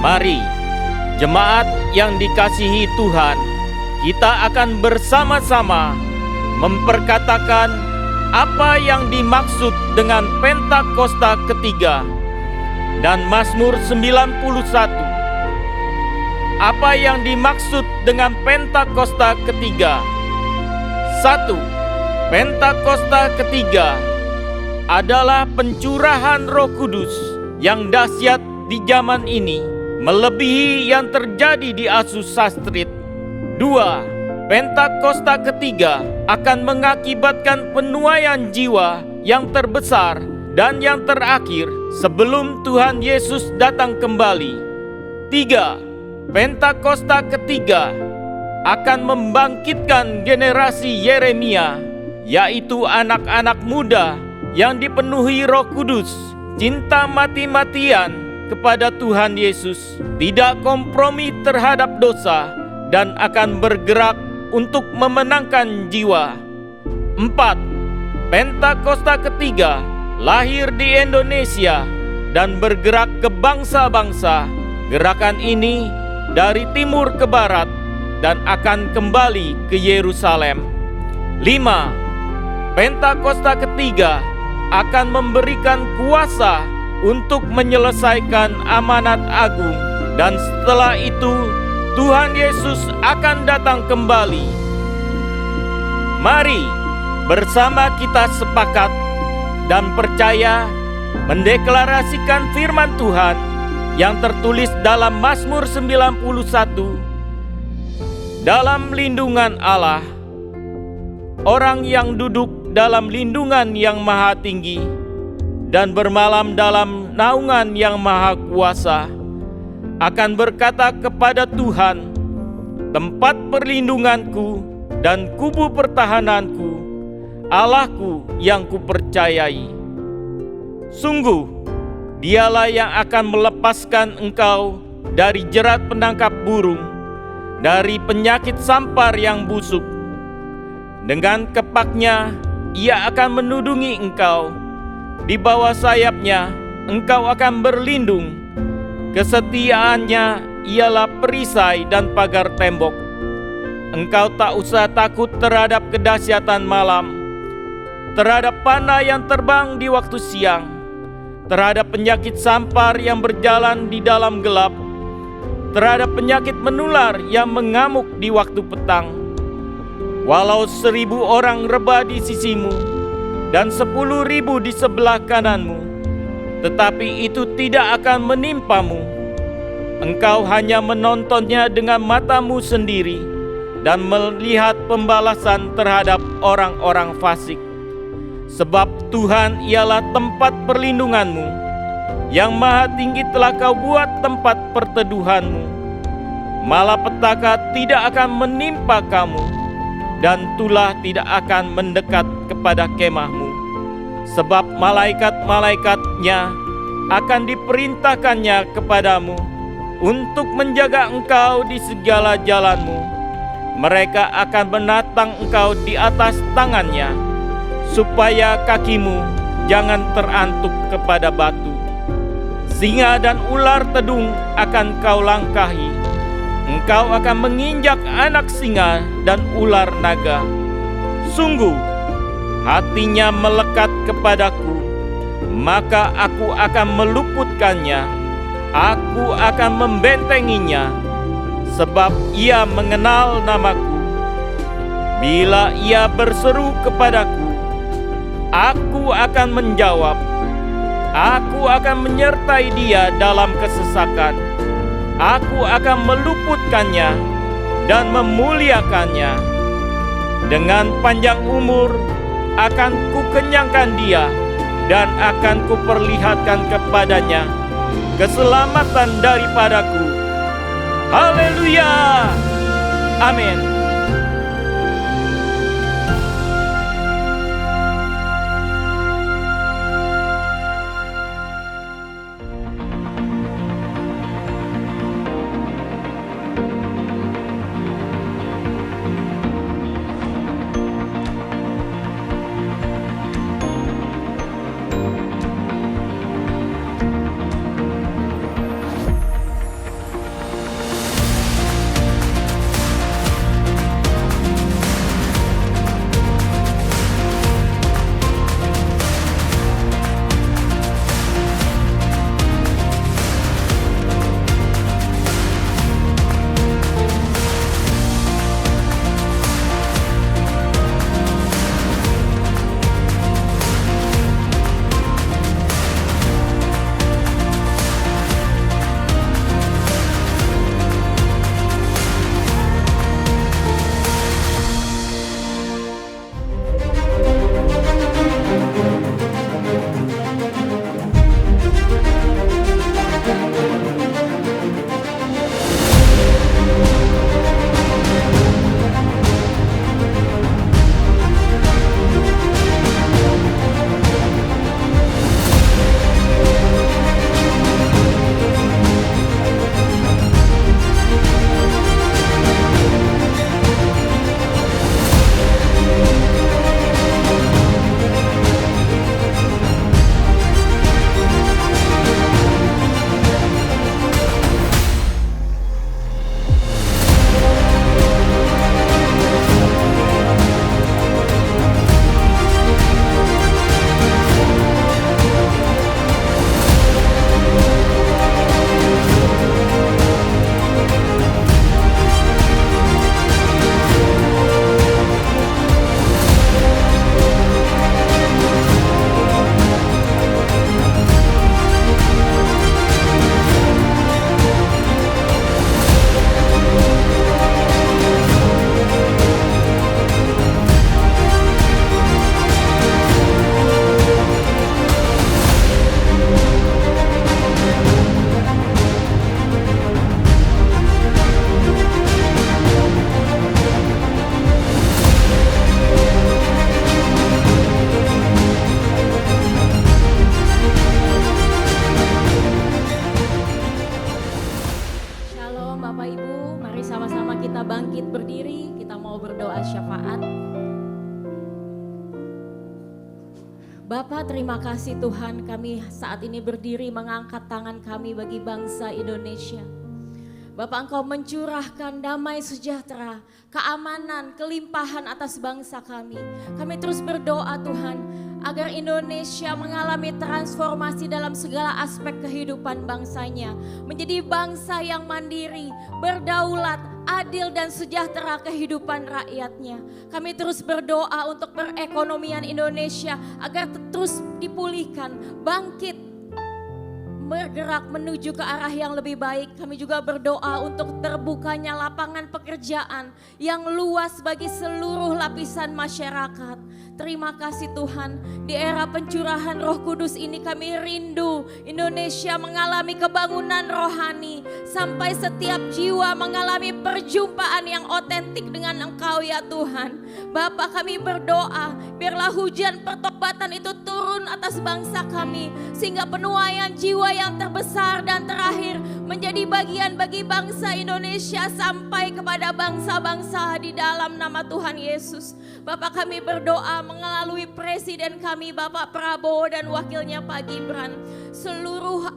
Mari, jemaat yang dikasihi Tuhan, kita akan bersama-sama memperkatakan apa yang dimaksud dengan Pentakosta ketiga dan Mazmur 91. Apa yang dimaksud dengan Pentakosta ketiga? 1. Pentakosta ketiga adalah pencurahan Roh Kudus yang dahsyat di zaman ini, melebihi yang terjadi di Asus Sastrit. 2. Pentakosta ketiga akan mengakibatkan penuaian jiwa yang terbesar dan yang terakhir sebelum Tuhan Yesus datang kembali. 3. Pentakosta ketiga akan membangkitkan generasi Yeremia, yaitu anak-anak muda yang dipenuhi Roh Kudus, cinta mati-matian kepada Tuhan Yesus, tidak kompromi terhadap dosa, dan akan bergerak untuk memenangkan jiwa. 4. Pentakosta ketiga lahir di Indonesia dan bergerak ke bangsa-bangsa. Gerakan ini dari timur ke barat dan akan kembali ke Yerusalem. 5. Pentakosta ketiga akan memberikan kuasa untuk menyelesaikan amanat agung, dan setelah itu Tuhan Yesus akan datang kembali. Mari bersama kita sepakat dan percaya mendeklarasikan firman Tuhan yang tertulis dalam Mazmur 91. Dalam lindungan Allah, orang yang duduk dalam lindungan yang maha tinggi dan bermalam dalam naungan yang maha kuasa akan berkata kepada Tuhan, tempat perlindunganku dan kubu pertahananku, Allahku yang kupercayai. Sungguh, dialah yang akan melepaskan engkau dari jerat penangkap burung, dari penyakit sampar yang busuk. Dengan kepaknya ia akan menudungi engkau, di bawah sayapnya engkau akan berlindung. Kesetiaannya ialah perisai dan pagar tembok. Engkau tak usah takut terhadap kedahsyatan malam, terhadap panah yang terbang di waktu siang, terhadap penyakit sampar yang berjalan di dalam gelap, terhadap penyakit menular yang mengamuk di waktu petang. Walau 1.000 orang rebah di sisimu dan 10.000 di sebelah kananmu, tetapi itu tidak akan menimpamu. Engkau hanya menontonnya dengan matamu sendiri dan melihat pembalasan terhadap orang-orang fasik. Sebab Tuhan ialah tempat perlindunganmu, yang maha tinggi telah kau buat tempat perteduhanmu. Malapetaka tidak akan menimpa kamu, dan tulah tidak akan mendekat kepada kemahmu. Sebab malaikat-malaikatnya akan diperintahkannya kepadamu untuk menjaga engkau di segala jalanmu. Mereka akan menatang engkau di atas tangannya, supaya kakimu jangan terantuk kepada batu. Singa dan ular tedung akan kau langkahi. Engkau akan menginjak anak singa dan ular naga. Sungguh, hatinya melekat kepadaku, maka aku akan meluputkannya. Aku akan membentenginya, sebab ia mengenal namaku. Bila ia berseru kepadaku, aku akan menjawab. Aku akan menyertai dia dalam kesesakan. Aku akan meluputkannya dan memuliakannya. Dengan panjang umur akan kukenyangkan dia, dan akan kuperlihatkan kepadanya keselamatan daripadaku. Haleluya! Amin. Bapa, terima kasih Tuhan, kami saat ini berdiri mengangkat tangan kami bagi bangsa Indonesia. Bapa, Engkau mencurahkan damai sejahtera, keamanan, kelimpahan atas bangsa kami. Kami terus berdoa Tuhan, agar Indonesia mengalami transformasi dalam segala aspek kehidupan bangsanya. Menjadi bangsa yang mandiri, berdaulat, adil dan sejahtera kehidupan rakyatnya. Kami terus berdoa untuk perekonomian Indonesia agar terus dipulihkan, bangkit, bergerak menuju ke arah yang lebih baik. Kami juga berdoa untuk terbukanya lapangan pekerjaan yang luas bagi seluruh lapisan masyarakat. Terima kasih Tuhan, di era pencurahan Roh Kudus ini kami rindu Indonesia mengalami kebangunan rohani. Sampai setiap jiwa mengalami perjumpaan yang otentik dengan Engkau ya Tuhan. Bapa, kami berdoa, biarlah hujan pertobatan itu turun atas bangsa kami. Sehingga penuaian jiwa yang terbesar dan terakhir menjadi bagian bagi bangsa Indonesia sampai kepada bangsa-bangsa di dalam nama Tuhan Yesus. Bapak, kami berdoa melalui presiden kami Bapak Prabowo dan wakilnya Pak Gibran, seluruh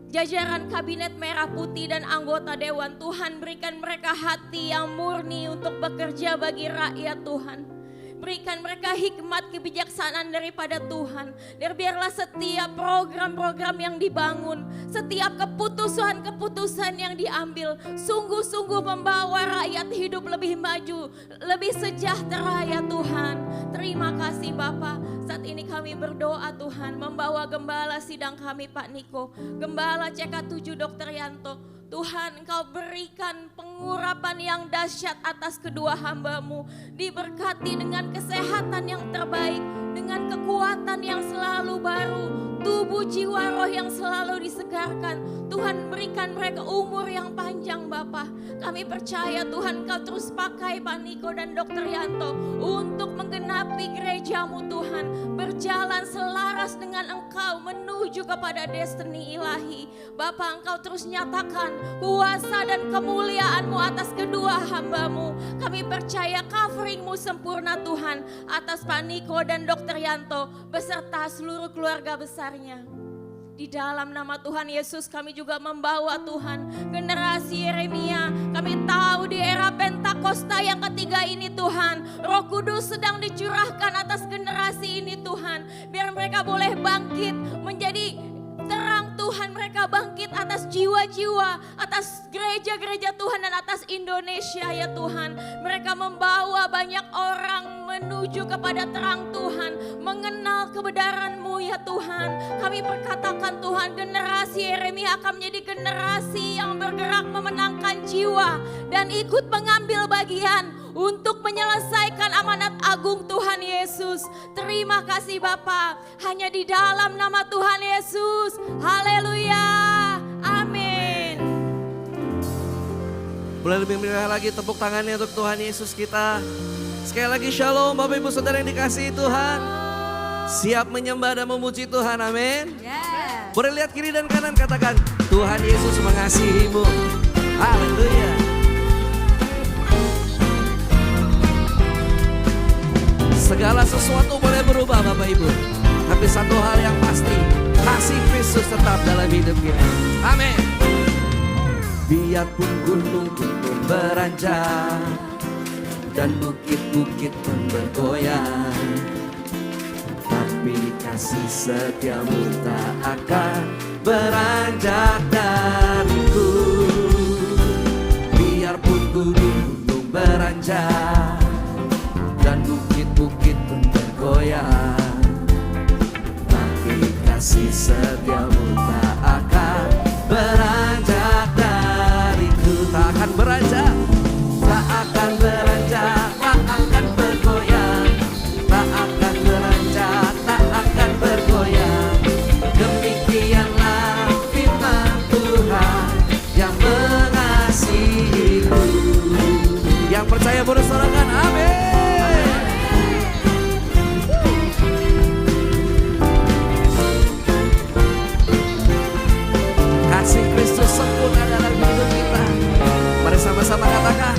jajaran kabinet merah putih dan anggota dewan. Tuhan, berikan mereka hati yang murni untuk bekerja bagi rakyat Tuhan. Berikan mereka hikmat kebijaksanaan daripada Tuhan. Dan biarlah setiap program-program yang dibangun, setiap keputusan-keputusan yang diambil, sungguh-sungguh membawa rakyat hidup lebih maju, lebih sejahtera ya Tuhan. Terima kasih Bapa. Saat ini kami berdoa Tuhan, membawa gembala sidang kami Pak Niko, gembala CK7 Dr. Yanto. Tuhan, Engkau berikan pengurapan yang dahsyat atas kedua hamba-Mu. Diberkati dengan kesehatan yang terbaik, dengan kekuatan yang selalu baru, tubuh jiwa roh yang selalu disegarkan. Tuhan, berikan mereka umur yang panjang Bapa. Kami percaya Tuhan, Engkau terus pakai Pak Niko dan Dr. Yanto untuk menggenapi gereja-Mu Tuhan, berjalan selaras dengan Engkau menuju kepada destiny ilahi. Bapa, Engkau terus nyatakan kuasa dan kemuliaan-Mu atas kedua hamba-Mu. Kami percaya covering-Mu sempurna Tuhan atas Pak Niko dan Dr. Yanto beserta seluruh keluarga besarnya. Di dalam nama Tuhan Yesus kami juga membawa Tuhan generasi Yeremia. Kami tahu di era Pentakosta yang ketiga ini Tuhan, Roh Kudus sedang dicurahkan atas generasi ini Tuhan. Biar mereka boleh bangkit menjadi terang Tuhan, mereka bangkit atas jiwa-jiwa, atas gereja-gereja Tuhan dan atas Indonesia ya Tuhan. Mereka membawa banyak orang menuju kepada terang Tuhan, mengenal kebenaran-Mu ya Tuhan. Kami perkatakan Tuhan, generasi Yeremia akan menjadi generasi yang bergerak memenangkan jiwa dan ikut mengambil bagian untuk menyelesaikan amanat agung Tuhan Yesus. Terima kasih Bapa, hanya di dalam nama Tuhan Yesus. Haleluya, amin. Boleh lebih meriah lagi tepuk tangannya untuk Tuhan Yesus kita. Sekali lagi shalom Bapak Ibu Saudara yang dikasihi Tuhan. Siap menyembah dan memuji Tuhan, amin. Boleh lihat kiri dan kanan, katakan Tuhan Yesus mengasihimu. Haleluya. Segala sesuatu boleh berubah Bapak Ibu, tapi satu hal yang pasti, kasih Kristus tetap dalam hidup kita. Amin. Biarpun gunung-gunung beranjak dan bukit-bukit pun bergoyang, tapi kasih setiamu tak akan beranjak dariku. Biarpun gunung-gunung beranjak dan bukit-bukit pun bergoyang, tapi kasih setiamu tak akan beranjak dariku. Tak akan beranjak, tak akan beranjak, tak akan bergoyang, tak akan beranjak, tak akan bergoyang. Demikianlah firman Tuhan yang mengasihiku. Yang percaya bersorakan amin. Kasih Kristus sempurna dalam hidup kita. Mari sama-sama katakan,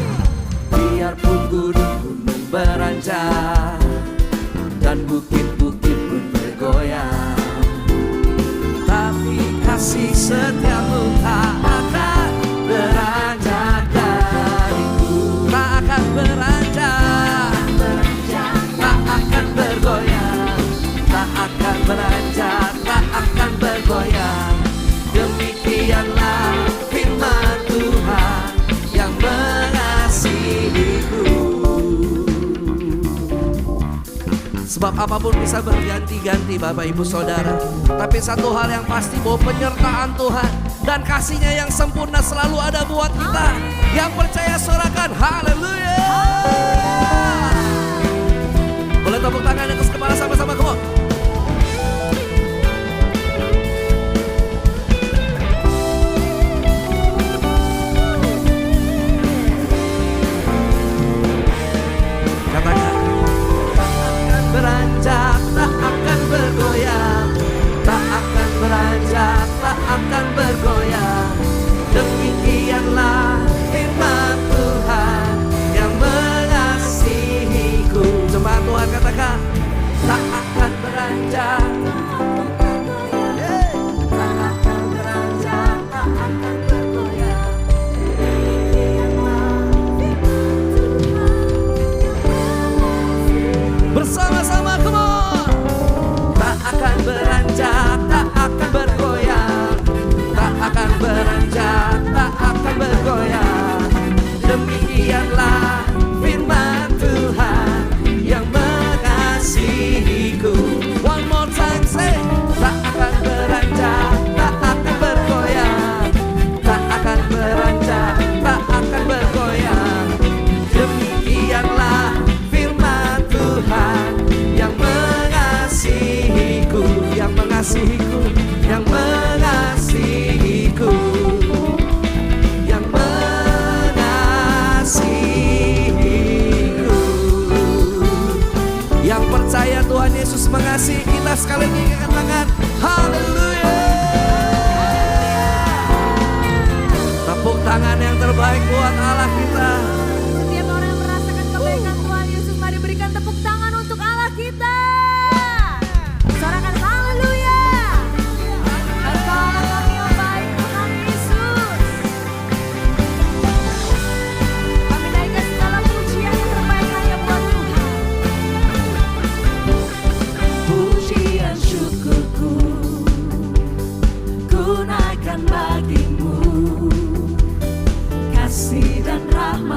biarpun gunung-gunung beranjak dan bukit-bukit pun bergoyang, setiamu tak akan beranjak dariku. Tak akan beranjak, tak akan bergoyang, tak akan beranjak, tak akan bergoyang. Demikianlah firman Tuhan yang mengasihiku. Sebab apapun bisa berganti-ganti Bapak Ibu Saudara, tapi satu hal yang pasti bahwa penyertaan Tuhan dan kasih-Nya yang sempurna selalu ada buat kita. Yang percaya sorakan haleluya. Boleh tepuk tangan atas kepala sama-sama, come on. Katakan, tak akan beranjak, tak akan bergoyang, tak akan beranjak, tak akan bergoyang. Demikianlah firman Tuhan yang mengasihiku. Jemaat Tuhan katakan, tak akan beranjak, tak akan beranjak, tak akan bergoyang. Demikianlah firman Tuhan. Bersama-sama, come on. Tak akan beranjak, tak akan bergoyang, tak akan beranjak, tak akan bergoyang. Demikianlah firman Tuhan yang mengasihiku. One more time, say, tak akan beranjak, tak akan bergoyang, tak akan beranjak, tak akan bergoyang. Demikianlah firman Tuhan yang mengasihiku, yang mengasihiku, yang mengasihiku, yang mengasihiku. Yang percaya Tuhan Yesus mengasihi kita, sekali lagi angkat tangan, haleluya. Tepuk tangan yang terbaik buat Allah kita. Setiap orang yang merasakan kebaikan Tuhan Yesus, mari berikan tepuk tangan untuk Allah kita. Sorakan haleluya. Engkau Allah kami yang baik, Tuhan Yesus. Kami naikkan segala pujian yang terbaik hanya buat Tuhan. Pujian syukurku ku naikkan bagimu, kasih dan rahmat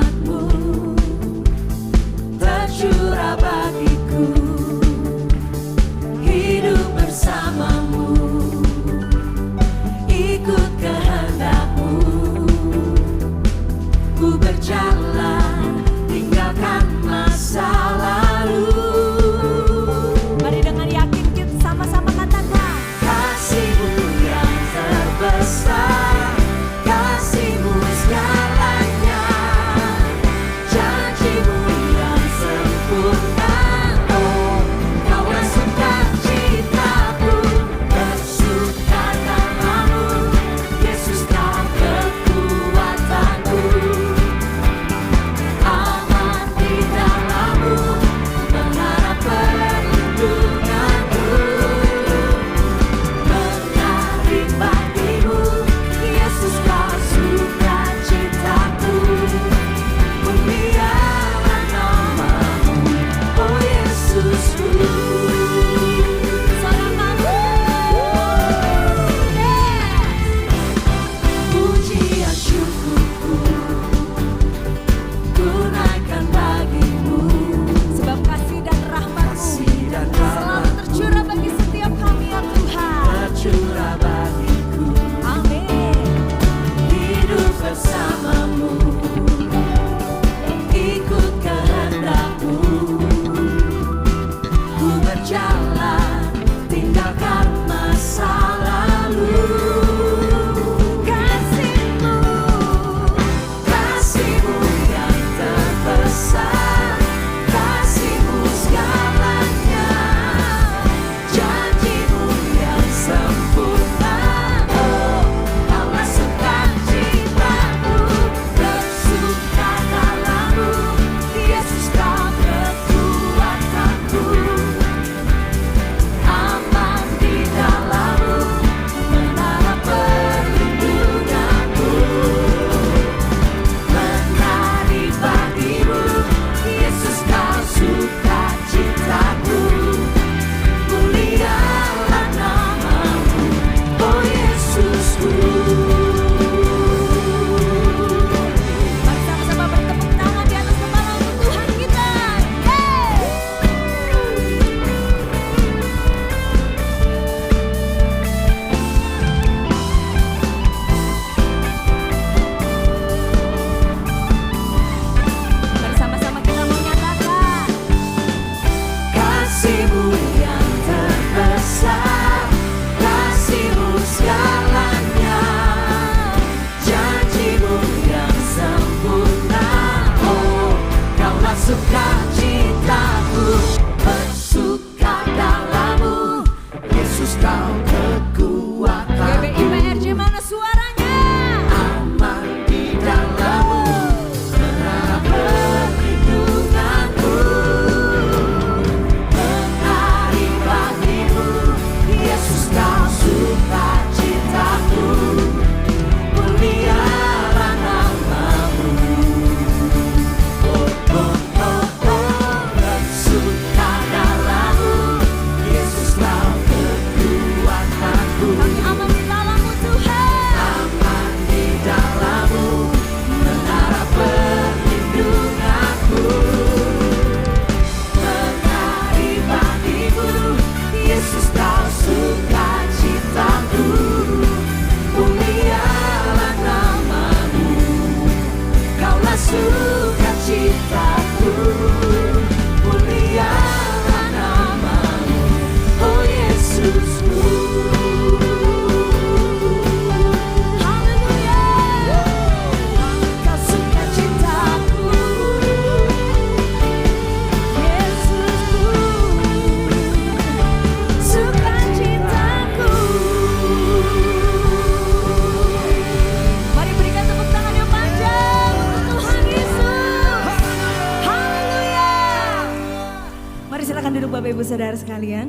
Ibu saudara sekalian?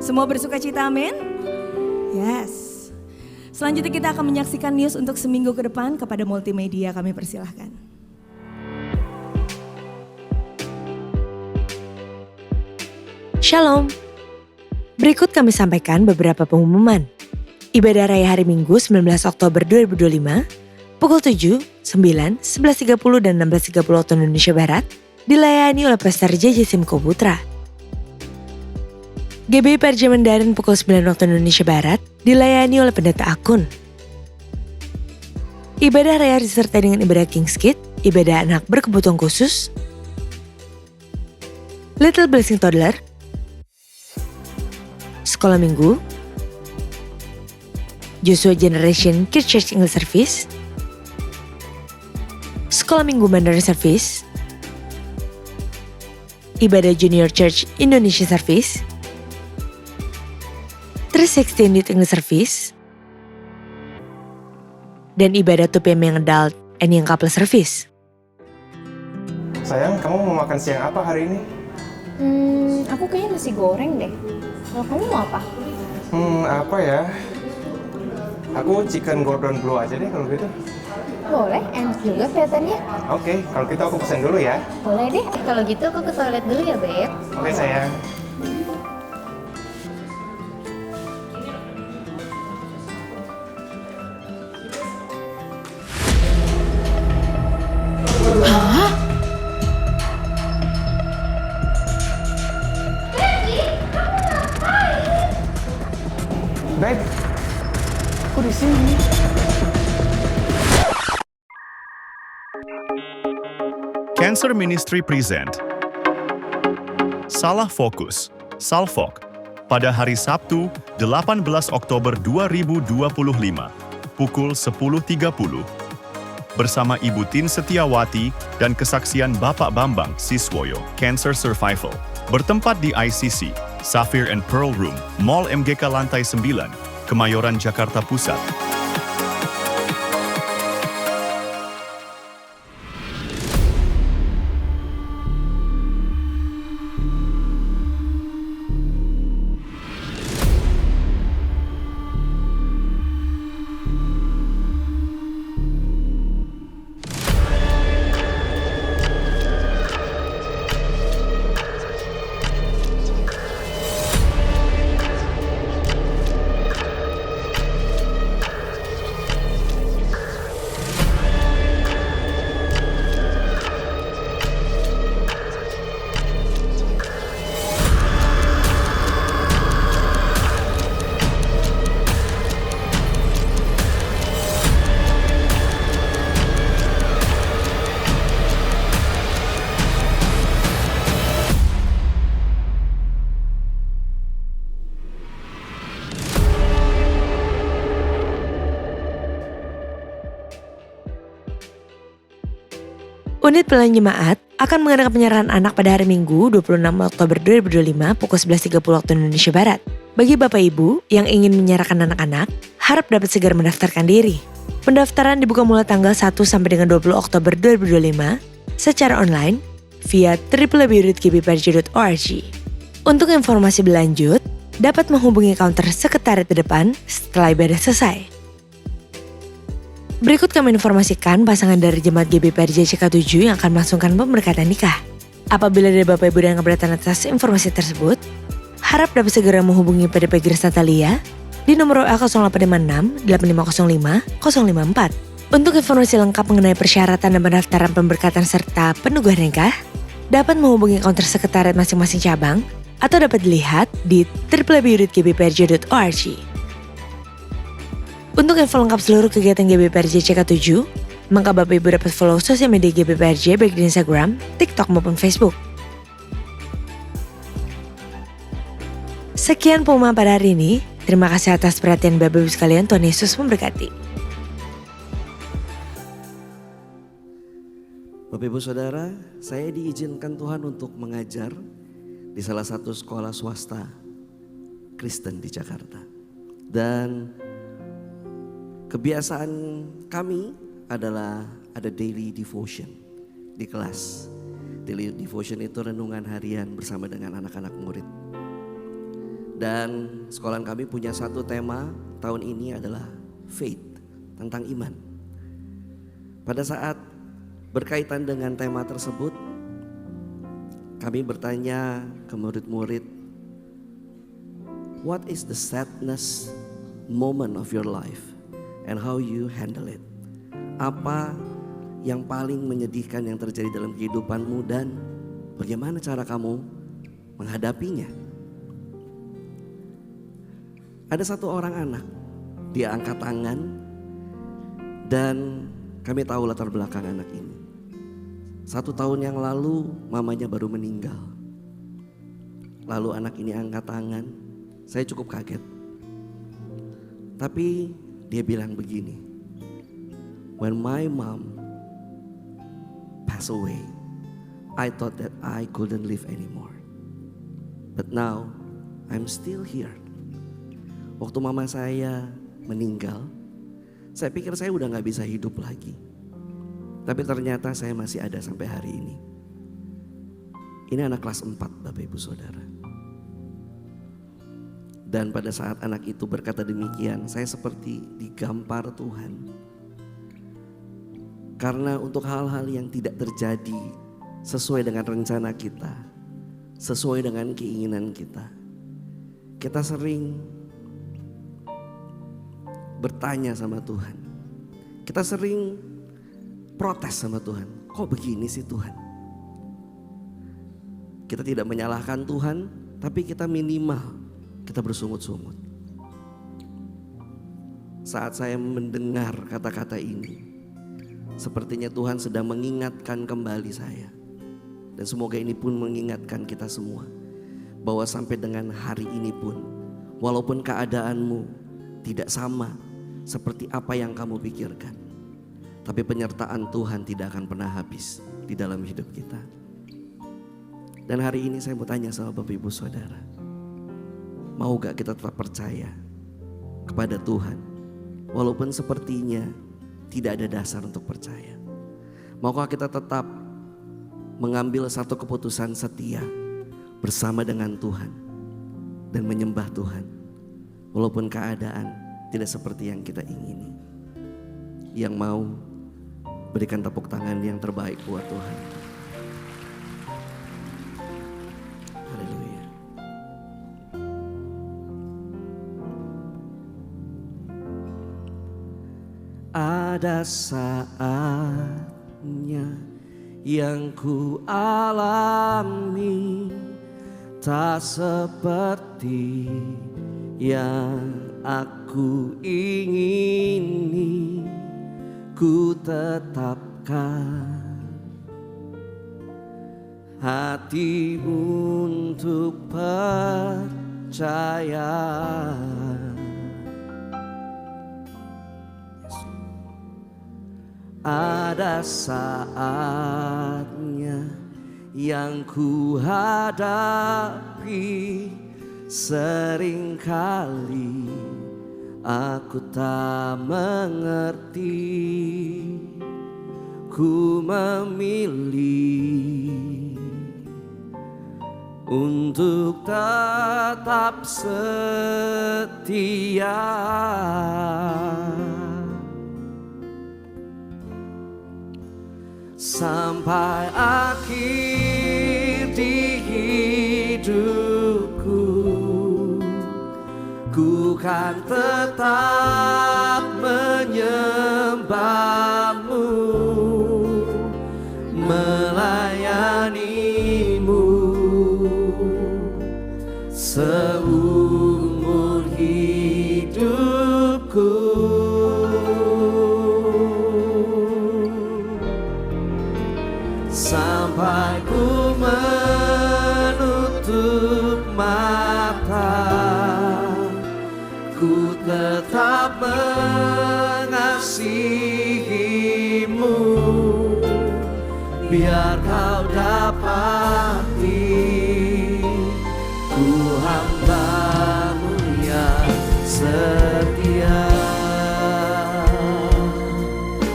Semua bersuka cita, amin? Yes. Selanjutnya kita akan menyaksikan news untuk seminggu ke depan. Kepada multimedia kami persilahkan. Shalom. Berikut kami sampaikan beberapa pengumuman. Ibadah Raya Hari Minggu 19 Oktober 2025, pukul 7, 9, 11.30 dan 16.30 waktu Indonesia Barat, dilayani oleh Pastor JJ Simko Putra. GBI Perja Mandarin pukul 9 waktu Indonesia Barat, dilayani oleh Pendeta Akun. Ibadah Raya disertai dengan ibadah King's Kid, ibadah anak berkebutuhan khusus, Little Blessing Toddler, Sekolah Minggu, Joshua Generation Kids Church English Service, Sekolah Minggu Mandarin Service, Ibadah Junior Church Indonesia Service, 316 Youth English Service, dan Ibadah 2PM Young Adult and Young Couple Service. Sayang, kamu mau makan siang apa hari ini? Aku kayaknya nasi goreng deh. Kalau kamu mau apa? Apa ya? Aku chicken Gordon Blue aja deh kalau gitu. Boleh, enak juga kelihatannya. Oke, kalau gitu aku pesen dulu ya. Boleh deh. Kalau gitu aku ke toilet dulu ya, Beb. Oke sayang. Babe, aku di sini. Cancer Ministry present Salah Fokus, Salfok, pada hari Sabtu 18 Oktober 2025, pukul 10.30, bersama Ibu Tin Setiawati dan kesaksian Bapak Bambang Siswoyo, Cancer Survival, bertempat di ICC, Sapphire and Pearl Room, Mall MGK Lantai 9, Kemayoran, Jakarta Pusat. Unit Pelayanan Jemaat akan mengadakan penyerahan anak pada hari Minggu 26 Oktober 2025 pukul 11.30 waktu Indonesia Barat. Bagi Bapak Ibu yang ingin menyerahkan anak-anak, harap dapat segera mendaftarkan diri. Pendaftaran dibuka mulai tanggal 1 sampai dengan 20 Oktober 2025 secara online via www.gbperja.org. Untuk informasi berlanjut, dapat menghubungi counter sekretariat di depan setelah ibadah selesai. Berikut kami informasikan pasangan dari Jemaat GBI Perja CK7 yang akan melangsungkan pemberkatan nikah. Apabila ada Bapak Ibu yang keberatan atas informasi tersebut, harap dapat segera menghubungi PDP Grace Natalia di nomor WA 0856 8505 054. Untuk informasi lengkap mengenai persyaratan dan pendaftaran pemberkatan serta penugahan nikah, dapat menghubungi counter sekretariat masing-masing cabang atau dapat dilihat di www.gbperja.org. Untuk info lengkap seluruh kegiatan GBI Perja CK7, maka Bapak Ibu dapat follow sosial media GBI Perja baik di Instagram, TikTok maupun Facebook. Sekian pengumuman pada hari ini. Terima kasih atas perhatian Bapak Ibu sekalian. Tuhan Yesus memberkati. Bapak Ibu Saudara, saya diizinkan Tuhan untuk mengajar di salah satu sekolah swasta Kristen di Jakarta. Dan kebiasaan kami adalah ada daily devotion di kelas. Daily devotion itu renungan harian bersama dengan anak-anak murid. Dan sekolahan kami punya satu tema tahun ini adalah faith, tentang iman. Pada saat berkaitan dengan tema tersebut, kami bertanya ke murid-murid, what is the sadness moment of your life and how you handle it? Apa yang paling menyedihkan yang terjadi dalam kehidupanmu dan bagaimana cara kamu menghadapinya? Ada satu orang anak, dia angkat tangan dan kami tahu latar belakang anak ini. 1 tahun yang lalu mamanya baru meninggal. Lalu anak ini angkat tangan, saya cukup kaget. Tapi dia bilang begini, when my mom passed away, I thought that I couldn't live anymore. But now I'm still here. Waktu mama saya meninggal, saya pikir saya udah gak bisa hidup lagi. Tapi ternyata saya masih ada sampai hari ini. Ini anak kelas 4 Bapak Ibu Saudara. Dan pada saat anak itu berkata demikian, saya seperti digampar Tuhan. Karena untuk hal-hal yang tidak terjadi sesuai dengan rencana kita, sesuai dengan keinginan kita, kita sering bertanya sama Tuhan. Kita sering protes sama Tuhan. Kok begini sih Tuhan? Kita tidak menyalahkan Tuhan, tapi kita minimal kita bersungut-sungut. Saat saya mendengar kata-kata ini, sepertinya Tuhan sedang mengingatkan kembali saya. Dan semoga ini pun mengingatkan kita semua, bahwa sampai dengan hari ini pun, walaupun keadaanmu tidak sama seperti apa yang kamu pikirkan, tapi penyertaan Tuhan tidak akan pernah habis di dalam hidup kita. Dan hari ini saya mau tanya sama Bapak Ibu Saudara, mau gak kita tetap percaya kepada Tuhan walaupun sepertinya tidak ada dasar untuk percaya? Maukah kita tetap mengambil satu keputusan setia bersama dengan Tuhan dan menyembah Tuhan walaupun keadaan tidak seperti yang kita ingini? Yang mau berikan tepuk tangan yang terbaik buat Tuhan. Haleluya. Ada saatnya yang ku alami tak seperti yang aku ingini, ku tetapkan hati untuk percaya. Ada saatnya yang ku hadapi, seringkali aku tak mengerti. Ku memilih untuk tetap setia. Sampai akhir di hidupku, ku kan tetap menyembahmu, melayanimu seumur hidupku. Sampai ku menutup mata, ku tetap mengasihimu, biar kau dapati ku hamba-Mu yang setia.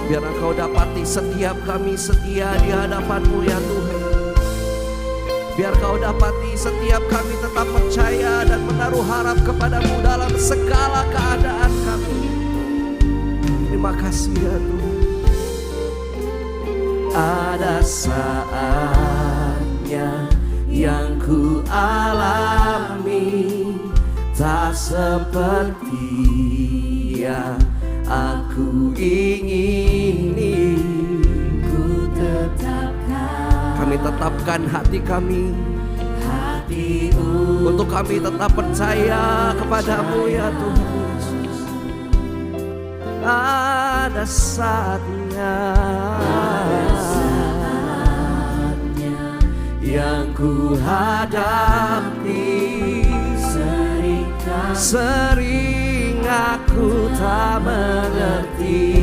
Biar Engkau dapati setiap kami setia di hadapan-Mu ya Tuhan. Biar kau dapati setiap kami tetap percaya dan menaruh harap kepadamu dalam segala keadaan kami. Terima kasih ya Tuhan. Ada saatnya yang ku alami tak seperti yang aku ingini. Ku tetapkan, kami tetapkan hati kami, untuk kami tetap percaya kepadamu ya Tuhan Yesus. Ada saatnya yang ku hadapi, sering aku tak mengerti.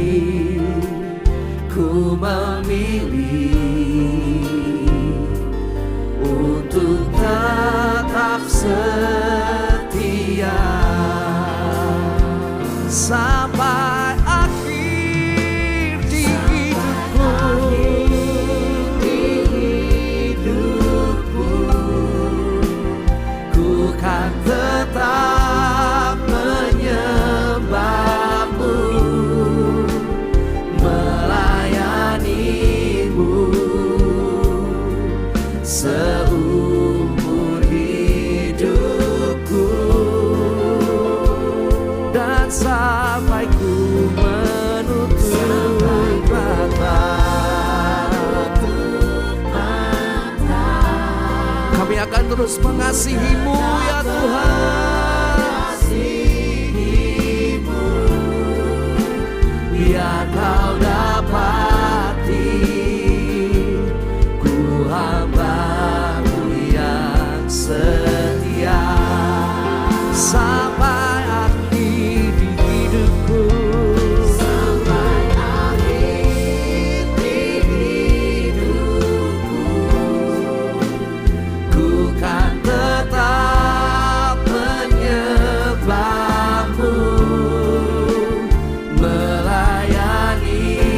Ku memilih untuk tetap setia sampai akhir di hidupku. Ku kan tetap menyembahmu, melayanimu seumur hidupku, dan sampai ku menutup mata. Kami akan terus mengasihimu ya Tuhan. Biar kau dapati ku hambamu yang setia sampai akhir di hidupku. Sampai akhir di hidupku, ku kan tetap menyembahmu, melayanimu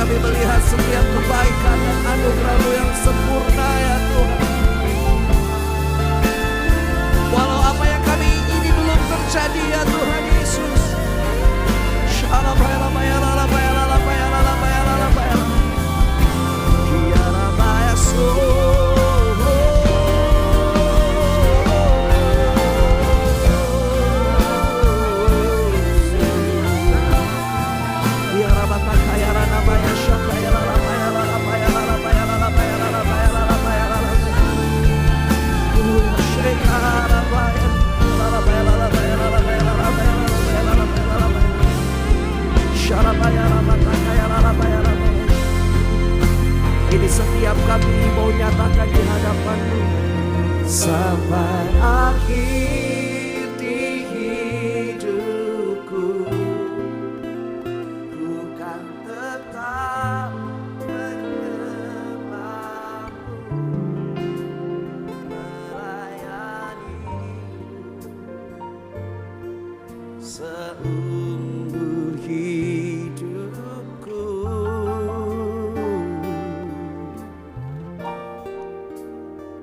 Kami melihat setiap kebaikan dan anugerah-Mu yang sempurna ya Tuhan. Walau apa yang kami ingini belum terjadi ya Tuhan Yesus. Ini setiap kami mau nyatakan di hadapan-Mu sampai akhir di hidupku, ku kan tetap menyembah-Mu, melayani-Mu seumur hidupku.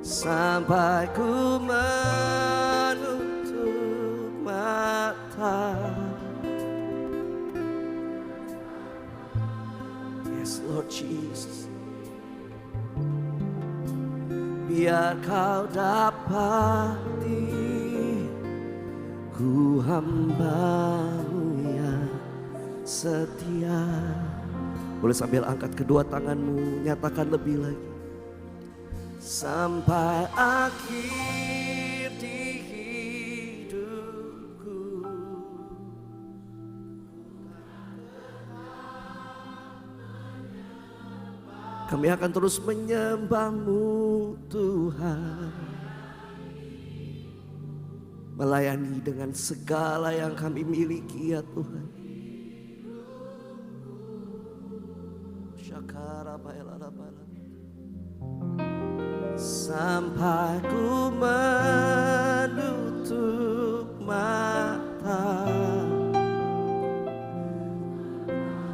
Sampai ku menutup mata. Yes Lord Jesus. Biar Kau dapati ku hamba-Mu yang setia. Boleh sambil angkat kedua tanganmu, nyatakan lebih lagi. Sampai akhir di hidupku, kami akan terus menyembah-Mu Tuhan, melayani dengan segala yang kami miliki ya Tuhan. Sampai ku menutup mata,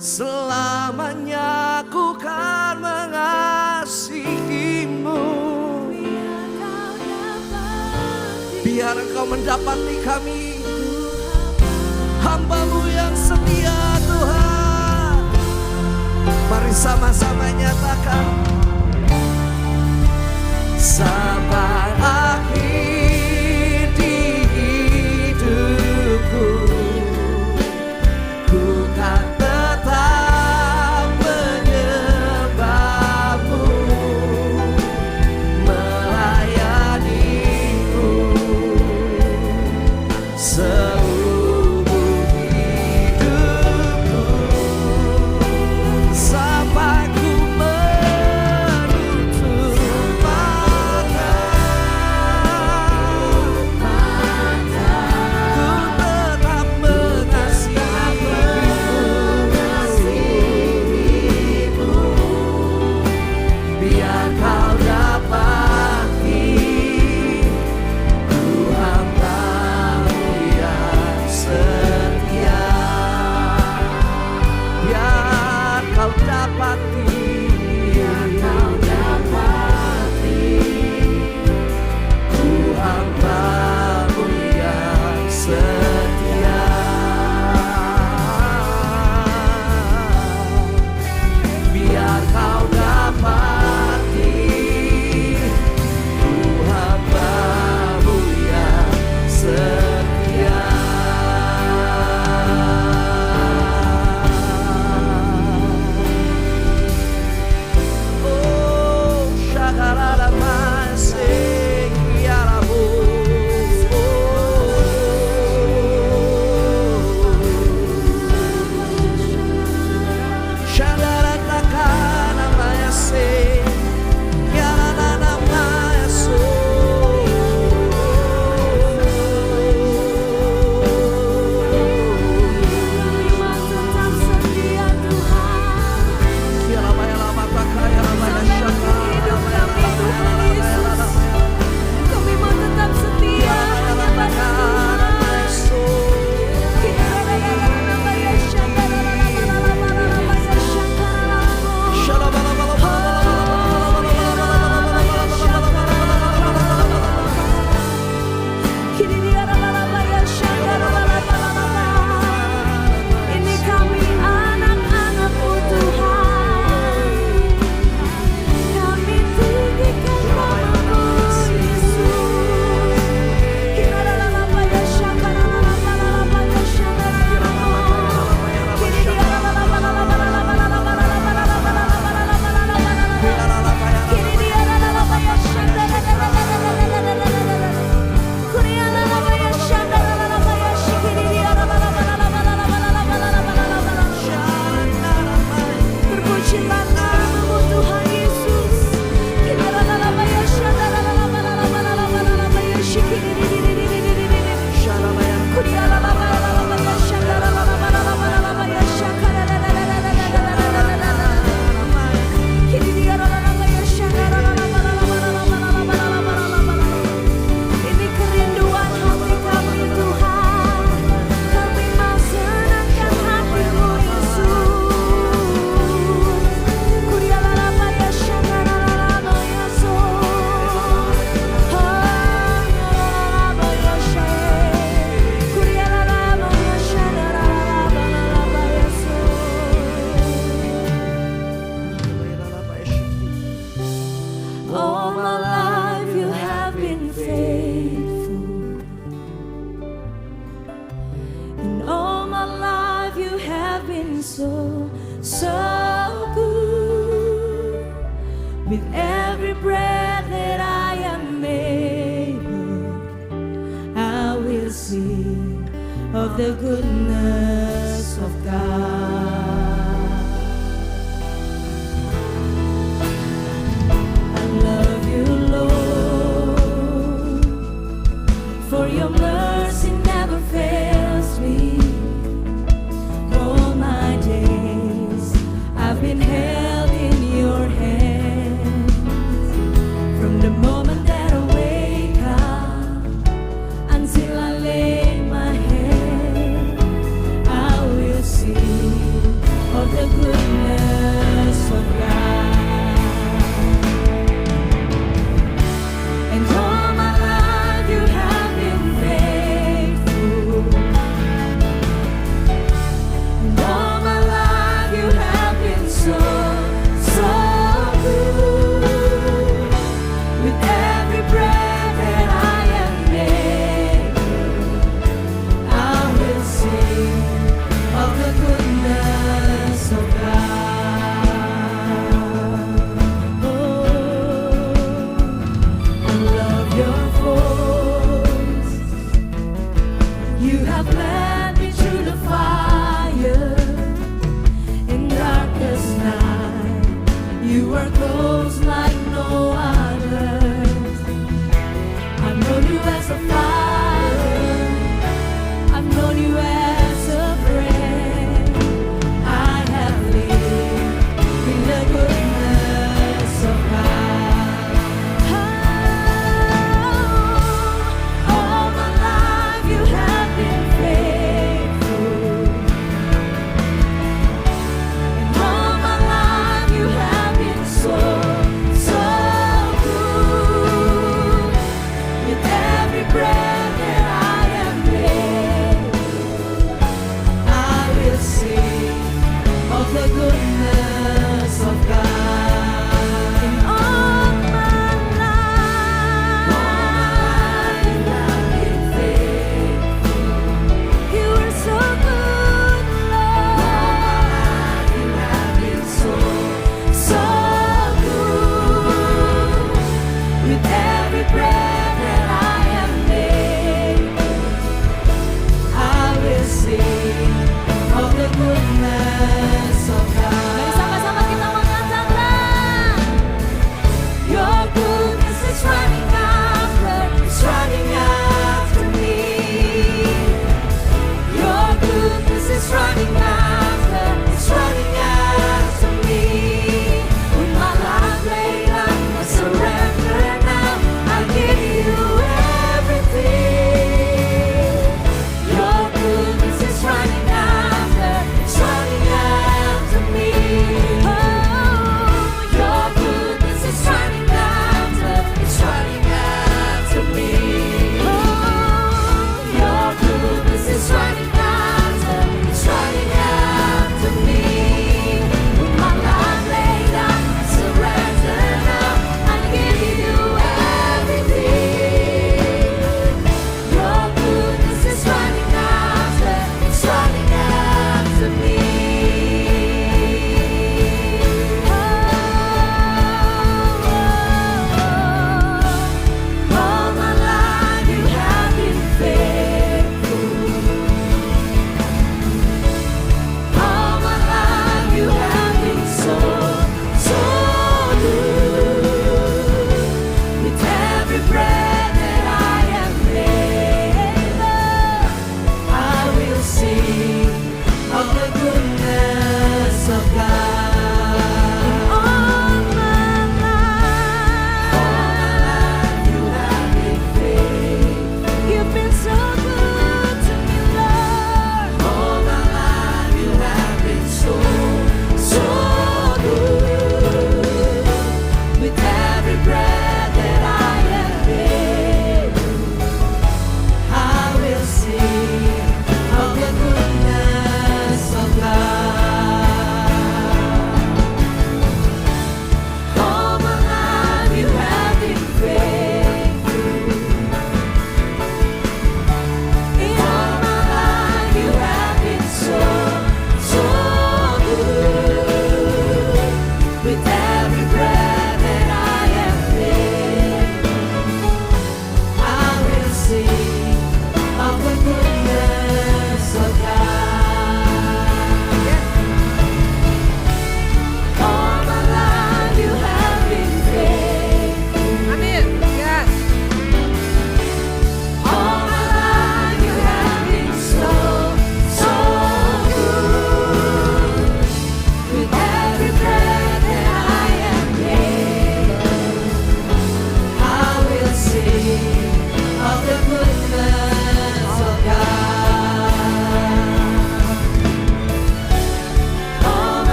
selamanya ku kan mengasihi-Mu. Biar Engkau mendapati kami, hamba-Mu yang setia Tuhan. Mari sama-sama nyatakan. Sampai akhir di hidupku, ku kan tetap menyembah-Mu, melayani-Mu seumur hidupku. Sampai ku oh so good. With every breath that I am able, I will sing of the goodness of God. I love you, Lord, for your mercy never fails me. All my days I've been held in your hands. From the moment that I wake up until I lay my head, I will sing of the goodness of God. And all my life you have been faithful. And all my life you have been so, so good. With every breath that I am able, I will sing of the goodness of God.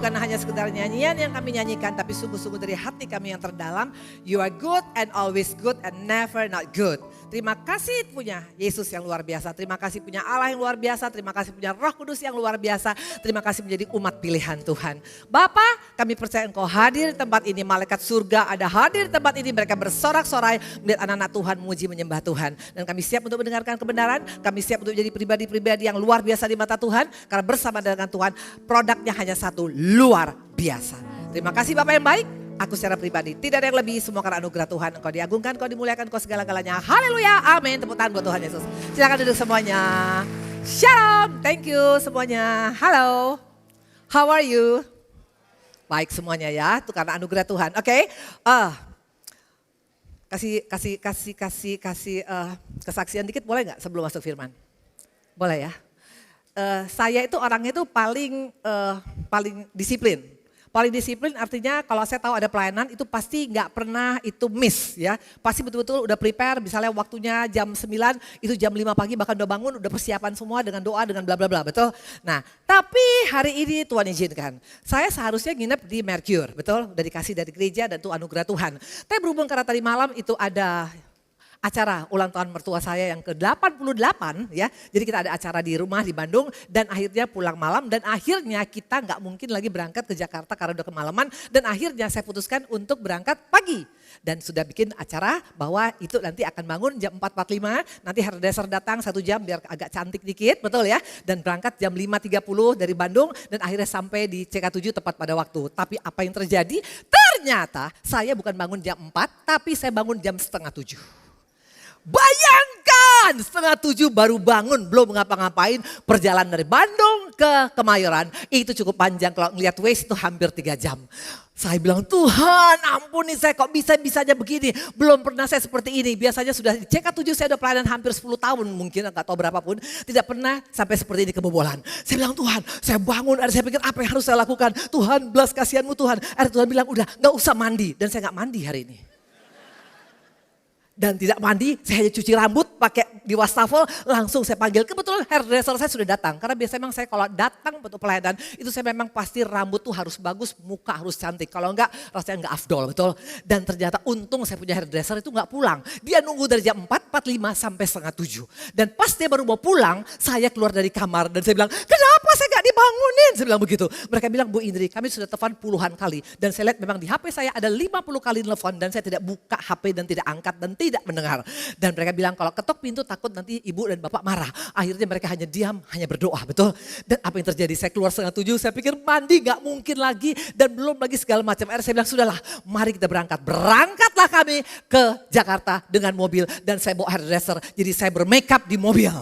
bukan hanya sekedar nyanyian yang kami nyanyikan, tapi sungguh-sungguh dari hati kami yang terdalam. You are good and always good and never not good. Terima kasih punya Yesus yang luar biasa. Terima kasih punya Allah yang luar biasa. Terima kasih punya Roh Kudus yang luar biasa. Terima kasih menjadi umat pilihan Tuhan. Bapa, kami percaya Engkau hadir di tempat ini. Malaikat surga ada hadir di tempat ini. Mereka bersorak-sorai melihat anak-anak Tuhan memuji menyembah Tuhan. Dan kami siap untuk mendengarkan kebenaran. Kami siap untuk menjadi pribadi-pribadi yang luar biasa di mata Tuhan. Karena bersama dengan Tuhan produknya hanya satu, luar biasa. Terima kasih Bapak yang baik. Aku secara pribadi tidak ada yang lebih, semua karena anugerah Tuhan. Engkau diagungkan, Engkau dimuliakan, Engkau segala-galanya. Haleluya, amin. Tepuk tangan buat Tuhan Yesus. Silakan duduk semuanya. Shalom, thank you semuanya. Halo, how are you? Baik semuanya ya, itu karena anugerah Tuhan. Oke, kasih kesaksian dikit boleh nggak sebelum masuk firman? Boleh ya. Saya itu orangnya itu paling disiplin. Paling disiplin artinya kalau saya tahu ada pelayanan itu pasti nggak pernah itu miss ya. Pasti betul-betul udah prepare, misalnya waktunya jam 9 itu jam 5 pagi bahkan udah bangun, udah persiapan semua dengan doa, dengan bla bla bla, betul? Nah tapi hari ini Tuhan izinkan, saya seharusnya nginep di Mercure, betul? Udah dikasih dari gereja dan itu anugerah Tuhan. Tapi berhubung karena tadi malam itu ada acara ulang tahun mertua saya yang ke-88 ya. Jadi kita ada acara di rumah di Bandung dan akhirnya pulang malam dan akhirnya kita nggak mungkin lagi berangkat ke Jakarta karena udah kemalaman dan akhirnya saya putuskan untuk berangkat pagi. Dan sudah bikin acara bahwa itu nanti akan bangun jam 4.45, nanti hairdresser datang 1 jam biar agak cantik dikit, betul ya. Dan berangkat jam 5.30 dari Bandung dan akhirnya sampai di CK7 tepat pada waktu. Tapi apa yang terjadi? Ternyata saya bukan bangun jam 4 tapi saya bangun jam setengah 7. Bayangkan 6:30 baru bangun, belum ngapa-ngapain, perjalanan dari Bandung ke Kemayoran itu cukup panjang, kalau ngeliat Waze itu hampir 3 jam. Saya bilang, Tuhan ampuni saya kok bisa-bisanya begini, belum pernah saya seperti ini. Biasanya sudah di CK7 saya udah pelayanan hampir 10 tahun mungkin, gak tahu berapapun, tidak pernah sampai seperti ini kebobolan. Saya bilang, Tuhan saya bangun, saya pikir apa yang harus saya lakukan, Tuhan belas kasihanmu Tuhan. Tuhan bilang udah gak usah mandi, dan saya gak mandi hari ini. Dan tidak mandi, saya hanya cuci rambut pakai di wastafel, langsung saya panggil. Kebetulan hairdresser saya sudah datang, karena biasanya memang saya kalau datang untuk pelayanan, itu saya memang pasti rambut tuh harus bagus, muka harus cantik. Kalau enggak rasanya enggak afdol, betul. Dan ternyata untung saya punya hairdresser itu enggak pulang. Dia nunggu dari jam 4.45 sampai setengah 7. Dan pas dia baru mau pulang, saya keluar dari kamar dan saya bilang, kenapa saya enggak dibangunin? Saya bilang begitu. Mereka bilang, Bu Indri kami sudah telepon puluhan kali. Dan saya lihat memang di HP saya ada 50 kali telepon dan saya tidak buka HP dan tidak angkat dan tidak mendengar. Dan mereka bilang kalau ketok pintu takut nanti ibu dan bapak marah. Akhirnya mereka hanya diam, hanya berdoa, betul. Dan apa yang terjadi? Saya keluar setengah 7, saya pikir mandi gak mungkin lagi. Dan belum lagi segala macam. Akhirnya saya bilang sudahlah mari kita berangkat. Berangkatlah kami ke Jakarta dengan mobil. Dan saya bawa hairdresser, jadi saya bermakeup di mobil.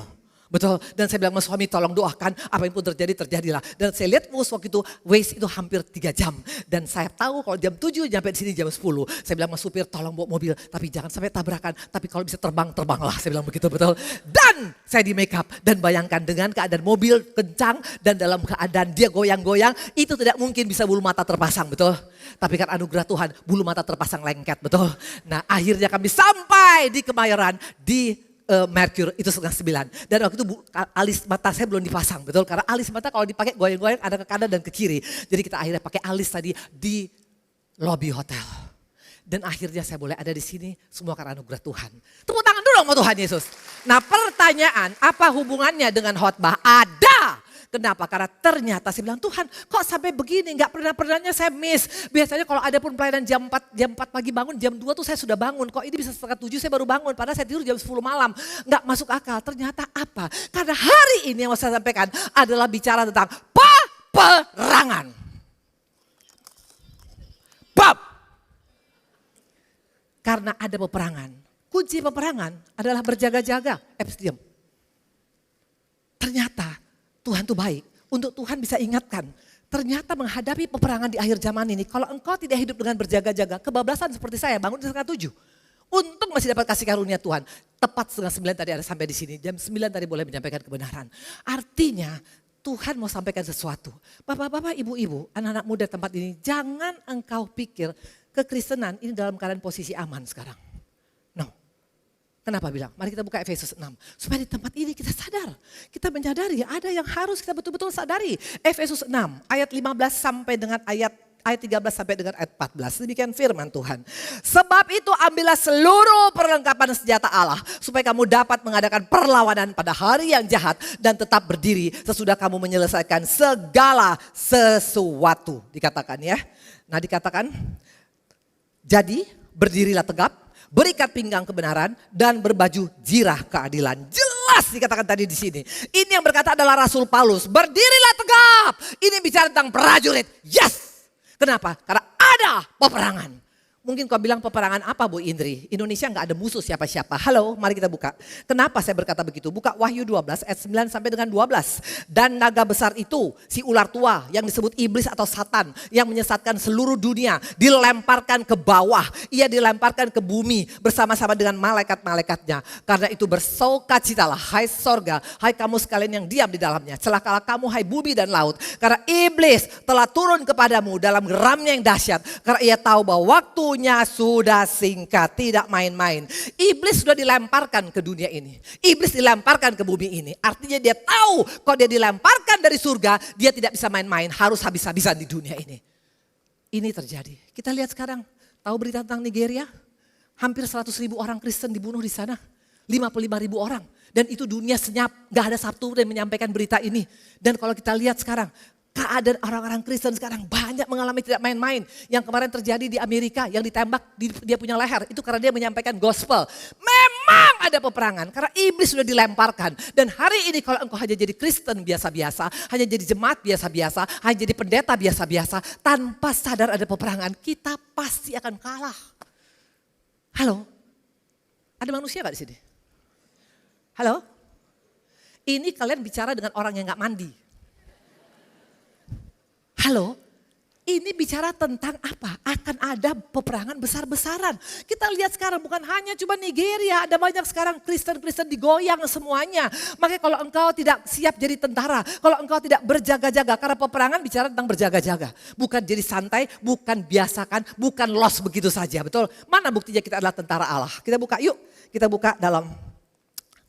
Betul, dan saya bilang sama suami tolong doakan apa yang pun terjadi, terjadilah. Dan saya lihat waktu itu Waze itu hampir 3 jam. Dan saya tahu kalau jam 7 nyampe di sini jam 10. Saya bilang sama supir tolong bawa mobil tapi jangan sampai tabrakan. Tapi kalau bisa terbang, terbanglah. Saya bilang begitu, betul. Dan saya di make up dan bayangkan dengan keadaan mobil kencang dan dalam keadaan dia goyang-goyang. Itu tidak mungkin bisa bulu mata terpasang, betul. Tapi kan anugerah Tuhan bulu mata terpasang lengket, betul. Nah akhirnya kami sampai di Kemayoran di Mercure itu setengah 9. Dan waktu itu alis mata saya belum dipasang, betul. Karena alis mata kalau dipakai goyang-goyang ada ke kanan dan ke kiri. Jadi kita akhirnya pakai alis tadi di lobi hotel. Dan akhirnya saya boleh ada di sini semua karena anugerah Tuhan. Tepuk tangan dulu sama Tuhan Yesus. Nah pertanyaan, apa hubungannya dengan khotbah? Ada. Kenapa? Karena ternyata saya bilang, Tuhan kok sampai begini, gak pernah-pernahnya saya miss. Biasanya kalau ada pun pelayanan jam 4 pagi bangun, jam 2 tuh saya sudah bangun. Kok ini bisa setengah 7 saya baru bangun, padahal saya tidur jam 10 malam. Gak masuk akal, ternyata apa? Karena hari ini yang saya sampaikan adalah bicara tentang peperangan. Bab. Karena ada peperangan. Kunci peperangan adalah berjaga-jaga. Diam. Ternyata Tuhan itu baik. Untuk Tuhan bisa ingatkan. Ternyata menghadapi peperangan di akhir zaman ini. Kalau engkau tidak hidup dengan berjaga-jaga. Kebablasan seperti saya bangun di setengah 7. Untung masih dapat kasih karunia Tuhan. Tepat setengah 9 tadi ada sampai di sini. Jam 9 tadi boleh menyampaikan kebenaran. Artinya Tuhan mau sampaikan sesuatu. Bapak-bapak, ibu-ibu, anak-anak muda tempat ini. Jangan engkau pikir kekristenan ini dalam keadaan posisi aman sekarang. No. Kenapa bilang? Mari kita buka Efesus 6. Supaya di tempat ini kita sadar. Kita menyadari ada yang harus kita betul-betul sadari. Efesus 6 ayat 15 sampai dengan ayat 13 sampai dengan ayat 14. Demikian firman Tuhan. Sebab itu ambillah seluruh perlengkapan senjata Allah. Supaya kamu dapat mengadakan perlawanan pada hari yang jahat. Dan tetap berdiri sesudah kamu menyelesaikan segala sesuatu. Dikatakan ya. Nah dikatakan. Jadi berdirilah tegap. Berikat pinggang kebenaran dan berbaju jirah keadilan. Jelas dikatakan tadi di sini. Ini yang berkata adalah Rasul Paulus. Berdirilah tegap. Ini bicara tentang prajurit. Yes. Kenapa? Karena ada peperangan. Mungkin kau bilang peperangan apa Bu Indri? Indonesia nggak ada musuh siapa-siapa. Halo, mari kita buka. Kenapa saya berkata begitu? Buka Wahyu 12 ayat 9 sampai dengan 12. Dan naga besar itu, si ular tua yang disebut iblis atau Satan yang menyesatkan seluruh dunia, dilemparkan ke bawah. Ia dilemparkan ke bumi bersama-sama dengan malaikat-malaikatnya. Karena itu bersukacitalah hai sorga, hai kamu sekalian yang diam di dalamnya. Celakalah kamu hai bumi dan laut. Karena iblis telah turun kepadamu dalam geramnya yang dahsyat. Karena ia tahu bahwa waktunya sudah singkat, tidak main-main. Iblis sudah dilemparkan ke dunia ini. Iblis dilemparkan ke bumi ini. Artinya dia tahu kalau dia dilemparkan dari surga, dia tidak bisa main-main, harus habis-habisan di dunia ini. Ini terjadi. Kita lihat sekarang, tahu berita tentang Nigeria? Hampir 100.000 orang Kristen dibunuh di sana. 55.000 orang. Dan itu dunia senyap, gak ada satu yang menyampaikan berita ini. Dan kalau kita lihat sekarang, keadaan orang-orang Kristen sekarang banyak mengalami tidak main-main. Yang kemarin terjadi di Amerika yang ditembak dia punya leher. Itu karena dia menyampaikan gospel. Memang ada peperangan karena iblis sudah dilemparkan. Dan hari ini kalau engkau hanya jadi Kristen biasa-biasa. Hanya jadi jemaat biasa-biasa. Hanya jadi pendeta biasa-biasa. Tanpa sadar ada peperangan. Kita pasti akan kalah. Halo? Ada manusia gak di sini? Halo? Ini kalian bicara dengan orang yang gak mandi. Halo, ini bicara tentang apa? Akan ada peperangan besar-besaran. Kita lihat sekarang bukan hanya cuma Nigeria, ada banyak sekarang Kristen-Kristen digoyang semuanya. Makanya kalau engkau tidak siap jadi tentara, kalau engkau tidak berjaga-jaga, karena peperangan bicara tentang berjaga-jaga. Bukan jadi santai, bukan biasakan, bukan los begitu saja, betul? Mana buktinya kita adalah tentara Allah? Kita buka yuk, kita buka dalam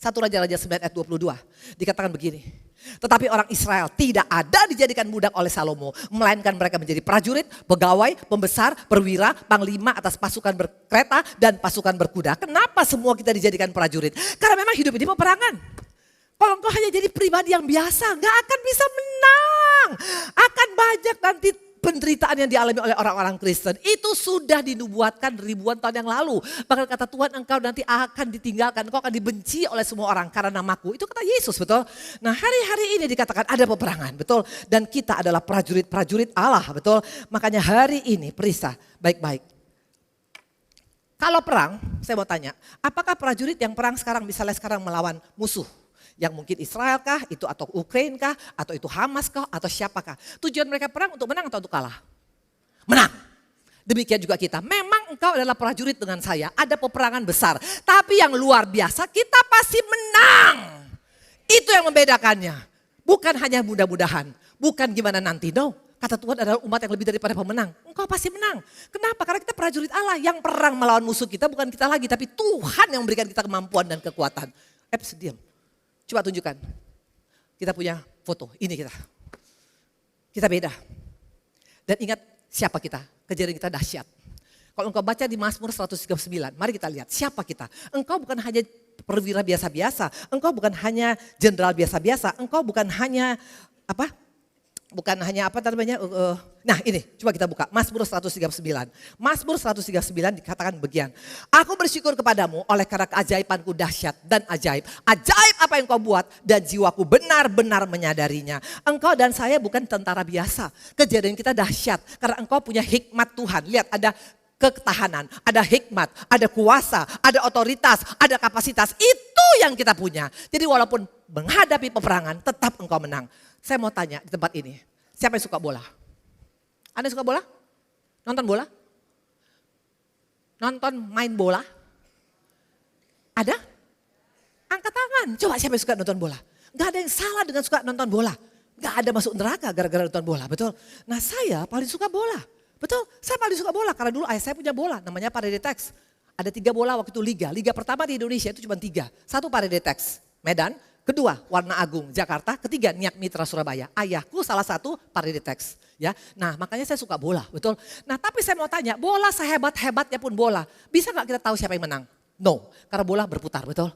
1 Raja-Raja 9 ayat 22. Dikatakan begini. Tetapi orang Israel tidak ada dijadikan budak oleh Salomo. Melainkan mereka menjadi prajurit, pegawai, pembesar, perwira, panglima atas pasukan berkereta dan pasukan berkuda. Kenapa semua kita dijadikan prajurit? Karena memang hidup ini peperangan. Kalau engkau hanya jadi pribadi yang biasa, gak akan bisa menang. Akan banyak nanti penderitaan yang dialami oleh orang-orang Kristen. Itu sudah dinubuatkan ribuan tahun yang lalu. Bahkan kata Tuhan engkau nanti akan ditinggalkan. Engkau akan dibenci oleh semua orang karena namaku. Itu kata Yesus, betul. Nah hari-hari ini dikatakan ada peperangan, betul. Dan kita adalah prajurit-prajurit Allah, betul. Makanya hari ini periksa baik-baik. Kalau perang, saya mau tanya. Apakah prajurit yang perang sekarang misalnya sekarang melawan musuh? Yang mungkin Israel kah, itu atau Ukraina kah, atau itu Hamas kah, atau siapakah. Tujuan mereka perang untuk menang atau untuk kalah? Menang. Demikian juga kita. Memang engkau adalah prajurit dengan saya, ada peperangan besar. Tapi yang luar biasa kita pasti menang. Itu yang membedakannya. Bukan hanya mudah-mudahan, bukan gimana nanti, no. Kata Tuhan adalah umat yang lebih daripada pemenang. Engkau pasti menang. Kenapa? Karena kita prajurit Allah yang perang melawan musuh kita bukan kita lagi, tapi Tuhan yang memberikan kita kemampuan dan kekuatan. Diam. Coba tunjukkan. Kita punya foto. Ini kita. Kita beda. Dan ingat siapa kita. Kejadian kita dahsyat. Kalau engkau baca di Mazmur 139. Mari kita lihat siapa kita. Engkau bukan hanya perwira biasa-biasa. Engkau bukan hanya jenderal biasa-biasa. Engkau bukan hanya apa? Bukan hanya apa namanya, nah ini coba kita buka Mazmur 139. Mazmur 139 dikatakan bagian. Aku bersyukur kepadamu oleh karena keajaibanku dahsyat dan ajaib. Ajaib apa yang kau buat dan jiwaku benar-benar menyadarinya. Engkau dan saya bukan tentara biasa. Kejadian kita dahsyat karena engkau punya hikmat Tuhan. Lihat ada ketahanan, ada hikmat, ada kuasa, ada otoritas, ada kapasitas. Itu yang kita punya. Jadi walaupun menghadapi peperangan tetap engkau menang. Saya mau tanya di tempat ini, siapa yang suka bola? Anda suka bola? Nonton bola? Nonton main bola? Ada? Angkat tangan, coba siapa yang suka nonton bola? Gak ada yang salah dengan suka nonton bola. Gak ada masuk neraka gara-gara nonton bola, betul? Nah saya paling suka bola, betul? Saya paling suka bola karena dulu ayah saya punya bola, namanya Paredetex. Ada 3 bola waktu itu liga. Liga pertama di Indonesia itu cuma 3. Satu Paridetex, Medan. Kedua Warna Agung, Jakarta. Ketiga Niat Mitra, Surabaya. Ayahku salah satu Paridetex. Ya, nah makanya saya suka bola, betul. Nah tapi saya mau tanya, bola sehebat-hebatnya pun bola, bisa nggak kita tahu siapa yang menang? No, karena bola berputar, betul?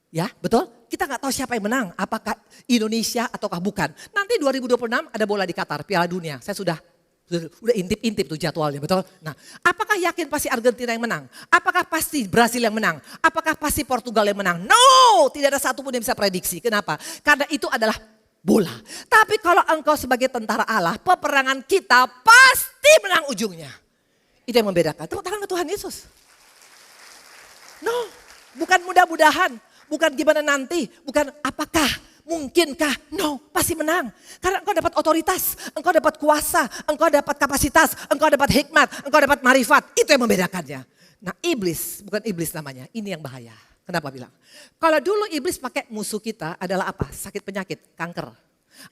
Ya, betul? Kita nggak tahu siapa yang menang, apakah Indonesia ataukah bukan. Nanti 2026 ada bola di Qatar, Piala Dunia. Saya sudah intip-intip tuh jadwalnya, betul? Nah, apakah yakin pasti Argentina yang menang? Apakah pasti Brasil yang menang? Apakah pasti Portugal yang menang? No, tidak ada satupun yang bisa prediksi. Kenapa? Karena itu adalah bola. Tapi kalau engkau sebagai tentara Allah, peperangan kita pasti menang ujungnya. Itu yang membedakan. Tepuk tangan ke Tuhan Yesus. No, bukan mudah-mudahan, bukan gimana nanti, bukan apakah, mungkinkah, no, pasti menang. Karena engkau dapat otoritas, engkau dapat kuasa, engkau dapat kapasitas, engkau dapat hikmat, engkau dapat marifat. Itu yang membedakannya. Nah iblis, bukan iblis namanya, ini yang bahaya. Kenapa bilang? Kalau dulu iblis pakai musuh kita adalah apa? Sakit penyakit, kanker.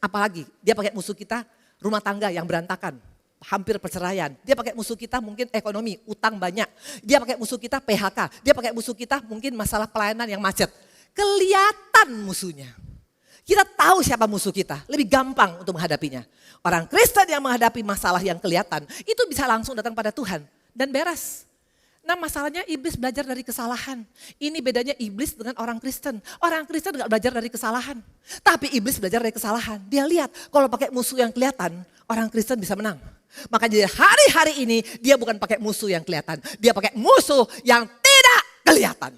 Apalagi dia pakai musuh kita rumah tangga yang berantakan. Hampir perceraian. Dia pakai musuh kita mungkin ekonomi, utang banyak. Dia pakai musuh kita PHK. Dia pakai musuh kita mungkin masalah pelayanan yang macet. Kelihatan musuhnya. Kita tahu siapa musuh kita, lebih gampang untuk menghadapinya. Orang Kristen yang menghadapi masalah yang kelihatan, itu bisa langsung datang pada Tuhan dan beres. Nah masalahnya iblis belajar dari kesalahan. Ini bedanya iblis dengan orang Kristen. Orang Kristen gak belajar dari kesalahan. Tapi iblis belajar dari kesalahan. Dia lihat kalau pakai musuh yang kelihatan, orang Kristen bisa menang. Makanya hari-hari ini dia bukan pakai musuh yang kelihatan. Dia pakai musuh yang tidak kelihatan.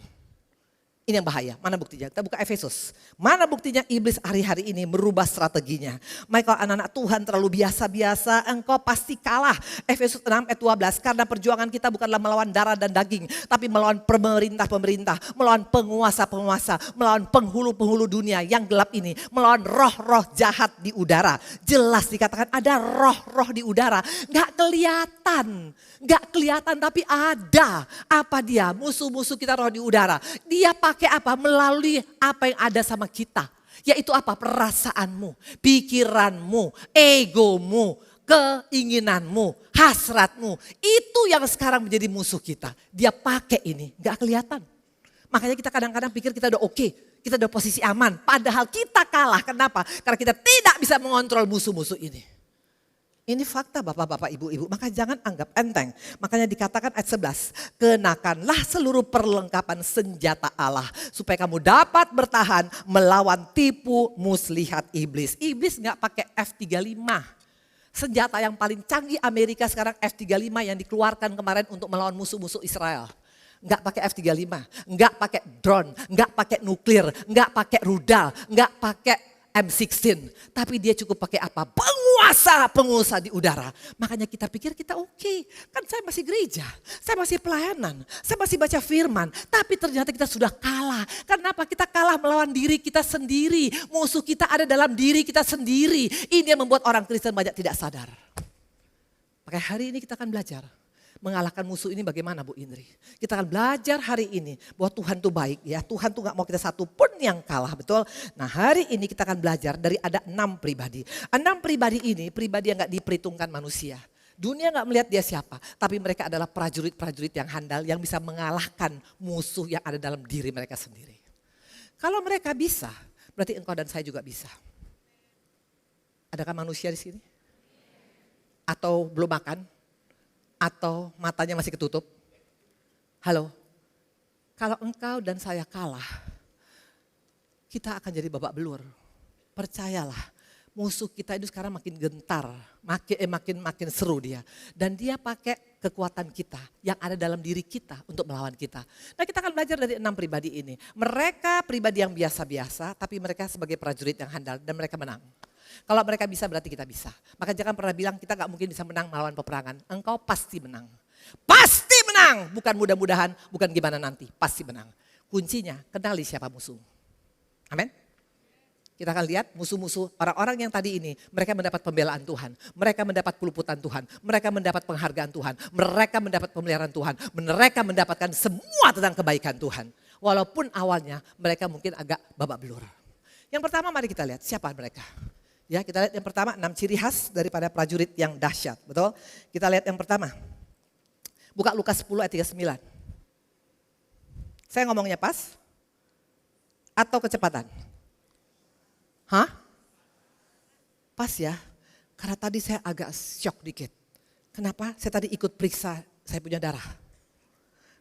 Ini yang bahaya. Mana buktinya? Kita buka Efesus. Mana buktinya iblis hari-hari ini merubah strateginya. Michael, anak-anak Tuhan terlalu biasa-biasa, engkau pasti kalah. Efesus 6 ayat 12. Karena perjuangan kita bukanlah melawan darah dan daging. Tapi melawan pemerintah-pemerintah. Melawan penguasa-penguasa. Melawan penghulu-penghulu dunia yang gelap ini. Melawan roh-roh jahat di udara. Jelas dikatakan ada roh-roh di udara. Gak kelihatan. Gak kelihatan tapi ada. Apa dia? Musuh-musuh kita roh di udara. Dia pakai apa? Melalui apa yang ada sama kita. Yaitu apa? Perasaanmu, pikiranmu, egomu, keinginanmu, hasratmu. Itu yang sekarang menjadi musuh kita. Dia pakai ini, gak kelihatan. Makanya kita kadang-kadang pikir kita udah oke, kita udah posisi aman. Padahal kita kalah. Kenapa? Karena kita tidak bisa mengontrol musuh-musuh ini. Ini fakta bapak-bapak, ibu-ibu. Maka jangan anggap enteng. Makanya dikatakan ayat 11. Kenakanlah seluruh perlengkapan senjata Allah. Supaya kamu dapat bertahan melawan tipu muslihat iblis. Iblis gak pakai F-35. Senjata yang paling canggih Amerika sekarang F-35 yang dikeluarkan kemarin untuk melawan musuh-musuh Israel. Enggak pakai F-35, enggak pakai drone, enggak pakai nuklir, enggak pakai rudal, enggak pakai M16. Tapi dia cukup pakai apa? Penguasa di udara. Makanya kita pikir kita oke. Kan saya masih gereja, saya masih pelayanan, saya masih baca firman. Tapi ternyata kita sudah kalah. Kenapa? Kita kalah melawan diri kita sendiri. Musuh kita ada dalam diri kita sendiri. Ini yang membuat orang Kristen banyak tidak sadar. Makanya hari ini kita akan belajar mengalahkan musuh ini bagaimana Bu Indri. Kita akan belajar hari ini bahwa Tuhan tuh baik ya. Tuhan tuh gak mau kita satu pun yang kalah, betul. Nah hari ini kita akan belajar dari ada 6 pribadi. 6 pribadi ini pribadi yang gak diperhitungkan manusia. Dunia gak melihat dia siapa. Tapi mereka adalah prajurit-prajurit yang handal yang bisa mengalahkan musuh yang ada dalam diri mereka sendiri. Kalau mereka bisa, berarti engkau dan saya juga bisa. Adakah manusia di sini? Atau belum makan? Atau matanya masih ketutup? Halo, kalau engkau dan saya kalah, kita akan jadi babak belur. Percayalah, musuh kita itu sekarang makin gentar, makin seru dia. Dan dia pakai kekuatan kita yang ada dalam diri kita untuk melawan kita. Nah kita akan belajar dari 6 pribadi ini. Mereka pribadi yang biasa-biasa, tapi mereka sebagai prajurit yang handal dan mereka menang. Kalau mereka bisa berarti kita bisa. Maka jangan pernah bilang kita gak mungkin bisa menang melawan peperangan. Engkau pasti menang. Pasti menang. Bukan mudah-mudahan, bukan gimana nanti. Pasti menang. Kuncinya kenali siapa musuh. Amin. Kita akan lihat musuh-musuh orang-orang yang tadi ini. Mereka mendapat pembelaan Tuhan. Mereka mendapat peluputan Tuhan. Mereka mendapat penghargaan Tuhan. Mereka mendapat pemeliharaan Tuhan. Mereka mendapatkan semua tentang kebaikan Tuhan. Walaupun awalnya mereka mungkin agak babak belur. Yang pertama mari kita lihat siapa mereka. Ya, kita lihat yang pertama 6 ciri khas daripada prajurit yang dahsyat, betul? Kita lihat yang pertama. Buka Lukas 10 ayat 39. Saya ngomongnya pas? Atau kecepatan? Hah? Pas ya? Karena tadi saya agak shock dikit. Kenapa? Saya tadi ikut periksa saya punya darah.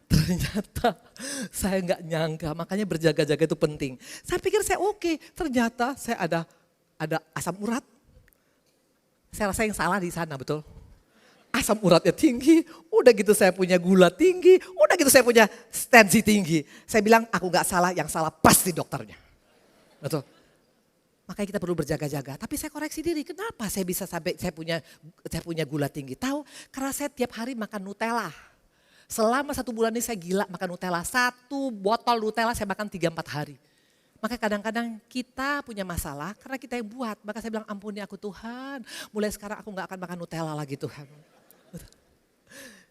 Ternyata saya nggak nyangka, makanya berjaga-jaga itu penting. Saya pikir saya oke, ternyata saya ada asam urat. Saya rasa yang salah di sana, betul? Asam uratnya tinggi, udah gitu saya punya gula tinggi, udah gitu saya punya tensi tinggi. Saya bilang aku nggak salah, yang salah pasti dokternya. Betul? Makanya kita perlu berjaga-jaga. Tapi saya koreksi diri, kenapa saya bisa sampai saya punya gula tinggi? Tahu? Karena saya tiap hari makan Nutella. Selama 1 bulan ini saya gila makan Nutella. 1 botol Nutella saya makan 3-4 hari. Maka kadang-kadang kita punya masalah karena kita yang buat. Maka saya bilang ampuni aku Tuhan, mulai sekarang aku gak akan makan Nutella lagi Tuhan.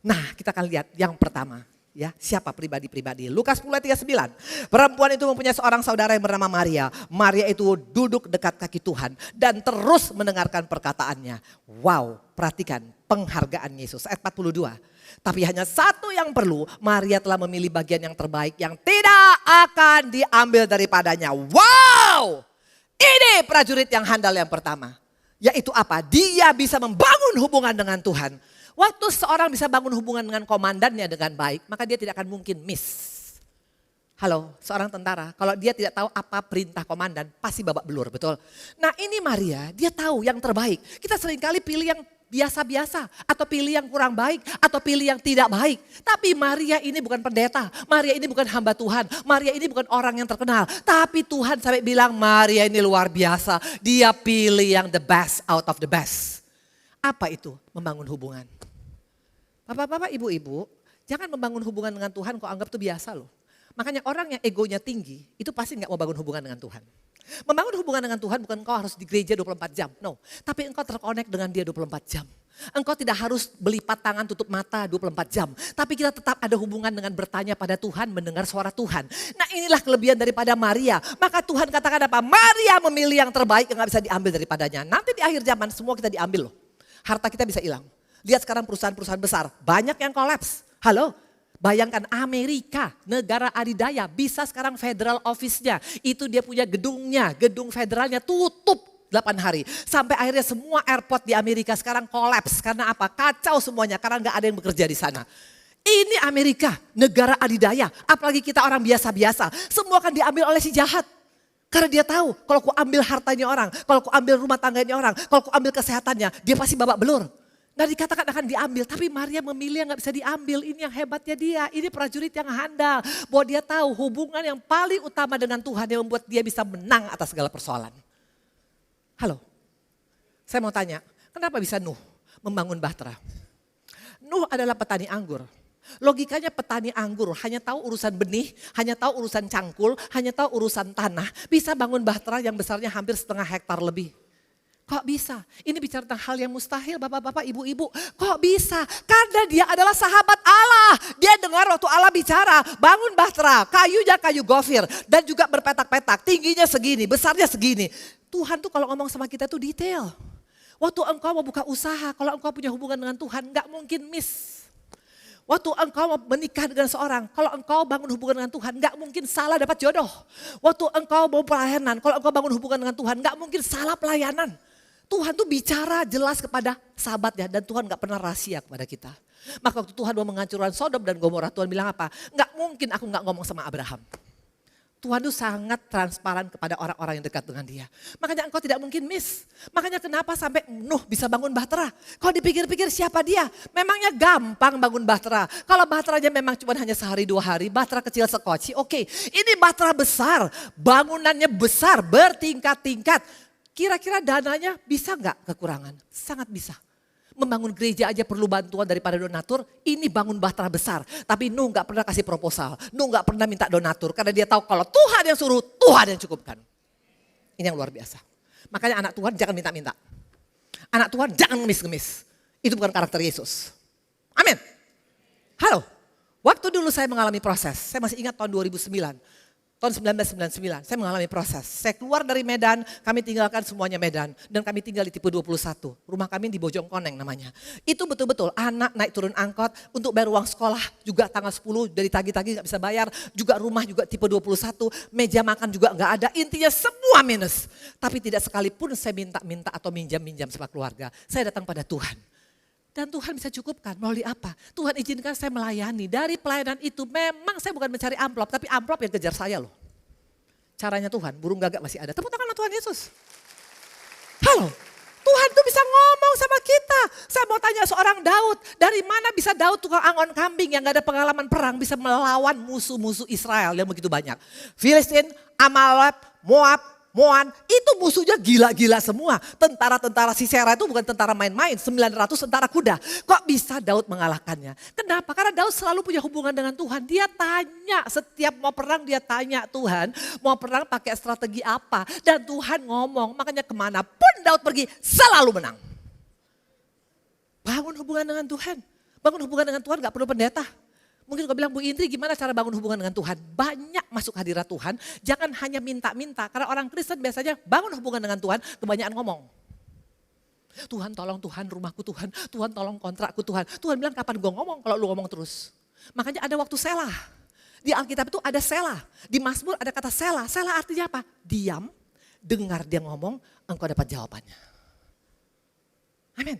Nah kita akan lihat yang pertama. Ya, siapa pribadi-pribadi? Lukas 10:39. Perempuan itu mempunyai seorang saudara yang bernama Maria. Maria itu duduk dekat kaki Tuhan dan terus mendengarkan perkataannya. Wow, perhatikan penghargaan Yesus. Ayat 42. Tapi hanya satu yang perlu, Maria telah memilih bagian yang terbaik yang tidak akan diambil daripadanya. Wow, ini prajurit yang handal yang pertama. Yaitu apa? Dia bisa membangun hubungan dengan Tuhan. Waktu seorang bisa bangun hubungan dengan komandannya dengan baik, maka dia tidak akan mungkin miss. Halo, seorang tentara, kalau dia tidak tahu apa perintah komandan, pasti babak belur, betul? Nah ini Maria, dia tahu yang terbaik. Kita seringkali pilih yang biasa-biasa, atau pilih yang kurang baik, atau pilih yang tidak baik. Tapi Maria ini bukan pendeta, Maria ini bukan hamba Tuhan, Maria ini bukan orang yang terkenal. Tapi Tuhan sampai bilang Maria ini luar biasa, dia pilih yang the best out of the best. Apa itu? Membangun hubungan. Bapak-bapak, ibu-ibu, jangan membangun hubungan dengan Tuhan kok anggap itu biasa loh. Makanya orang yang egonya tinggi, itu pasti gak mau bangun hubungan dengan Tuhan. Membangun hubungan dengan Tuhan bukan engkau harus di gereja 24 jam, no. Tapi engkau terkonek dengan dia 24 jam. Engkau tidak harus belipat tangan tutup mata 24 jam. Tapi kita tetap ada hubungan dengan bertanya pada Tuhan, mendengar suara Tuhan. Nah inilah kelebihan daripada Maria. Maka Tuhan katakan apa? Maria memilih yang terbaik yang gak bisa diambil daripadanya. Nanti di akhir zaman semua kita diambil loh. Harta kita bisa hilang. Lihat sekarang perusahaan-perusahaan besar, banyak yang kolaps. Halo, bayangkan Amerika, negara adidaya, bisa sekarang federal office-nya. Itu dia punya gedungnya, gedung federalnya tutup 8 hari. Sampai akhirnya semua airport di Amerika sekarang kolaps. Karena apa? Kacau semuanya, karena gak ada yang bekerja di sana. Ini Amerika, negara adidaya. Apalagi kita orang biasa-biasa. Semua akan diambil oleh si jahat. Karena dia tahu, kalau aku ambil hartanya orang, kalau aku ambil rumah tangganya orang, kalau aku ambil kesehatannya, dia pasti babak belur. Nah dikatakan akan diambil, tapi Maria memilih yang gak bisa diambil. Ini yang hebatnya dia, ini prajurit yang handal. Bahwa dia tahu hubungan yang paling utama dengan Tuhan yang membuat dia bisa menang atas segala persoalan. Halo, saya mau tanya, kenapa bisa Nuh membangun bahtera? Nuh adalah petani anggur. Logikanya petani anggur hanya tahu urusan benih, hanya tahu urusan cangkul, hanya tahu urusan tanah. Bisa bangun bahtera yang besarnya hampir 0,5 hektar lebih. Kok bisa? Ini bicara tentang hal yang mustahil bapak-bapak, ibu-ibu. Kok bisa? Karena dia adalah sahabat Allah. Dia dengar waktu Allah bicara, bangun bahtera, kayunya kayu gofir. Dan juga berpetak-petak, tingginya segini, besarnya segini. Tuhan tuh kalau ngomong sama kita tuh detail. Waktu engkau mau buka usaha, kalau engkau punya hubungan dengan Tuhan gak mungkin miss. Waktu engkau mau menikah dengan seorang, kalau engkau bangun hubungan dengan Tuhan gak mungkin salah dapat jodoh. Waktu engkau mau pelayanan, kalau engkau bangun hubungan dengan Tuhan gak mungkin salah pelayanan. Tuhan tuh bicara jelas kepada sahabatnya dan Tuhan gak pernah rahasia kepada kita. Maka waktu Tuhan mau menghancurkan Sodom dan Gomora, Tuhan bilang apa? Gak mungkin aku gak ngomong sama Abraham. Tuhan tuh sangat transparan kepada orang-orang yang dekat dengan dia. Makanya engkau tidak mungkin miss. Makanya kenapa sampai Nuh bisa bangun bahtera? Kalau dipikir-pikir siapa dia? Memangnya gampang bangun bahtera. Kalau bahteranya memang cuma hanya sehari 2 hari, bahtera kecil sekoci, oke. Ini bahtera besar, bangunannya besar, bertingkat-tingkat. Kira-kira dananya bisa nggak kekurangan? Sangat bisa. Membangun gereja aja perlu bantuan daripada donatur, ini bangun bahtera besar. Tapi Nuh nggak pernah kasih proposal, Nuh nggak pernah minta donatur. Karena dia tahu kalau Tuhan yang suruh, Tuhan yang cukupkan. Ini yang luar biasa. Makanya anak Tuhan jangan minta-minta. Anak Tuhan jangan ngemis-ngemis. Itu bukan karakter Yesus. Amin. Halo, waktu dulu saya mengalami proses, saya masih ingat tahun 2009. Tahun 1999, saya mengalami proses. Saya keluar dari Medan, kami tinggalkan semuanya Medan. Dan kami tinggal di tipe 21. Rumah kami di Bojongkoneng namanya. Itu betul-betul anak naik turun angkot untuk bayar uang sekolah. Juga tanggal 10 dari tagi-tagi gak bisa bayar. Juga rumah juga tipe 21. Meja makan juga gak ada. Intinya semua minus. Tapi tidak sekalipun saya minta-minta atau minjam-minjam sama keluarga. Saya datang pada Tuhan. Dan Tuhan bisa cukupkan melalui apa? Tuhan izinkan saya melayani. Dari pelayanan itu memang saya bukan mencari amplop, tapi amplop yang kejar saya loh. Caranya Tuhan, burung gagak masih ada. Tepuk tangan Tuhan Yesus. Halo, Tuhan tuh bisa ngomong sama kita. Saya mau tanya seorang Daud, dari mana bisa Daud tukang angon kambing yang gak ada pengalaman perang bisa melawan musuh-musuh Israel yang begitu banyak. Filistin, Amalek, Moab, itu musuhnya gila-gila semua. Tentara-tentara Sisera itu bukan tentara main-main, 900 tentara kuda. Kok bisa Daud mengalahkannya? Kenapa? Karena Daud selalu punya hubungan dengan Tuhan. Dia tanya, setiap mau perang dia tanya Tuhan, mau perang pakai strategi apa. Dan Tuhan ngomong, makanya kemanapun Daud pergi selalu menang. Bangun hubungan dengan Tuhan. Bangun hubungan dengan Tuhan gak perlu pendeta. Mungkin kau bilang, Bu Indri gimana cara bangun hubungan dengan Tuhan? Banyak masuk hadirat Tuhan, jangan hanya minta-minta. Karena orang Kristen biasanya bangun hubungan dengan Tuhan, kebanyakan ngomong. Tuhan tolong Tuhan rumahku Tuhan, Tuhan tolong kontrakku Tuhan. Tuhan bilang kapan gue ngomong kalau lu ngomong terus. Makanya ada waktu selah. Di Alkitab itu ada selah. Di Mazmur ada kata selah. Selah artinya apa? Diam, dengar dia ngomong, engkau dapat jawabannya. Amin.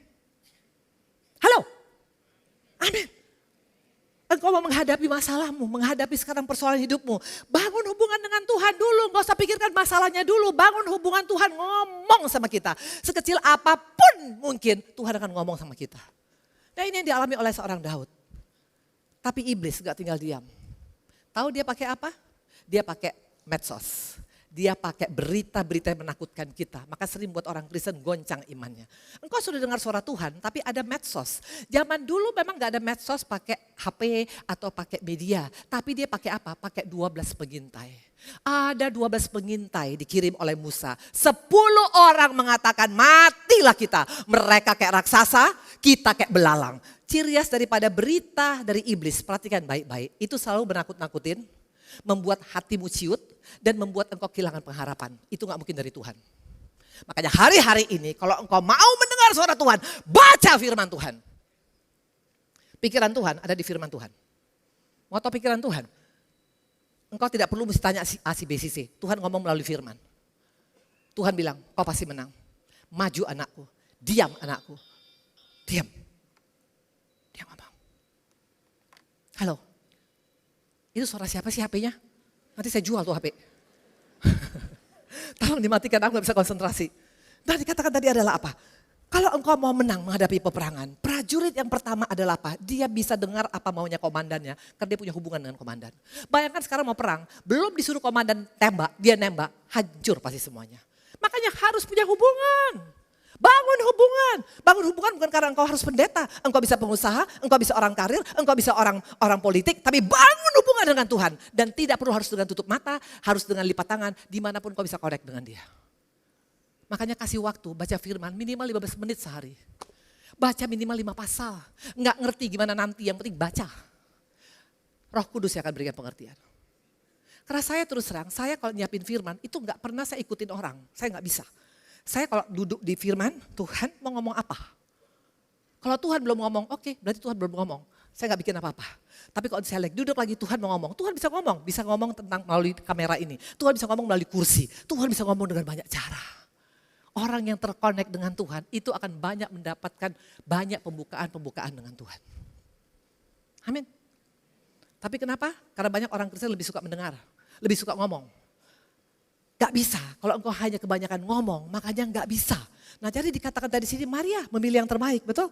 Halo. Amin. Engkau mau menghadapi masalahmu, menghadapi sekarang persoalan hidupmu. Bangun hubungan dengan Tuhan dulu, gak usah pikirkan masalahnya dulu. Bangun hubungan Tuhan, ngomong sama kita. Sekecil apapun mungkin Tuhan akan ngomong sama kita. Nah ini yang dialami oleh seorang Daud. Tapi iblis gak tinggal diam. Tahu dia pakai apa? Dia pakai medsos. Dia pakai berita-berita yang menakutkan kita. Maka sering buat orang Kristen goncang imannya. Engkau sudah dengar suara Tuhan tapi ada medsos. Zaman dulu memang gak ada medsos pakai HP atau pakai media. Tapi dia pakai apa? Pakai 12 pengintai. Ada 12 pengintai dikirim oleh Musa. 10 orang mengatakan matilah kita. Mereka kayak raksasa, kita kayak belalang. Ciri khas daripada berita dari iblis, perhatikan baik-baik. Itu selalu menakut-nakutin, membuat hatimu ciut, dan membuat engkau kehilangan pengharapan. Itu gak mungkin dari Tuhan. Makanya hari-hari ini kalau engkau mau mendengar suara Tuhan, baca firman Tuhan. Pikiran Tuhan ada di firman Tuhan. Mau tahu pikiran Tuhan? Engkau tidak perlu mesti tanya A, C, B, C, C. Tuhan ngomong melalui firman. Tuhan bilang, kau pasti menang. Maju anakku, diam anakku. Diam. Dia ngomong. Halo. Itu suara siapa sih HP-nya? Nanti saya jual tuh HP. Tolong dimatikan, aku gak bisa konsentrasi. Nah dikatakan tadi adalah apa? Kalau engkau mau menang menghadapi peperangan, prajurit yang pertama adalah apa? Dia bisa dengar apa maunya komandannya, karena dia punya hubungan dengan komandan. Bayangkan sekarang mau perang, belum disuruh komandan tembak, dia nembak, hancur pasti semuanya. Makanya harus punya hubungan. Bangun hubungan. Bangun hubungan bukan karena engkau harus pendeta. Engkau bisa pengusaha, engkau bisa orang karir, engkau bisa orang politik. Tapi bangun hubungan dengan Tuhan. Dan tidak perlu harus dengan tutup mata, harus dengan lipat tangan. Dimanapun kau bisa connect dengan dia. Makanya kasih waktu baca firman minimal 15 menit sehari. Baca minimal 5 pasal. Enggak ngerti gimana nanti, yang penting baca. Roh Kudus yang akan berikan pengertian. Karena saya terus terang, saya kalau nyiapin firman itu enggak pernah saya ikutin orang. Saya enggak bisa. Saya kalau duduk di firman, Tuhan mau ngomong apa? Kalau Tuhan belum ngomong, oke, berarti Tuhan belum ngomong. Saya gak bikin apa-apa. Tapi kalau saya duduk lagi, Tuhan mau ngomong. Tuhan bisa ngomong tentang melalui kamera ini. Tuhan bisa ngomong melalui kursi. Tuhan bisa ngomong dengan banyak cara. Orang yang terkonek dengan Tuhan, itu akan banyak mendapatkan banyak pembukaan dengan Tuhan. Amin. Tapi kenapa? Karena banyak orang Kristen lebih suka mendengar, lebih suka ngomong. Gak bisa, kalau engkau hanya kebanyakan ngomong, makanya gak bisa. Nah jadi dikatakan dari sini Maria memilih yang terbaik, betul?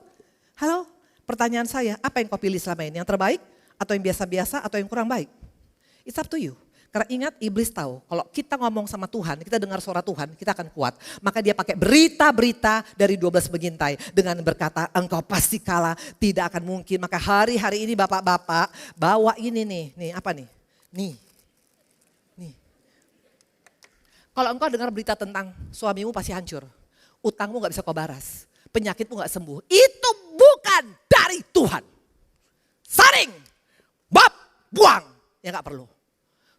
Halo, pertanyaan saya, apa yang kau pilih selama ini? Yang terbaik atau yang biasa-biasa atau yang kurang baik? It's up to you. Karena ingat iblis tahu, kalau kita ngomong sama Tuhan, kita dengar suara Tuhan, kita akan kuat. Maka dia pakai berita-berita dari 12 pengintai dengan berkata engkau pasti kalah, tidak akan mungkin. Maka hari-hari ini bapak-bapak bawa ini nih apa nih? Nih. Kalau engkau dengar berita tentang suamimu pasti hancur. Utangmu gak bisa kau baras. Penyakitmu gak sembuh. Itu bukan dari Tuhan. Saring. Buang. Ya gak perlu.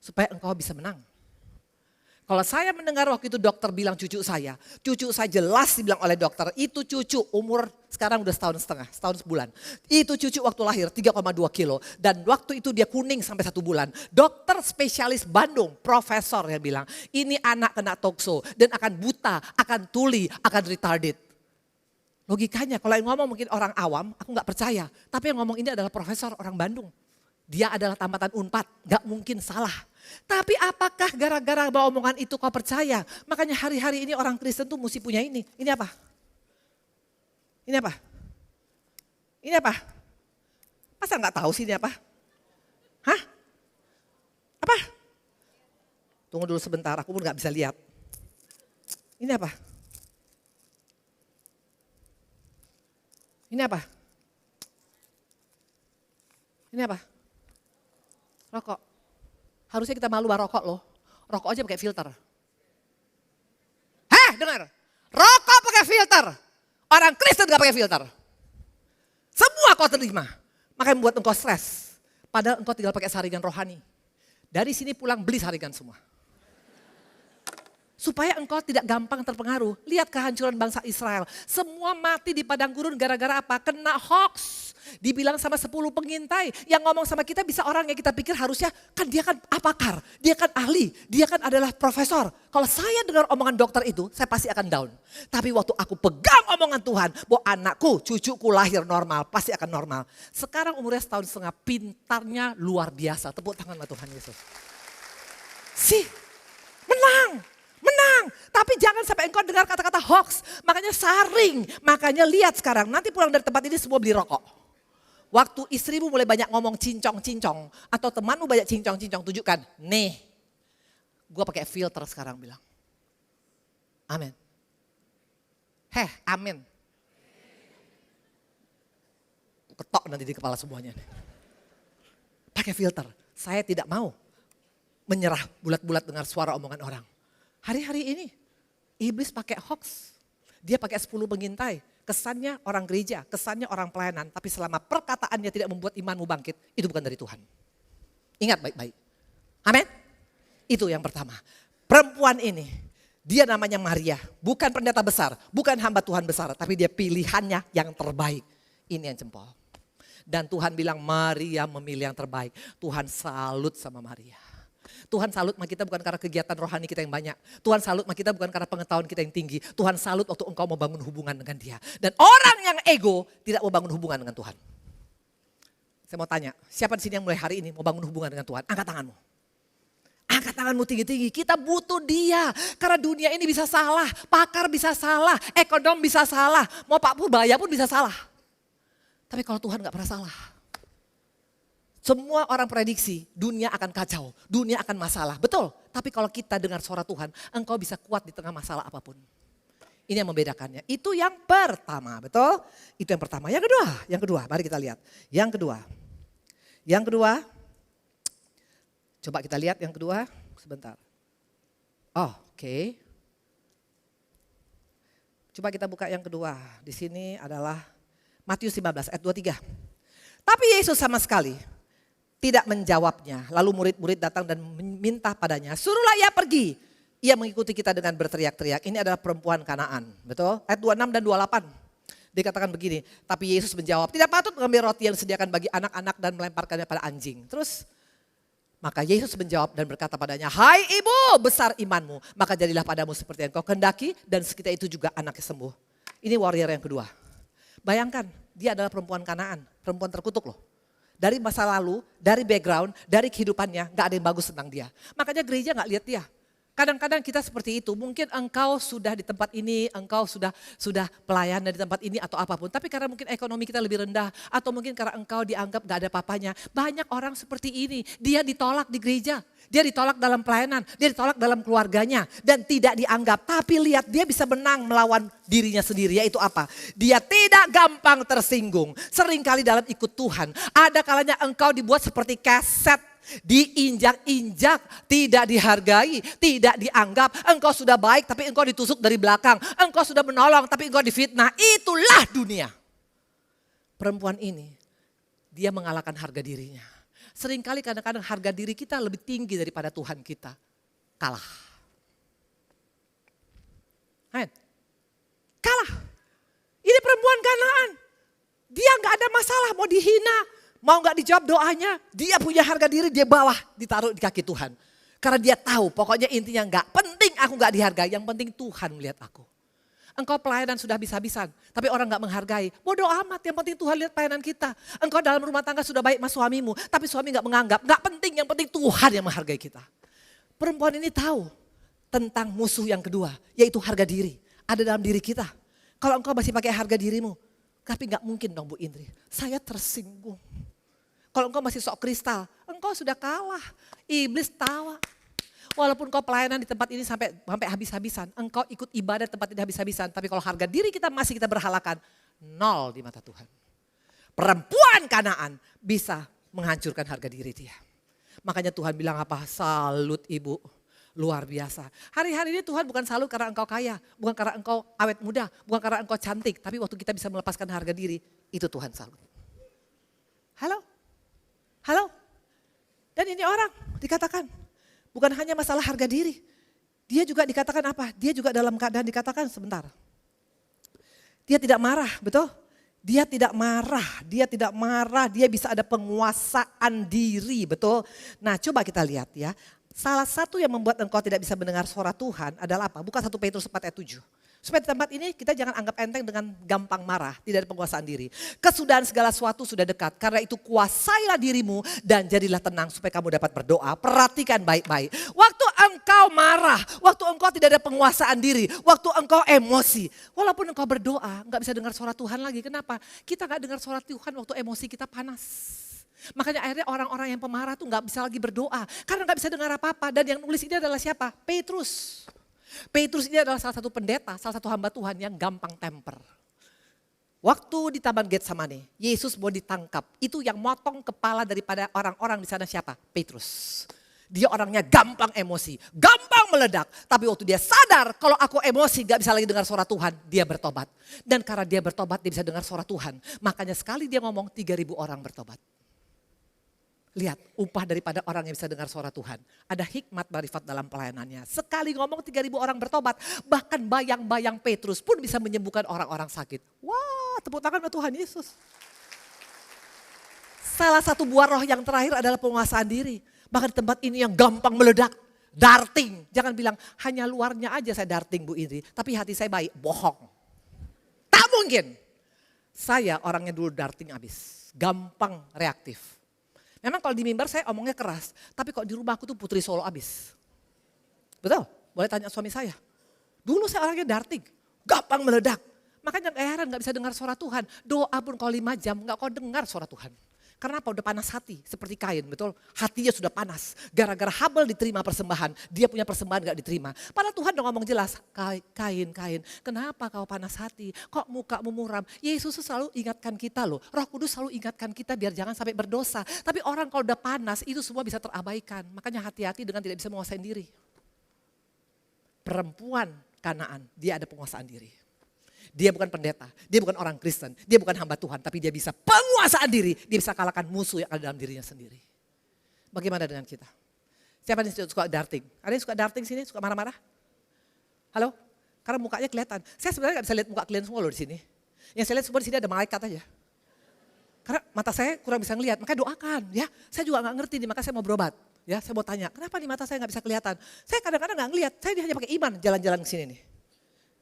supaya engkau bisa menang. Kalau saya mendengar waktu itu dokter bilang cucu saya jelas dibilang oleh dokter, itu cucu umur sekarang udah setahun sebulan. Itu cucu waktu lahir 3,2 kilo dan waktu itu dia kuning sampai 1 bulan. Dokter spesialis Bandung, profesor yang bilang ini anak kena tokso dan akan buta, akan tuli, akan retarded. Logikanya kalau yang ngomong mungkin orang awam, aku gak percaya. Tapi yang ngomong ini adalah profesor orang Bandung. Dia adalah tamatan Unpad, gak mungkin salah. Tapi apakah gara-gara bawa omongan itu kau percaya? Makanya hari-hari ini orang Kristen tuh mesti punya ini. Ini apa? Ini apa? Ini apa? Masa gak tahu sih ini apa? Hah? Apa? Tunggu dulu sebentar, aku pun gak bisa lihat. Ini apa? Ini apa? Ini apa? Rokok. Harusnya kita malu rokok loh. Rokok aja pakai filter. Dengar. Rokok pakai filter. Orang Kristen gak pakai filter. Semua kau terima. Makanya membuat engkau stres. Padahal engkau tinggal pakai saringan rohani. Dari sini pulang beli saringan semua. Supaya engkau tidak gampang terpengaruh. Lihat kehancuran bangsa Israel. Semua mati di padang gurun gara-gara apa? Kena hoax. Dibilang sama 10 pengintai. Yang ngomong sama kita bisa orang yang kita pikir harusnya kan dia kan pakar. Dia kan ahli. Dia kan adalah profesor. Kalau saya dengar omongan dokter itu saya pasti akan down. Tapi waktu aku pegang omongan Tuhan. Bahwa anakku, cucuku lahir normal. Pasti akan normal. Sekarang umurnya 1,5 tahun. Pintarnya luar biasa. Tepuk tangan sama Tuhan Yesus. Menang. Tapi jangan sampai engkau dengar kata-kata hoax. Makanya saring. Makanya lihat sekarang. Nanti pulang dari tempat ini semua beli rokok. Waktu istrimu mulai banyak ngomong cincong-cincong. Atau temanmu banyak cincong-cincong. Tunjukkan. Nih. Gue pakai filter sekarang bilang. Amin. Amin. Ketok nanti di kepala semuanya. Pakai filter. Saya tidak mau menyerah bulat-bulat dengar suara omongan orang. Hari-hari ini iblis pakai hoax. Dia pakai 10 pengintai. Kesannya orang gereja, kesannya orang pelayanan. Tapi selama perkataannya tidak membuat imanmu bangkit, itu bukan dari Tuhan. Ingat baik-baik. Amin. Itu yang pertama. Perempuan ini, dia namanya Maria. Bukan pendeta besar, bukan hamba Tuhan besar. Tapi dia pilihannya yang terbaik. Ini yang jempol. Dan Tuhan bilang Maria memilih yang terbaik. Tuhan salut sama Maria. Tuhan salut sama kita bukan karena kegiatan rohani kita yang banyak. Tuhan salut sama kita bukan karena pengetahuan kita yang tinggi. Tuhan salut waktu engkau mau bangun hubungan dengan dia. Dan orang yang ego tidak mau bangun hubungan dengan Tuhan. Saya mau tanya, siapa di sini yang mulai hari ini mau bangun hubungan dengan Tuhan? Angkat tanganmu. Angkat tanganmu tinggi-tinggi. Kita butuh dia. Karena dunia ini bisa salah. Pakar bisa salah. Ekonom bisa salah. Mau Pak Purbaya pun bisa salah. Tapi kalau Tuhan gak pernah salah. Semua orang prediksi dunia akan kacau, dunia akan masalah. Betul, tapi kalau kita dengar suara Tuhan, engkau bisa kuat di tengah masalah apapun. Ini yang membedakannya. Itu yang pertama, betul? Itu yang pertama. Yang kedua, mari kita lihat. Yang kedua, coba kita lihat yang kedua, sebentar. Oke. Coba kita buka yang kedua. Di sini adalah Matius 15 ayat 23. Tapi Yesus sama sekali tidak menjawabnya. Lalu murid-murid datang dan minta padanya, suruhlah ia pergi. Ia mengikuti kita dengan berteriak-teriak. Ini adalah perempuan Kanaan. Betul? Ayat 26 dan 28. Dikatakan begini, tapi Yesus menjawab, tidak patut mengambil roti yang disediakan bagi anak-anak dan melemparkannya pada anjing. Terus, maka Yesus menjawab dan berkata padanya, hai ibu, besar imanmu. Maka jadilah padamu seperti yang kau kehendaki dan seketika itu juga anaknya sembuh. Ini warrior yang kedua. Bayangkan, dia adalah perempuan Kanaan, perempuan terkutuk loh. Dari masa lalu, dari background, dari kehidupannya, gak ada yang bagus tentang dia. Makanya gereja gak lihat dia. Kadang-kadang kita seperti itu, mungkin engkau sudah di tempat ini, engkau sudah pelayanan di tempat ini atau apapun. Tapi karena mungkin ekonomi kita lebih rendah, atau mungkin karena engkau dianggap gak ada papanya. Banyak orang seperti ini, dia ditolak di gereja. Dia ditolak dalam pelayanan, dia ditolak dalam keluarganya. Dan tidak dianggap, tapi lihat dia bisa menang melawan dirinya sendiri. Yaitu apa? Dia tidak gampang tersinggung. Seringkali dalam ikut Tuhan, ada kalanya engkau dibuat seperti kaset. Diinjak-injak, tidak dihargai, tidak dianggap. Engkau sudah baik tapi engkau ditusuk dari belakang. Engkau sudah menolong tapi engkau difitnah. Itulah dunia. Perempuan ini, dia mengalahkan harga dirinya. Seringkali kadang-kadang harga diri kita lebih tinggi daripada Tuhan kita. Kalah. Amin. Kalah. Ini perempuan Kanaan. Dia gak ada masalah mau dihina. Mau gak dijawab doanya. Dia punya harga diri, dia bawah, ditaruh di kaki Tuhan. Karena dia tahu pokoknya intinya gak penting aku gak dihargai. Yang penting Tuhan melihat aku. Engkau pelayanan sudah habis-habisan, tapi orang gak menghargai. Bodoh amat, yang penting Tuhan lihat pelayanan kita. Engkau dalam rumah tangga sudah baik sama suamimu, tapi suami gak menganggap. Gak penting, yang penting Tuhan yang menghargai kita. Perempuan ini tahu tentang musuh yang kedua, yaitu harga diri. Ada dalam diri kita. Kalau engkau masih pakai harga dirimu, tapi gak mungkin dong Bu Indri. Saya tersinggung. Kalau engkau masih sok kristal, engkau sudah kalah. Iblis tawa. Walaupun kau pelayanan di tempat ini sampai habis-habisan, engkau ikut ibadah tempat ini habis-habisan, tapi kalau harga diri kita masih kita berhalakan, nol di mata Tuhan. Perempuan Kanaan bisa menghancurkan harga diri dia. Makanya Tuhan bilang apa? Salut ibu, luar biasa. Hari-hari ini Tuhan bukan salut karena engkau kaya, bukan karena engkau awet muda, bukan karena engkau cantik, tapi waktu kita bisa melepaskan harga diri, itu Tuhan salut. Halo? Halo? Dan ini orang dikatakan, bukan hanya masalah harga diri. Dia juga dikatakan apa? Dia juga dalam keadaan dikatakan sebentar. Dia tidak marah, betul? Dia tidak marah, dia bisa ada penguasaan diri, betul? Nah coba kita lihat ya. Salah satu yang membuat engkau tidak bisa mendengar suara Tuhan adalah apa? Buka 1 Petrus 4 ayat 7. Supaya di tempat ini kita jangan anggap enteng dengan gampang marah, tidak ada penguasaan diri. Kesudahan segala sesuatu sudah dekat, karena itu kuasailah dirimu dan jadilah tenang supaya kamu dapat berdoa. Perhatikan baik-baik. Waktu engkau marah, waktu engkau tidak ada penguasaan diri, waktu engkau emosi. Walaupun engkau berdoa, enggak bisa dengar suara Tuhan lagi. Kenapa? Kita enggak dengar suara Tuhan waktu emosi kita panas. Makanya akhirnya orang-orang yang pemarah tuh enggak bisa lagi berdoa. Karena enggak bisa dengar apa-apa. Dan yang nulis ini adalah siapa? Petrus. Petrus ini adalah salah satu pendeta, salah satu hamba Tuhan yang gampang temper. Waktu di Taman Getsemani, Yesus mau ditangkap. Itu yang motong kepala daripada orang-orang di sana siapa? Petrus. Dia orangnya gampang emosi, gampang meledak. Tapi waktu dia sadar kalau aku emosi gak bisa lagi dengar suara Tuhan, dia bertobat. Dan karena dia bertobat dia bisa dengar suara Tuhan. Makanya sekali dia ngomong 3.000 orang bertobat. Lihat upah daripada orang yang bisa dengar suara Tuhan. Ada hikmat marifat dalam pelayanannya. Sekali ngomong 3.000 orang bertobat. Bahkan bayang-bayang Petrus pun bisa menyembuhkan orang-orang sakit. Wah, tepuk tangan buat Tuhan Yesus. Salah satu buah roh yang terakhir adalah penguasaan diri. Bahkan di tempat ini yang gampang meledak. Darting. Jangan bilang hanya luarnya aja saya darting Bu Indri. Tapi hati saya baik. Bohong. Tak mungkin. Saya orangnya dulu darting abis. Gampang reaktif. Memang kalau di mimbar saya omongnya keras, tapi kok di rumah aku tuh putri Solo abis. Betul? Boleh tanya suami saya. Dulu saya orangnya darting, gampang meledak. Makanya gak heran gak bisa dengar suara Tuhan. Doa pun kalau 5 jam gak kau dengar suara Tuhan. Karena apa? Udah panas hati, seperti Kain, betul? Hatinya sudah panas. Gara-gara Habel diterima persembahan, dia punya persembahan gak diterima. Padahal Tuhan udah ngomong jelas, Kain, kenapa kau panas hati? Kok mukamu muram? Yesus selalu ingatkan kita loh. Roh Kudus selalu ingatkan kita biar jangan sampai berdosa. Tapi orang kalau udah panas, itu semua bisa terabaikan. Makanya hati-hati dengan tidak bisa menguasai diri. Perempuan Kanaan, dia ada penguasaan diri. Dia bukan pendeta, dia bukan orang Kristen, dia bukan hamba Tuhan, tapi dia bisa penguasaan diri, dia bisa kalahkan musuh yang ada dalam dirinya sendiri. Bagaimana dengan kita? Siapa yang suka darting? Ada yang suka darting sini, suka marah-marah? Halo? Karena mukanya kelihatan. Saya sebenarnya gak bisa lihat muka kalian semua loh di sini. Yang saya lihat semua di sini ada malaikat aja. Karena mata saya kurang bisa ngelihat, makanya doakan ya. Saya juga gak ngerti nih, maka saya mau berobat. Ya, saya mau tanya, kenapa nih mata saya gak bisa kelihatan? Saya kadang-kadang gak ngelihat, saya hanya pakai iman jalan-jalan ke sini nih.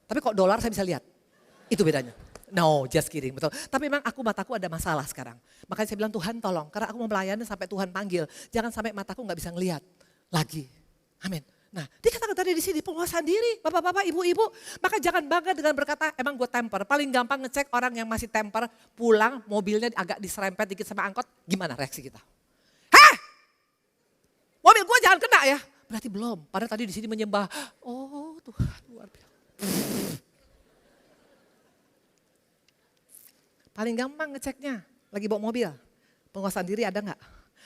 Tapi kok dolar saya bisa lihat. Itu bedanya. No, just kidding, betul. Tapi memang mataku ada masalah sekarang. Makanya saya bilang Tuhan tolong, karena aku mau melayani sampai Tuhan panggil. Jangan sampai mataku gak bisa ngelihat lagi. Amin. Nah, dikatakan tadi di sini penguasaan diri, bapak-bapak, ibu-ibu. Maka jangan bangga dengan berkata, emang gue temper. Paling gampang ngecek orang yang masih temper, pulang mobilnya agak diserempet dikit sama angkot, gimana reaksi kita? Hah? Mobil gue jangan kena ya? Berarti belum, padahal tadi di sini menyembah. Oh Tuhan, luar biasa. Paling gampang ngeceknya, lagi bawa mobil, penguasaan diri ada enggak?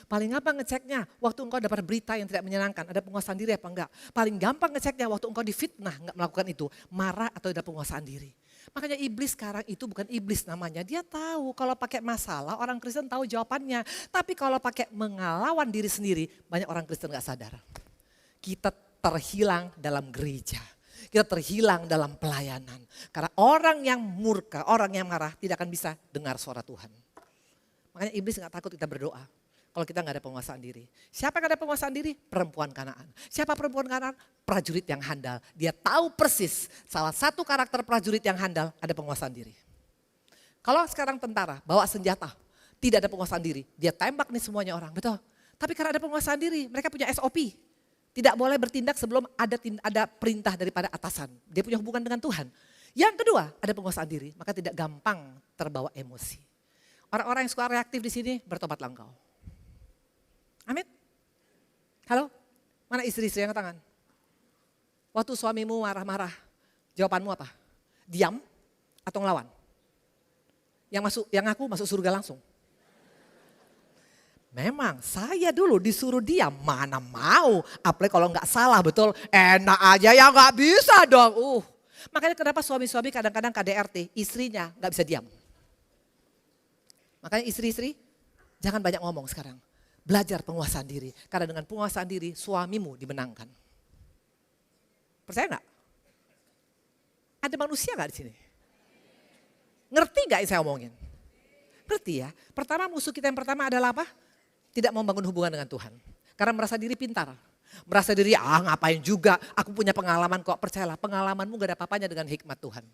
Paling gampang ngeceknya, waktu engkau dapat berita yang tidak menyenangkan, ada penguasaan diri apa enggak? Paling gampang ngeceknya, waktu engkau difitnah enggak melakukan itu, marah atau ada penguasaan diri. Makanya iblis sekarang itu bukan iblis namanya. Dia tahu kalau pakai masalah orang Kristen tahu jawabannya. Tapi kalau pakai mengelawan diri sendiri banyak orang Kristen gak sadar. Kita terhilang dalam gereja. Kita terhilang dalam pelayanan. Karena orang yang murka, orang yang marah tidak akan bisa dengar suara Tuhan. Makanya iblis gak takut kita berdoa. Kalau kita gak ada penguasaan diri. Siapa yang ada penguasaan diri? Perempuan Kanaan. Siapa perempuan Kanaan? Prajurit yang handal. Dia tahu persis salah satu karakter prajurit yang handal ada penguasaan diri. Kalau sekarang tentara bawa senjata, tidak ada penguasaan diri. Dia tembak nih semuanya orang, betul. Tapi karena ada penguasaan diri, mereka punya SOP. Tidak boleh bertindak sebelum ada perintah daripada atasan. Dia punya hubungan dengan Tuhan. Yang kedua, ada penguasaan diri, maka tidak gampang terbawa emosi. Orang-orang yang suka reaktif di sini bertobatlah engkau. Amin. Halo, mana istri-istri yang tangan? Waktu suamimu marah-marah, jawabanmu apa? Diam atau ngelawan? Yang aku masuk surga langsung. Memang saya dulu disuruh diam, mana mau. Apalagi kalau nggak salah betul, enak aja ya nggak bisa dong. Makanya kenapa suami-suami kadang-kadang KDRT, istrinya nggak bisa diam. Makanya istri-istri jangan banyak ngomong sekarang. Belajar penguasaan diri. Karena dengan penguasaan diri suamimu dimenangkan. Percaya nggak? Ada manusia nggak di sini? Ngerti nggak yang saya omongin? Ngerti ya? Pertama musuh kita yang pertama adalah apa? Tidak mau membangun hubungan dengan Tuhan. Karena merasa diri pintar. Merasa diri ngapain juga, aku punya pengalaman kok. Percayalah pengalamanmu gak ada apa-apanya dengan hikmat Tuhan.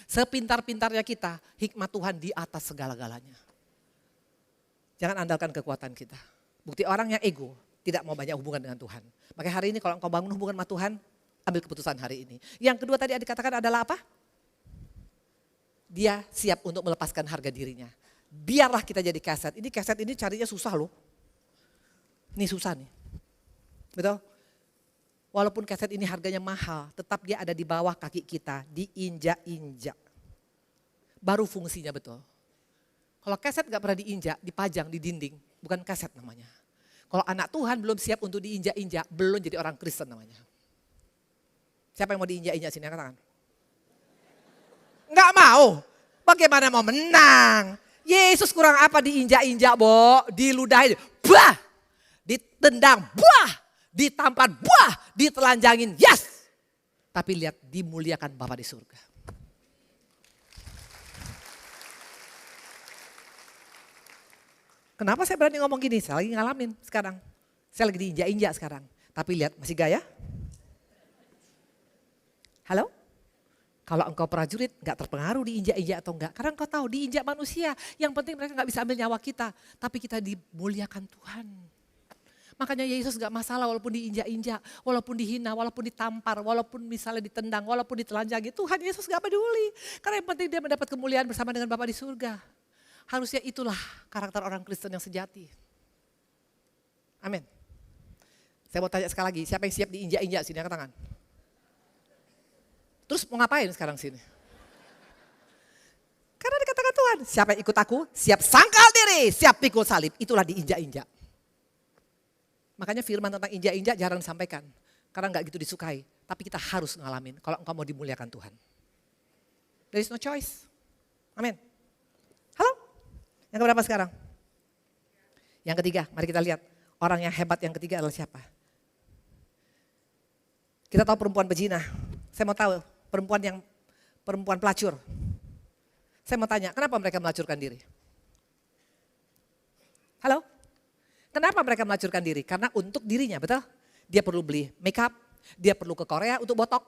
Sepintar-pintarnya kita, hikmat Tuhan di atas segala-galanya. Jangan andalkan kekuatan kita. Bukti orang yang ego tidak mau banyak hubungan dengan Tuhan. Makanya hari ini kalau engkau bangun hubungan sama Tuhan, ambil keputusan hari ini. Yang kedua tadi dikatakan adalah apa? Dia siap untuk melepaskan harga dirinya. Biarlah kita jadi keset. Ini keset ini carinya susah loh. Ini susah nih. Betul? Walaupun keset ini harganya mahal, tetap dia ada di bawah kaki kita, diinjak-injak. Baru fungsinya betul. Kalau keset gak pernah diinjak, dipajang di dinding, bukan keset namanya. Kalau anak Tuhan belum siap untuk diinjak-injak, belum jadi orang Kristen namanya. Siapa yang mau diinjak-injak sini? Angkat tangan. Enggak mau. Bagaimana mau menang? Yesus kurang apa diinjak-injak, Bo? Diludahin, bah! Ditendang, bah! Ditampar, bah! Ditelanjangin, yes! Tapi lihat, dimuliakan Bapa di surga. Kenapa saya berani ngomong gini? Saya lagi ngalamin sekarang. Saya lagi diinjak-injak sekarang. Tapi lihat, masih gaya? Halo? Kalau engkau prajurit gak terpengaruh diinjak-injak atau enggak. Karena engkau tahu diinjak manusia. Yang penting mereka gak bisa ambil nyawa kita. Tapi kita dimuliakan Tuhan. Makanya Yesus gak masalah walaupun diinjak-injak. Walaupun dihina, walaupun ditampar. Walaupun misalnya ditendang, walaupun ditelanjangi. Tuhan Yesus gak peduli. Karena yang penting dia mendapat kemuliaan bersama dengan Bapa di surga. Harusnya itulah karakter orang Kristen yang sejati. Amin. Saya mau tanya sekali lagi, siapa yang siap diinjak-injak sini angkat tangan? Terus mau ngapain sekarang sini? Karena dikatakan Tuhan, siapa yang ikut aku, siap sangkal diri, siap pikul salib. Itulah diinjak-injak. Makanya firman tentang injak-injak jarang disampaikan. Karena gak gitu disukai. Tapi kita harus ngalamin kalau engkau mau dimuliakan Tuhan. There is no choice. Amin. Halo? Yang keberapa sekarang? Yang ketiga, mari kita lihat. Orang yang hebat yang ketiga adalah siapa? Kita tahu perempuan pezina. Saya mau tahu perempuan pelacur. Saya mau tanya, kenapa mereka melacurkan diri? Halo? Kenapa mereka melacurkan diri? Karena untuk dirinya, betul? Dia perlu beli make up, dia perlu ke Korea untuk botok,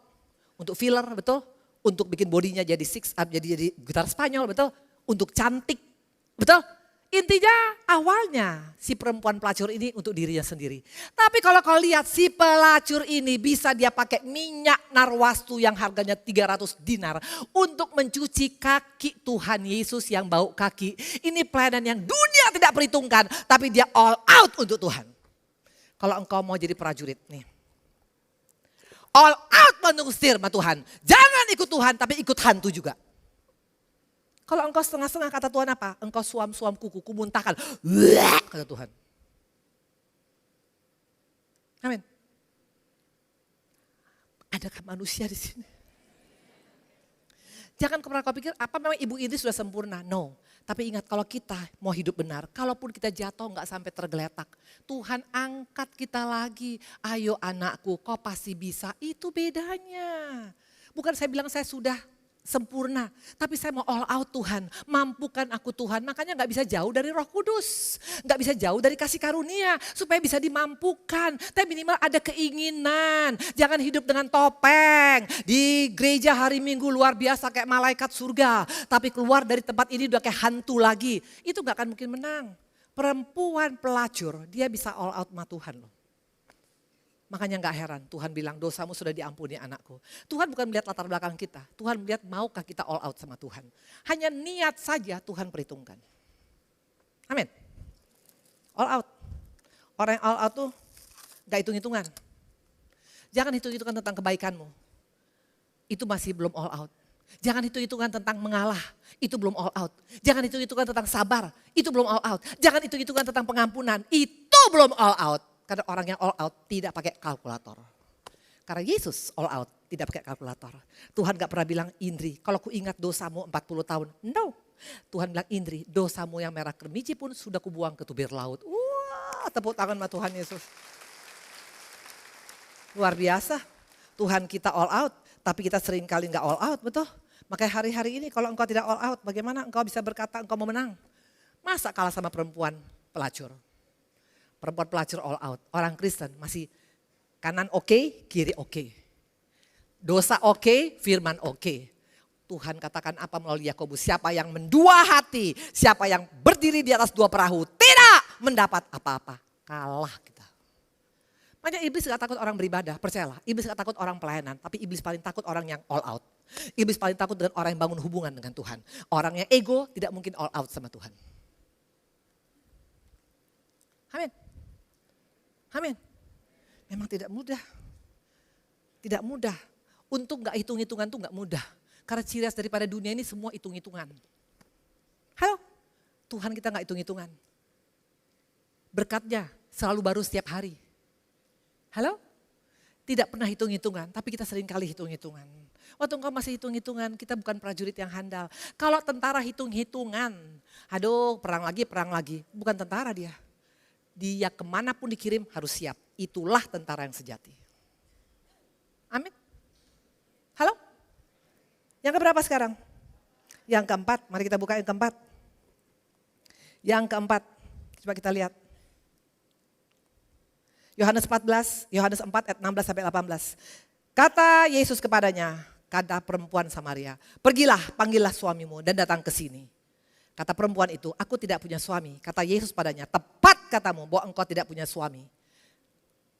untuk filler, betul? Untuk bikin bodinya jadi six up, jadi gitar Spanyol, betul? Untuk cantik. Betul? Intinya awalnya si perempuan pelacur ini untuk dirinya sendiri. Tapi kalau kau lihat si pelacur ini bisa dia pakai minyak narwastu yang harganya 300 dinar. Untuk mencuci kaki Tuhan Yesus yang bau kaki. Ini pelayanan yang dunia tidak perhitungkan. Tapi dia all out untuk Tuhan. Kalau engkau mau jadi prajurit nih. All out mengusir sama Tuhan. Jangan ikut Tuhan tapi ikut hantu juga. Kalau engkau setengah-setengah kata Tuhan apa? Engkau suam-suam kuku, kumuntahkan. Kata Tuhan. Amin. Adakah manusia di sini? Jangan pernah kau pikir apa memang Ibu Indri sudah sempurna. No. Tapi ingat kalau kita mau hidup benar, kalaupun kita jatuh nggak sampai tergeletak. Tuhan angkat kita lagi. Ayo anakku, kau pasti bisa. Itu bedanya. Bukan saya bilang saya sudah sempurna. Tapi saya mau all out Tuhan. Mampukan aku Tuhan. Makanya gak bisa jauh dari Roh Kudus. Gak bisa jauh dari kasih karunia. Supaya bisa dimampukan. Tapi minimal ada keinginan. Jangan hidup dengan topeng. Di gereja hari Minggu luar biasa kayak malaikat surga. Tapi keluar dari tempat ini udah kayak hantu lagi. Itu gak akan mungkin menang. Perempuan pelacur dia bisa all out sama Tuhan loh. Makanya gak heran Tuhan bilang dosamu sudah diampuni anakku. Tuhan bukan melihat latar belakang kita. Tuhan melihat maukah kita all out sama Tuhan. Hanya niat saja Tuhan perhitungkan. Amin. All out. Orang yang all out tuh gak hitung-hitungan. Jangan hitung-hitungan tentang kebaikanmu. Itu masih belum all out. Jangan hitung-hitungan tentang mengalah. Itu belum all out. Jangan hitung-hitungan tentang sabar. Itu belum all out. Jangan hitung-hitungan tentang pengampunan. Itu belum all out. Karena orang yang all out tidak pakai kalkulator. Karena Yesus all out tidak pakai kalkulator. Tuhan gak pernah bilang, Indri kalau ku ingat dosamu 40 tahun. No. Tuhan bilang, Indri dosamu yang merah kerimis pun sudah kubuang ke tubir laut. Wah, tepuk tangan sama Tuhan Yesus. Luar biasa. Tuhan kita all out. Tapi kita sering kali gak all out, betul? Makanya hari-hari ini kalau engkau tidak all out, bagaimana engkau bisa berkata engkau mau menang? Masa kalah sama perempuan pelacur? Perempuan pelacur all out. Orang Kristen masih kanan oke, kiri oke. Dosa oke, firman oke. Tuhan katakan apa melalui Yakobus? Siapa yang mendua hati, siapa yang berdiri di atas dua perahu tidak mendapat apa-apa. Kalah kita. Makanya iblis gak takut orang beribadah, percayalah. Iblis gak takut orang pelayanan, tapi iblis paling takut orang yang all out. Iblis paling takut dengan orang yang bangun hubungan dengan Tuhan. Orang yang ego tidak mungkin all out sama Tuhan. Amin. Amin. Memang tidak mudah. Tidak mudah. Untuk gak hitung-hitungan tuh gak mudah. Karena ciri khas daripada dunia ini semua hitung-hitungan. Halo? Tuhan kita gak hitung-hitungan. Berkatnya selalu baru setiap hari. Halo? Tidak pernah hitung-hitungan, tapi kita sering kali hitung-hitungan. Waktu engkau masih hitung-hitungan, kita bukan prajurit yang handal. Kalau tentara hitung-hitungan, aduh perang lagi. Bukan tentara dia. Dia kemanapun dikirim harus siap. Itulah tentara yang sejati. Amin. Halo? Yang keberapa sekarang? Yang keempat, mari kita buka yang keempat. Yang keempat, coba kita lihat. Yohanes 4 ayat 16 sampai 18. Kata Yesus kepadanya, kata perempuan Samaria, pergilah panggillah suamimu dan datang ke sini. Kata perempuan itu, aku tidak punya suami. Kata Yesus padanya, tepat katamu bahwa engkau tidak punya suami.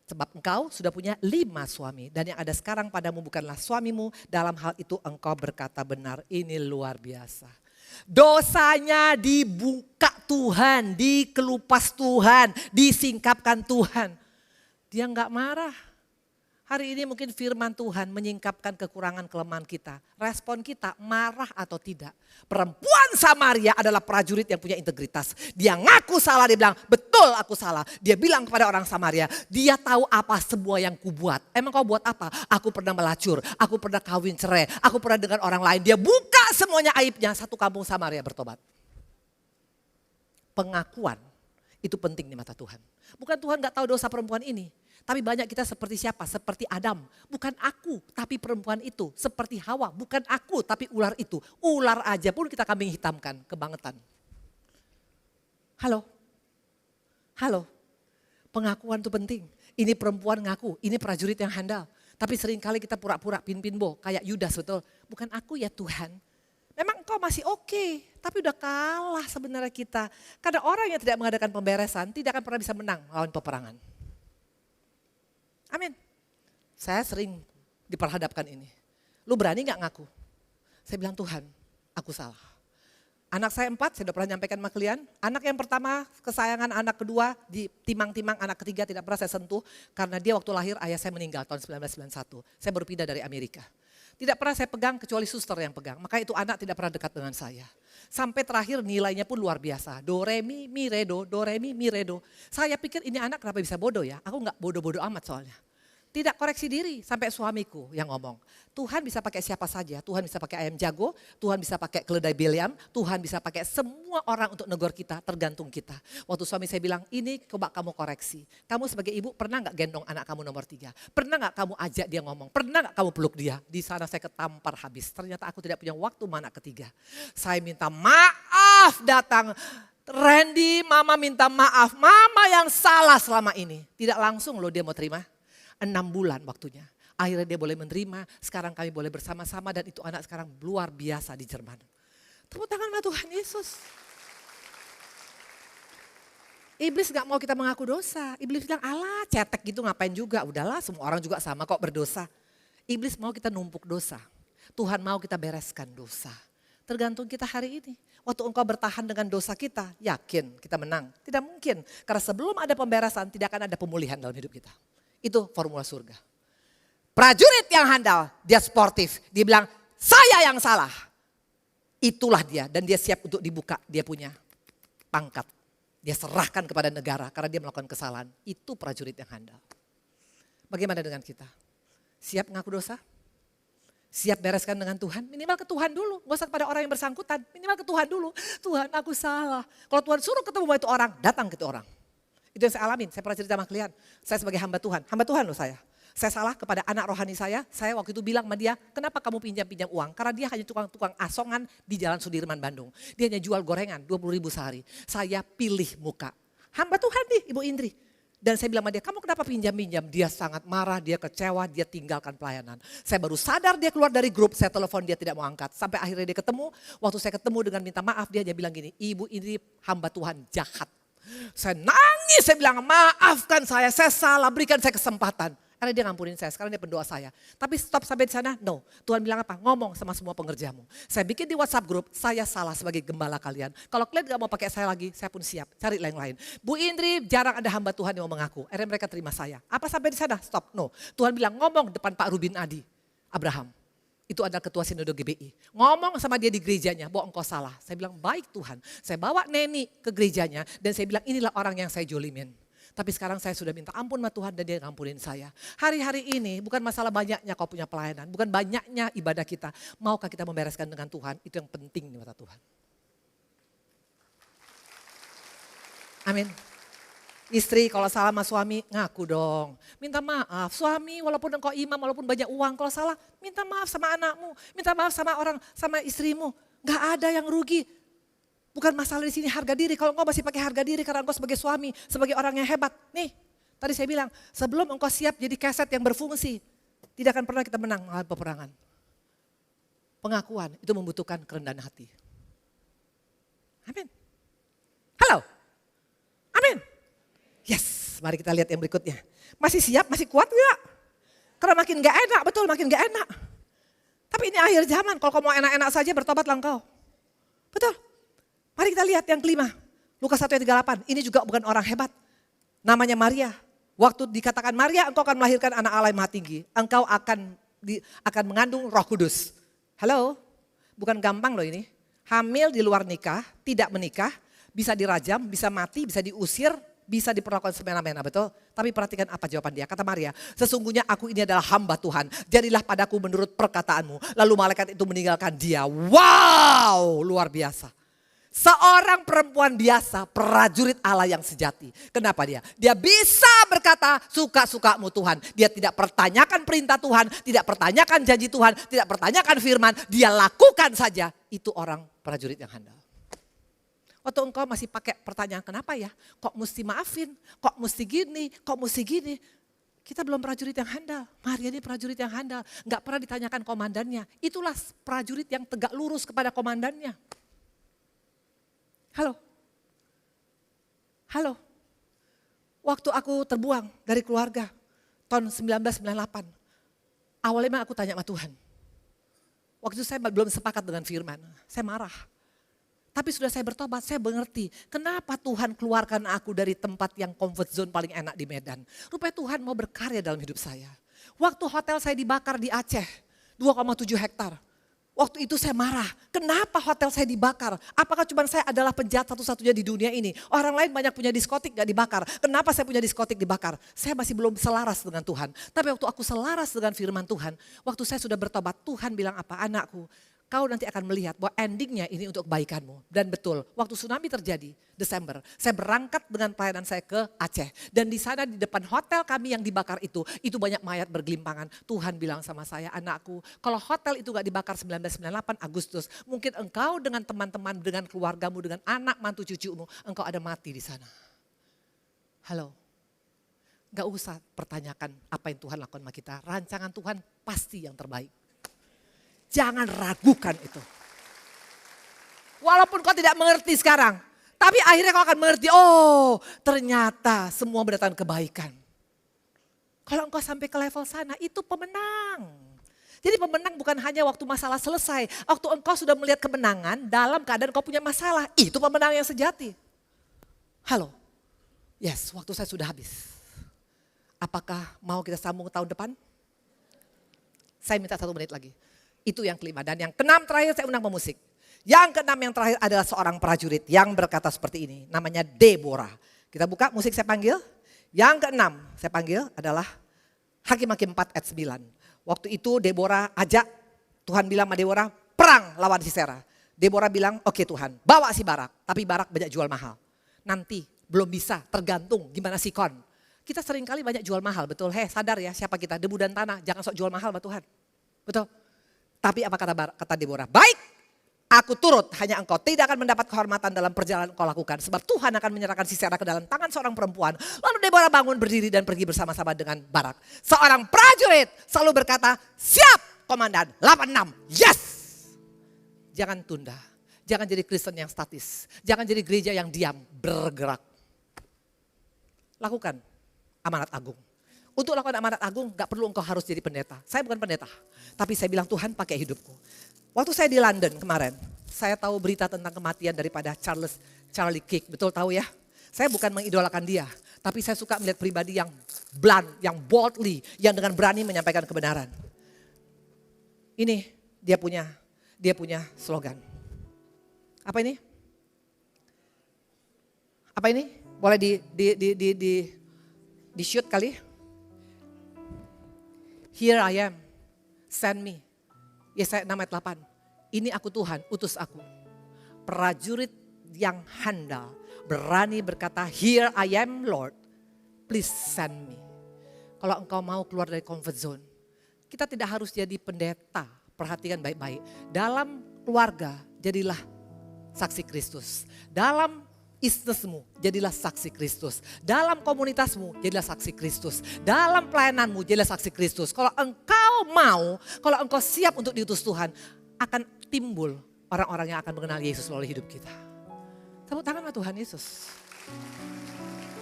Sebab engkau sudah punya 5 suami. Dan yang ada sekarang padamu bukanlah suamimu. Dalam hal itu engkau berkata benar. Ini luar biasa. Dosanya dibuka Tuhan, dikelupas Tuhan, disingkapkan Tuhan. Dia enggak marah. Hari ini mungkin firman Tuhan menyingkapkan kekurangan kelemahan kita. Respon kita marah atau tidak. Perempuan Samaria adalah prajurit yang punya integritas. Dia ngaku salah, dia bilang betul aku salah. Dia bilang kepada orang Samaria, dia tahu apa semua yang kubuat. Emang kau buat apa? Aku pernah melacur, aku pernah kawin cerai, aku pernah dengan orang lain. Dia buka semuanya aibnya, satu kampung Samaria bertobat. Pengakuan itu penting di mata Tuhan. Bukan Tuhan gak tahu dosa perempuan ini. Tapi banyak kita seperti siapa? Seperti Adam. Bukan aku, tapi perempuan itu. Seperti Hawa, bukan aku, tapi ular itu. Ular aja pun kita kambing hitamkan, kebangetan. Halo? Halo? Pengakuan itu penting. Ini perempuan ngaku, ini prajurit yang handal. Tapi seringkali kita pura-pura pin-pinbo, kayak Yudas betul. Bukan aku ya Tuhan. Memang engkau masih oke, tapi udah kalah sebenarnya kita. Karena orang yang tidak mengadakan pemberesan tidak akan pernah bisa menang lawan peperangan. Amin. Saya sering diperhadapkan ini. Lu berani gak ngaku? Saya bilang Tuhan, aku salah. Anak saya 4, saya udah pernah nyampaikan sama kalian. Anak yang pertama, kesayangan anak kedua, di timang-timang anak ketiga tidak pernah saya sentuh. Karena dia waktu lahir ayah saya meninggal tahun 1991. Saya baru pindah dari Amerika. Tidak pernah saya pegang kecuali suster yang pegang. Maka itu anak tidak pernah dekat dengan saya. Sampai terakhir nilainya pun luar biasa. Do, re, mi, re, do, mi, re, do. Saya pikir ini anak kenapa bisa bodoh ya? Aku gak bodoh-bodoh amat soalnya. Tidak koreksi diri, sampai suamiku yang ngomong. Tuhan bisa pakai siapa saja, Tuhan bisa pakai ayam jago, Tuhan bisa pakai keledai Bileam, Tuhan bisa pakai semua orang untuk negor kita, tergantung kita. Waktu suami saya bilang, ini coba kamu koreksi. Kamu sebagai ibu pernah gak gendong anak kamu nomor 3? Pernah gak kamu ajak dia ngomong? Pernah gak kamu peluk dia? Di sana saya ketampar habis. Ternyata aku tidak punya waktu sama anak ketiga. Saya minta maaf datang. Randy, mama minta maaf. Mama yang salah selama ini. Tidak langsung loh dia mau terima. 6 bulan waktunya. Akhirnya dia boleh menerima, sekarang kami boleh bersama-sama dan itu anak sekarang luar biasa di Jerman. Tepuk tangan sama Tuhan Yesus. Iblis gak mau kita mengaku dosa. Iblis bilang, alah cetek gitu ngapain juga. Udahlah semua orang juga sama kok berdosa. Iblis mau kita numpuk dosa. Tuhan mau kita bereskan dosa. Tergantung kita hari ini. Waktu engkau bertahan dengan dosa kita, yakin kita menang. Tidak mungkin. Karena sebelum ada pemberesan tidak akan ada pemulihan dalam hidup kita. Itu formula surga. Prajurit yang handal, dia sportif. Dia bilang, saya yang salah. Itulah dia dan dia siap untuk dibuka. Dia punya pangkat. Dia serahkan kepada negara karena dia melakukan kesalahan. Itu prajurit yang handal. Bagaimana dengan kita? Siap mengaku dosa? Siap bereskan dengan Tuhan? Minimal ke Tuhan dulu. Gak usah kepada orang yang bersangkutan. Minimal ke Tuhan dulu. Tuhan aku salah. Kalau Tuhan suruh ketemu sama itu orang, datang ke itu orang. Itu yang saya alamin, saya pernah cerita sama kalian. Saya sebagai hamba Tuhan loh saya. Saya salah kepada anak rohani saya waktu itu bilang sama dia, kenapa kamu pinjam-pinjam uang? Karena dia hanya tukang asongan di Jalan Sudirman, Bandung. Dia hanya jual gorengan 20.000 sehari. Saya pilih muka. Hamba Tuhan nih, Ibu Indri. Dan saya bilang sama dia, kamu kenapa pinjam-pinjam? Dia sangat marah, dia kecewa, dia tinggalkan pelayanan. Saya baru sadar dia keluar dari grup, saya telepon dia tidak mau angkat. Sampai akhirnya dia ketemu, waktu saya ketemu dengan minta maaf, dia hanya bilang gini, Ibu Indri hamba Tuhan jahat. Saya nangis, saya bilang maafkan saya salah, berikan saya kesempatan. Karena dia ngampunin saya, sekarang dia pendoa saya. Tapi stop sampai di sana, no. Tuhan bilang apa? Ngomong sama semua pengerjamu. Saya bikin di WhatsApp grup, saya salah sebagai gembala kalian. Kalau kalian gak mau pakai saya lagi, saya pun siap. Cari yang lain. Bu Indri, jarang ada hamba Tuhan yang mau mengaku. Akhirnya mereka terima saya. Apa sampai di sana? Stop, no. Tuhan bilang ngomong depan Pak Rubin Adi, Abraham. Itu adalah ketua Sinode GBI. Ngomong sama dia di gerejanya, bahwa engkau salah. Saya bilang baik Tuhan. Saya bawa Neni ke gerejanya dan saya bilang inilah orang yang saya jolimin. Tapi sekarang saya sudah minta ampun sama Tuhan dan dia ngampunin saya. Hari-hari ini bukan masalah banyaknya kau punya pelayanan. Bukan banyaknya ibadah kita. Maukah kita membereskan dengan Tuhan? Itu yang penting di mata Tuhan. Amin. Istri kalau salah sama suami ngaku dong. Minta maaf. Suami walaupun engkau imam, walaupun banyak uang. Kalau salah minta maaf sama anakmu. Minta maaf sama istrimu. Gak ada yang rugi. Bukan masalah di sini harga diri. Kalau engkau masih pakai harga diri karena engkau sebagai suami, sebagai orang yang hebat. Nih, tadi saya bilang, sebelum engkau siap jadi keset yang berfungsi, tidak akan pernah kita menang melawan peperangan. Pengakuan itu membutuhkan kerendahan hati. Amin. Halo. Amin. Yes, mari kita lihat yang berikutnya. Masih siap, masih kuat gak? Karena makin gak enak, betul makin gak enak. Tapi ini akhir zaman, kalau kau mau enak-enak saja bertobatlah engkau. Betul. Mari kita lihat yang kelima. Lukas 1 ayat 38, ini juga bukan orang hebat. Namanya Maria. Waktu dikatakan Maria engkau akan melahirkan anak Allah yang maha tinggi. Engkau akan mengandung Roh Kudus. Halo, bukan gampang loh ini. Hamil di luar nikah, tidak menikah, bisa dirajam, bisa mati, bisa diusir, bisa diperlakukan semena-mena, betul? Tapi perhatikan apa jawaban dia. Kata Maria, sesungguhnya aku ini adalah hamba Tuhan. Jadilah padaku menurut perkataanmu. Lalu malaikat itu meninggalkan dia. Wow, luar biasa. Seorang perempuan biasa, prajurit Allah yang sejati. Kenapa dia? Dia bisa berkata suka-sukamu Tuhan. Dia tidak pertanyakan perintah Tuhan, tidak pertanyakan janji Tuhan, tidak pertanyakan firman. Dia lakukan saja. Itu orang prajurit yang handal. Waktu engkau masih pakai pertanyaan kenapa ya? Kok mesti maafin? Kok mesti gini? Kok mesti gini? Kita belum prajurit yang handal. Maria ini prajurit yang handal. Enggak pernah ditanyakan komandannya. Itulah prajurit yang tegak lurus kepada komandannya. Halo. Halo. Waktu aku terbuang dari keluarga tahun 1998. Awalnya memang aku tanya sama Tuhan. Waktu itu saya belum sepakat dengan firman. Saya marah. Tapi sudah saya bertobat, saya mengerti kenapa Tuhan keluarkan aku dari tempat yang comfort zone paling enak di Medan. Rupanya Tuhan mau berkarya dalam hidup saya. Waktu hotel saya dibakar di Aceh, 2,7 hektar. Waktu itu saya marah, kenapa hotel saya dibakar? Apakah cuma saya adalah penjahat satu-satunya di dunia ini? Orang lain banyak punya diskotik gak dibakar. Kenapa saya punya diskotik dibakar? Saya masih belum selaras dengan Tuhan. Tapi waktu aku selaras dengan firman Tuhan, waktu saya sudah bertobat, Tuhan bilang apa? Anakku, kau nanti akan melihat bahwa endingnya ini untuk kebaikanmu. Dan betul, waktu tsunami terjadi, Desember, saya berangkat dengan pelayanan saya ke Aceh. Dan di sana di depan hotel kami yang dibakar itu banyak mayat bergelimpangan. Tuhan bilang sama saya, anakku, kalau hotel itu gak dibakar 1998 Agustus, mungkin engkau dengan teman-teman, dengan keluargamu, dengan anak mantu cucumu, engkau ada mati di sana. Halo, gak usah pertanyakan apa yang Tuhan lakukan sama kita. Rancangan Tuhan pasti yang terbaik. Jangan ragukan itu. Walaupun kau tidak mengerti sekarang. Tapi akhirnya kau akan mengerti, oh ternyata semua mendatangkan kebaikan. Kalau engkau sampai ke level sana, itu pemenang. Jadi pemenang bukan hanya waktu masalah selesai. Waktu engkau sudah melihat kemenangan dalam keadaan kau punya masalah. Itu pemenang yang sejati. Halo, yes, waktu saya sudah habis. Apakah mau kita sambung ke tahun depan? Saya minta 1 menit lagi. Itu yang kelima. Dan yang keenam terakhir saya undang pemusik. Yang keenam yang terakhir adalah seorang prajurit yang berkata seperti ini. Namanya Deborah. Kita buka musik saya panggil. Yang keenam saya panggil adalah Hakim-Hakim 4 ayat 9. Waktu itu Deborah ajak, Tuhan bilang sama Deborah, perang lawan Sisera. Deborah bilang, oke Tuhan, bawa si Barak. Tapi Barak banyak jual mahal. Nanti belum bisa, tergantung gimana Sikon. Kita seringkali banyak jual mahal, betul? Sadar ya siapa kita, debu dan tanah. Jangan sok jual mahal sama Tuhan. Betul? Tapi apa kata Deborah? Baik, aku turut, hanya engkau tidak akan mendapat kehormatan dalam perjalanan kau lakukan. Sebab Tuhan akan menyerahkan Sisera ke dalam tangan seorang perempuan. Lalu Deborah bangun berdiri dan pergi bersama-sama dengan Barak. Seorang prajurit selalu berkata, siap komandan, 86, yes. Jangan tunda, jangan jadi Kristen yang statis. Jangan jadi gereja yang diam, bergerak. Lakukan amanat agung. Untuk lakukan amanat agung gak perlu engkau harus jadi pendeta. Saya bukan pendeta, tapi saya bilang Tuhan pakai hidupku. Waktu saya di London kemarin, saya tahu berita tentang kematian daripada Charlie Kirk. Betul tahu ya? Saya bukan mengidolakan dia, tapi saya suka melihat pribadi yang blunt, yang boldly, yang dengan berani menyampaikan kebenaran. Ini dia punya slogan. Apa ini? Apa ini? Boleh di shoot kali? Here I am, send me. Yesaya 6 ayat 8. Ini aku Tuhan, utus aku. Prajurit yang handal, berani berkata, here I am Lord, please send me. Kalau engkau mau keluar dari comfort zone, kita tidak harus jadi pendeta. Perhatikan baik-baik. Dalam keluarga, jadilah saksi Kristus. Dalam bisnismu, jadilah saksi Kristus. Dalam komunitasmu, jadilah saksi Kristus. Dalam pelayananmu, jadilah saksi Kristus. Kalau engkau mau, kalau engkau siap untuk diutus Tuhan, akan timbul orang-orang yang akan mengenal Yesus melalui hidup kita. Tepuk tangan sama Tuhan Yesus.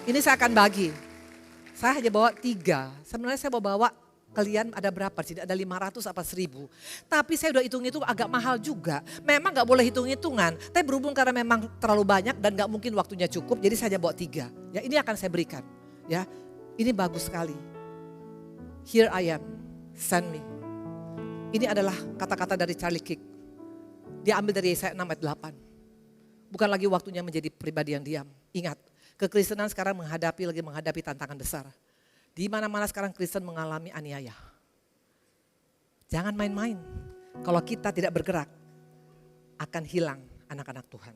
Ini saya akan bagi. Saya hanya bawa 3. Sebenarnya saya mau bawa kalian ada berapa? Tidak ada 500 apa 1000. Tapi saya udah hitung-hitung agak mahal juga. Memang gak boleh hitung-hitungan. Tapi berhubung karena memang terlalu banyak dan gak mungkin waktunya cukup. Jadi saya bawa 3. Ya, ini akan saya berikan. Ya, ini bagus sekali. Here I am, send me. Ini adalah kata-kata dari Charlie Kirk. Dia ambil dari Yesaya 6 ayat 8. Bukan lagi waktunya menjadi pribadi yang diam. Ingat, kekristenan sekarang menghadapi tantangan besar. Di mana-mana sekarang Kristen mengalami aniaya. Jangan main-main. Kalau kita tidak bergerak, akan hilang anak-anak Tuhan.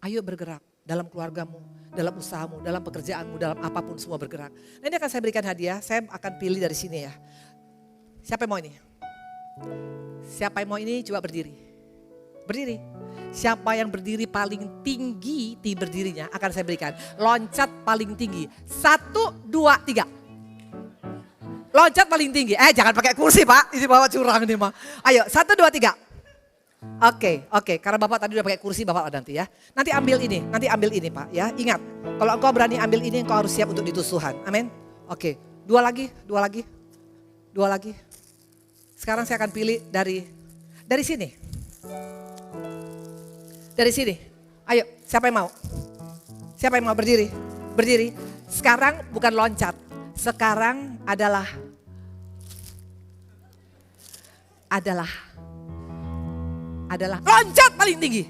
Ayo bergerak dalam keluargamu, dalam usahamu, dalam pekerjaanmu, dalam apapun semua bergerak. Nah, ini akan saya berikan hadiah, saya akan pilih dari sini ya. Siapa yang mau ini? Siapa yang mau ini coba berdiri. Berdiri. Siapa yang berdiri paling tinggi berdirinya akan saya berikan. Loncat paling tinggi. 1, 2, 3. Loncat paling tinggi. Jangan pakai kursi Pak. Ini Bapak curang nih mah. Ayo 1, 2, 3. Oke. Karena Bapak tadi udah pakai kursi Bapak nanti ya. Nanti ambil ini Pak ya. Ingat. Kalau engkau berani ambil ini engkau harus siap untuk diutus Tuhan. Amin. Oke. 2 lagi. Sekarang saya akan pilih dari sini. Dari sini. Ayo siapa yang mau? Siapa yang mau berdiri? Berdiri. Sekarang bukan loncat. Sekarang adalah adalah loncat paling tinggi.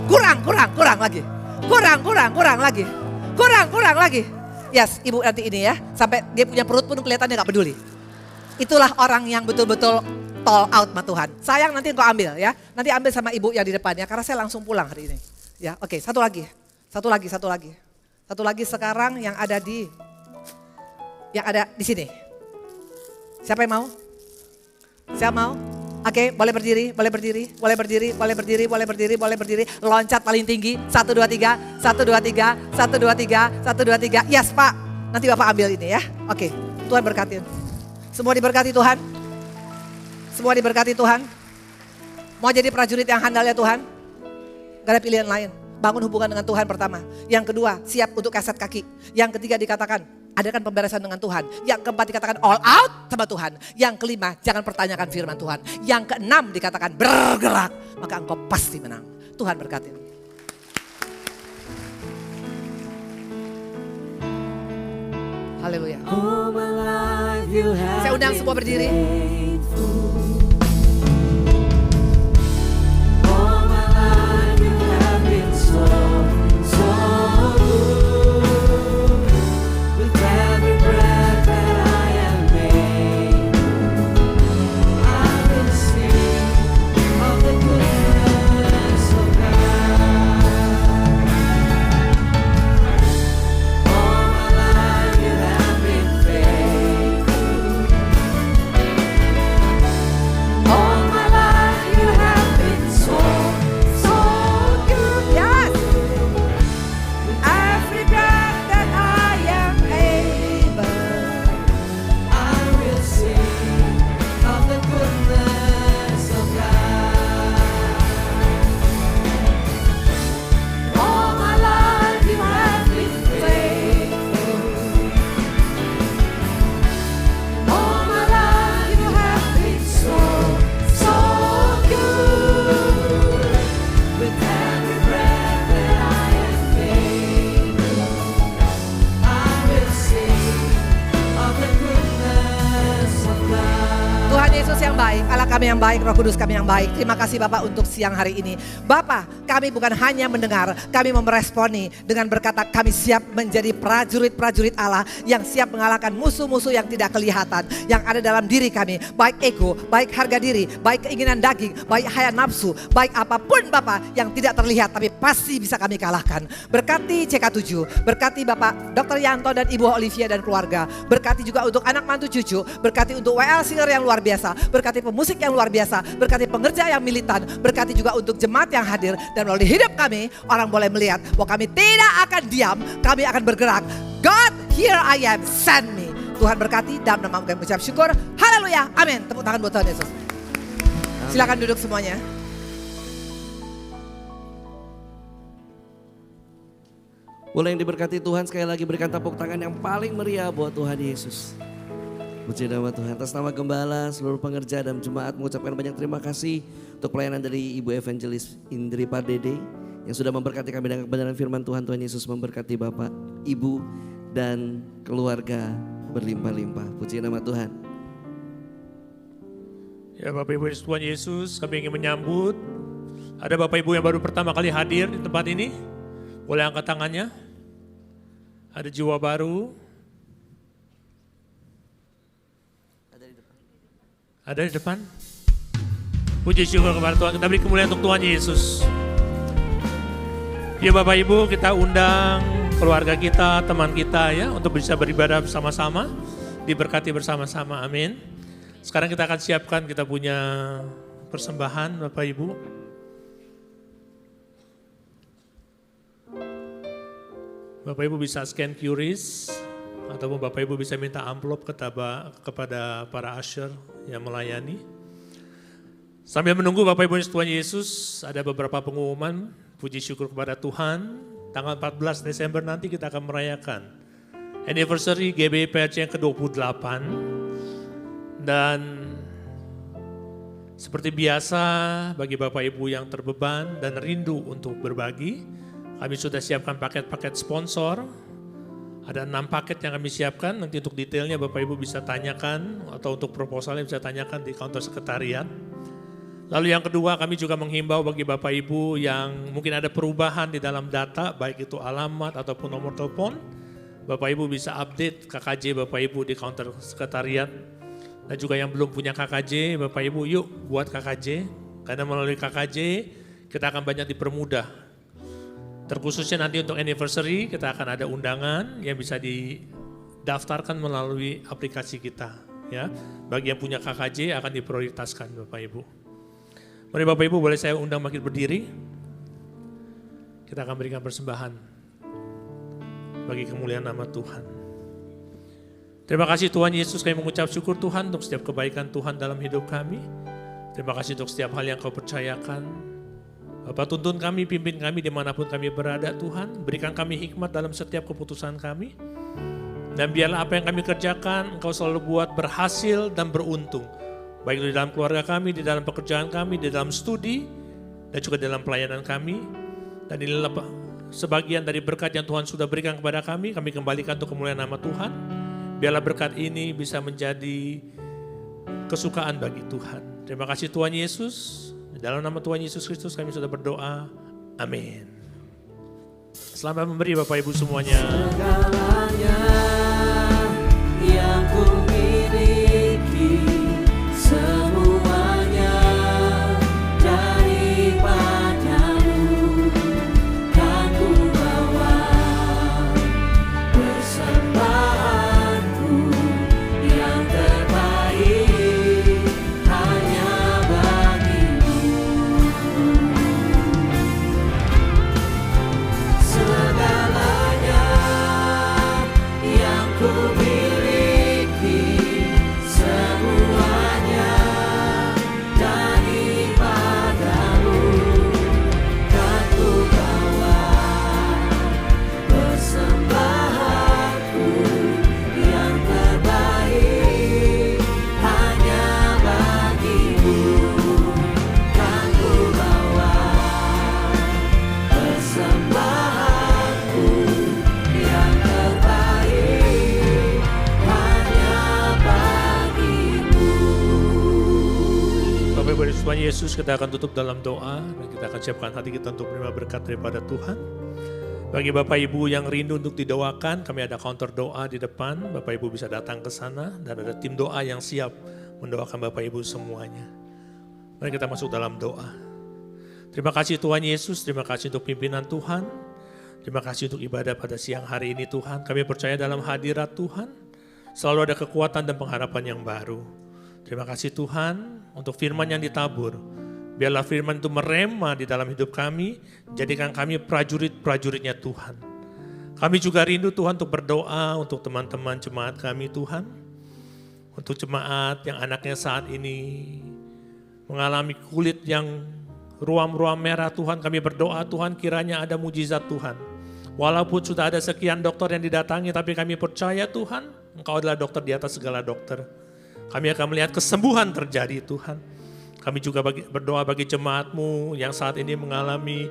Kurang lagi. Kurang lagi. Yes, ibu nanti ini ya. Sampai dia punya perut pun kelihatannya gak peduli. Itulah orang yang betul-betul tall out sama Tuhan. Sayang nanti engkau ambil ya. Nanti ambil sama ibu yang di depannya karena saya langsung pulang hari ini. Ya, oke, satu lagi sekarang yang ada di sini. Siapa yang mau? Siapa mau? Oke, boleh berdiri. Loncat paling tinggi. 1, 2, 3. Yes, Pak. Nanti Bapak ambil ini ya. Oke, Tuhan berkatin. Semua diberkati Tuhan. Mau jadi prajurit yang handal ya Tuhan? Gak ada pilihan lain. Bangun hubungan dengan Tuhan pertama. Yang kedua, siap untuk kaset kaki. Yang ketiga dikatakan, adakan pemberesan dengan Tuhan. Yang keempat dikatakan all out sama Tuhan. Yang kelima, jangan pertanyakan firman Tuhan. Yang keenam dikatakan bergerak. Maka engkau pasti menang. Tuhan berkati. Haleluya. Saya undang semua berdiri. Kami yang baik, Roh Kudus kami yang baik. Terima kasih Bapak untuk siang hari ini. Bapak, kami bukan hanya mendengar, kami meresponi dengan berkata kami siap menjadi prajurit-prajurit Allah yang siap mengalahkan musuh-musuh yang tidak kelihatan, yang ada dalam diri kami. Baik ego, baik harga diri, baik keinginan daging, baik haya nafsu, baik apapun Bapak yang tidak terlihat tapi pasti bisa kami kalahkan. Berkati CK7, berkati Bapak Dr. Yanto dan Ibu Olivia dan keluarga. Berkati juga untuk anak mantu cucu, berkati untuk WL Singer yang luar biasa, berkati pemusik yang luar biasa, berkati pengerja yang militan, berkati juga untuk jemaat yang hadir, dan melalui hidup kami orang boleh melihat bahwa kami tidak akan diam, kami akan bergerak. God, here I am, send me. Tuhan berkati, dalam nama kami mengucap syukur. Haleluya, amin. Tepuk tangan buat Tuhan Yesus. Silakan duduk semuanya. Boleh yang diberkati Tuhan sekali lagi berikan tepuk tangan yang paling meriah buat Tuhan Yesus. Puji nama Tuhan. Atas nama Gembala, seluruh pengerja dan jemaat mengucapkan banyak terima kasih untuk pelayanan dari Ibu Evangelis Indri Pardede yang sudah memberkati kami dengan kebenaran firman Tuhan. Tuhan Yesus memberkati Bapak, Ibu dan keluarga berlimpah-limpah. Puji nama Tuhan. Ya Bapak Ibu Tuhan Yesus, kami ingin menyambut. Ada Bapak Ibu yang baru pertama kali hadir di tempat ini. Boleh angkat tangannya. Ada jiwa baru. Ada di depan. Puji syukur kepada Tuhan. Kita beri kemuliaan untuk Tuhan Yesus. Ya Bapak Ibu, kita undang keluarga kita, teman kita ya, untuk bisa beribadah bersama-sama, diberkati bersama-sama. Amin. Sekarang kita akan siapkan, kita punya persembahan Bapak Ibu. Bapak Ibu bisa scan QRIS, ataupun Bapak Ibu bisa minta amplop kepada para usher yang melayani. Sambil menunggu Bapak Ibu Tuhan Yesus, ada beberapa pengumuman. Puji syukur kepada Tuhan, tanggal 14 Desember nanti kita akan merayakan anniversary GBPRC yang ke-28. Dan seperti biasa bagi Bapak Ibu yang terbeban dan rindu untuk berbagi, kami sudah siapkan paket-paket sponsor. Ada 6 paket yang kami siapkan, nanti untuk detailnya Bapak Ibu bisa tanyakan, atau untuk proposalnya bisa tanyakan di counter sekretariat. Lalu yang kedua, kami juga menghimbau bagi Bapak Ibu yang mungkin ada perubahan di dalam data, baik itu alamat ataupun nomor telepon. Bapak Ibu bisa update KKJ Bapak Ibu di counter sekretariat. Dan juga yang belum punya KKJ, Bapak Ibu yuk buat KKJ. Karena melalui KKJ kita akan banyak dipermudah. Terkhususnya nanti untuk anniversary kita akan ada undangan yang bisa didaftarkan melalui aplikasi kita. Ya, bagi yang punya KKJ akan diprioritaskan Bapak Ibu. Mari Bapak Ibu boleh saya undang makin berdiri. Kita akan berikan persembahan bagi kemuliaan nama Tuhan. Terima kasih Tuhan Yesus, kami mengucap syukur Tuhan untuk setiap kebaikan Tuhan dalam hidup kami. Terima kasih untuk setiap hal yang Kau percayakan. Bapak tuntun kami, pimpin kami dimanapun kami berada Tuhan. Berikan kami hikmat dalam setiap keputusan kami. Dan biarlah apa yang kami kerjakan Engkau selalu buat berhasil dan beruntung. Baik di dalam keluarga kami, di dalam pekerjaan kami, di dalam studi, dan juga dalam pelayanan kami. Dan inilah sebagian dari berkat yang Tuhan sudah berikan kepada kami kembalikan untuk kemuliaan nama Tuhan. Biarlah berkat ini bisa menjadi kesukaan bagi Tuhan. Terima kasih Tuhan Yesus. Dalam nama Tuhan Yesus Kristus kami sudah berdoa. Amin. Selamat memberi Bapak Ibu semuanya. Segalanya yang ku miliki, semuanya daripadamu kan ku bawa. Persembahanku yang terbaik hanya bagimu. Segalanya yang ku miliki, semuanya daripadamu kan ku bawa. Persembahanku yang terbaik hanya bagimu kan ku bawa. Persembahanku yang terbaik hanya bagimu. Bapak Ibu Tuhan Yesus, kita akan tutup dalam doa dan kita akan siapkan hati kita untuk menerima berkat daripada Tuhan. Bagi Bapak Ibu yang rindu untuk didoakan, kami ada counter doa di depan. Bapak Ibu bisa datang ke sana dan ada tim doa yang siap mendoakan Bapak Ibu semuanya. Mari kita masuk dalam doa. Terima kasih Tuhan Yesus, terima kasih untuk pimpinan Tuhan. Terima kasih untuk ibadah pada siang hari ini Tuhan. Kami percaya dalam hadirat Tuhan selalu ada kekuatan dan pengharapan yang baru. Terima kasih Tuhan untuk firman yang ditabur. Biarlah firman itu merema di dalam hidup kami, jadikan kami prajurit-prajuritnya Tuhan. Kami juga rindu Tuhan untuk berdoa untuk teman-teman jemaat kami Tuhan. Untuk jemaat yang anaknya saat ini mengalami kulit yang ruam-ruam merah Tuhan, kami berdoa Tuhan kiranya ada mujizat Tuhan. Walaupun sudah ada sekian dokter yang didatangi, tapi kami percaya Tuhan, Engkau adalah dokter di atas segala dokter. Kami akan melihat kesembuhan terjadi Tuhan. Kami juga berdoa bagi jemaat-Mu yang saat ini mengalami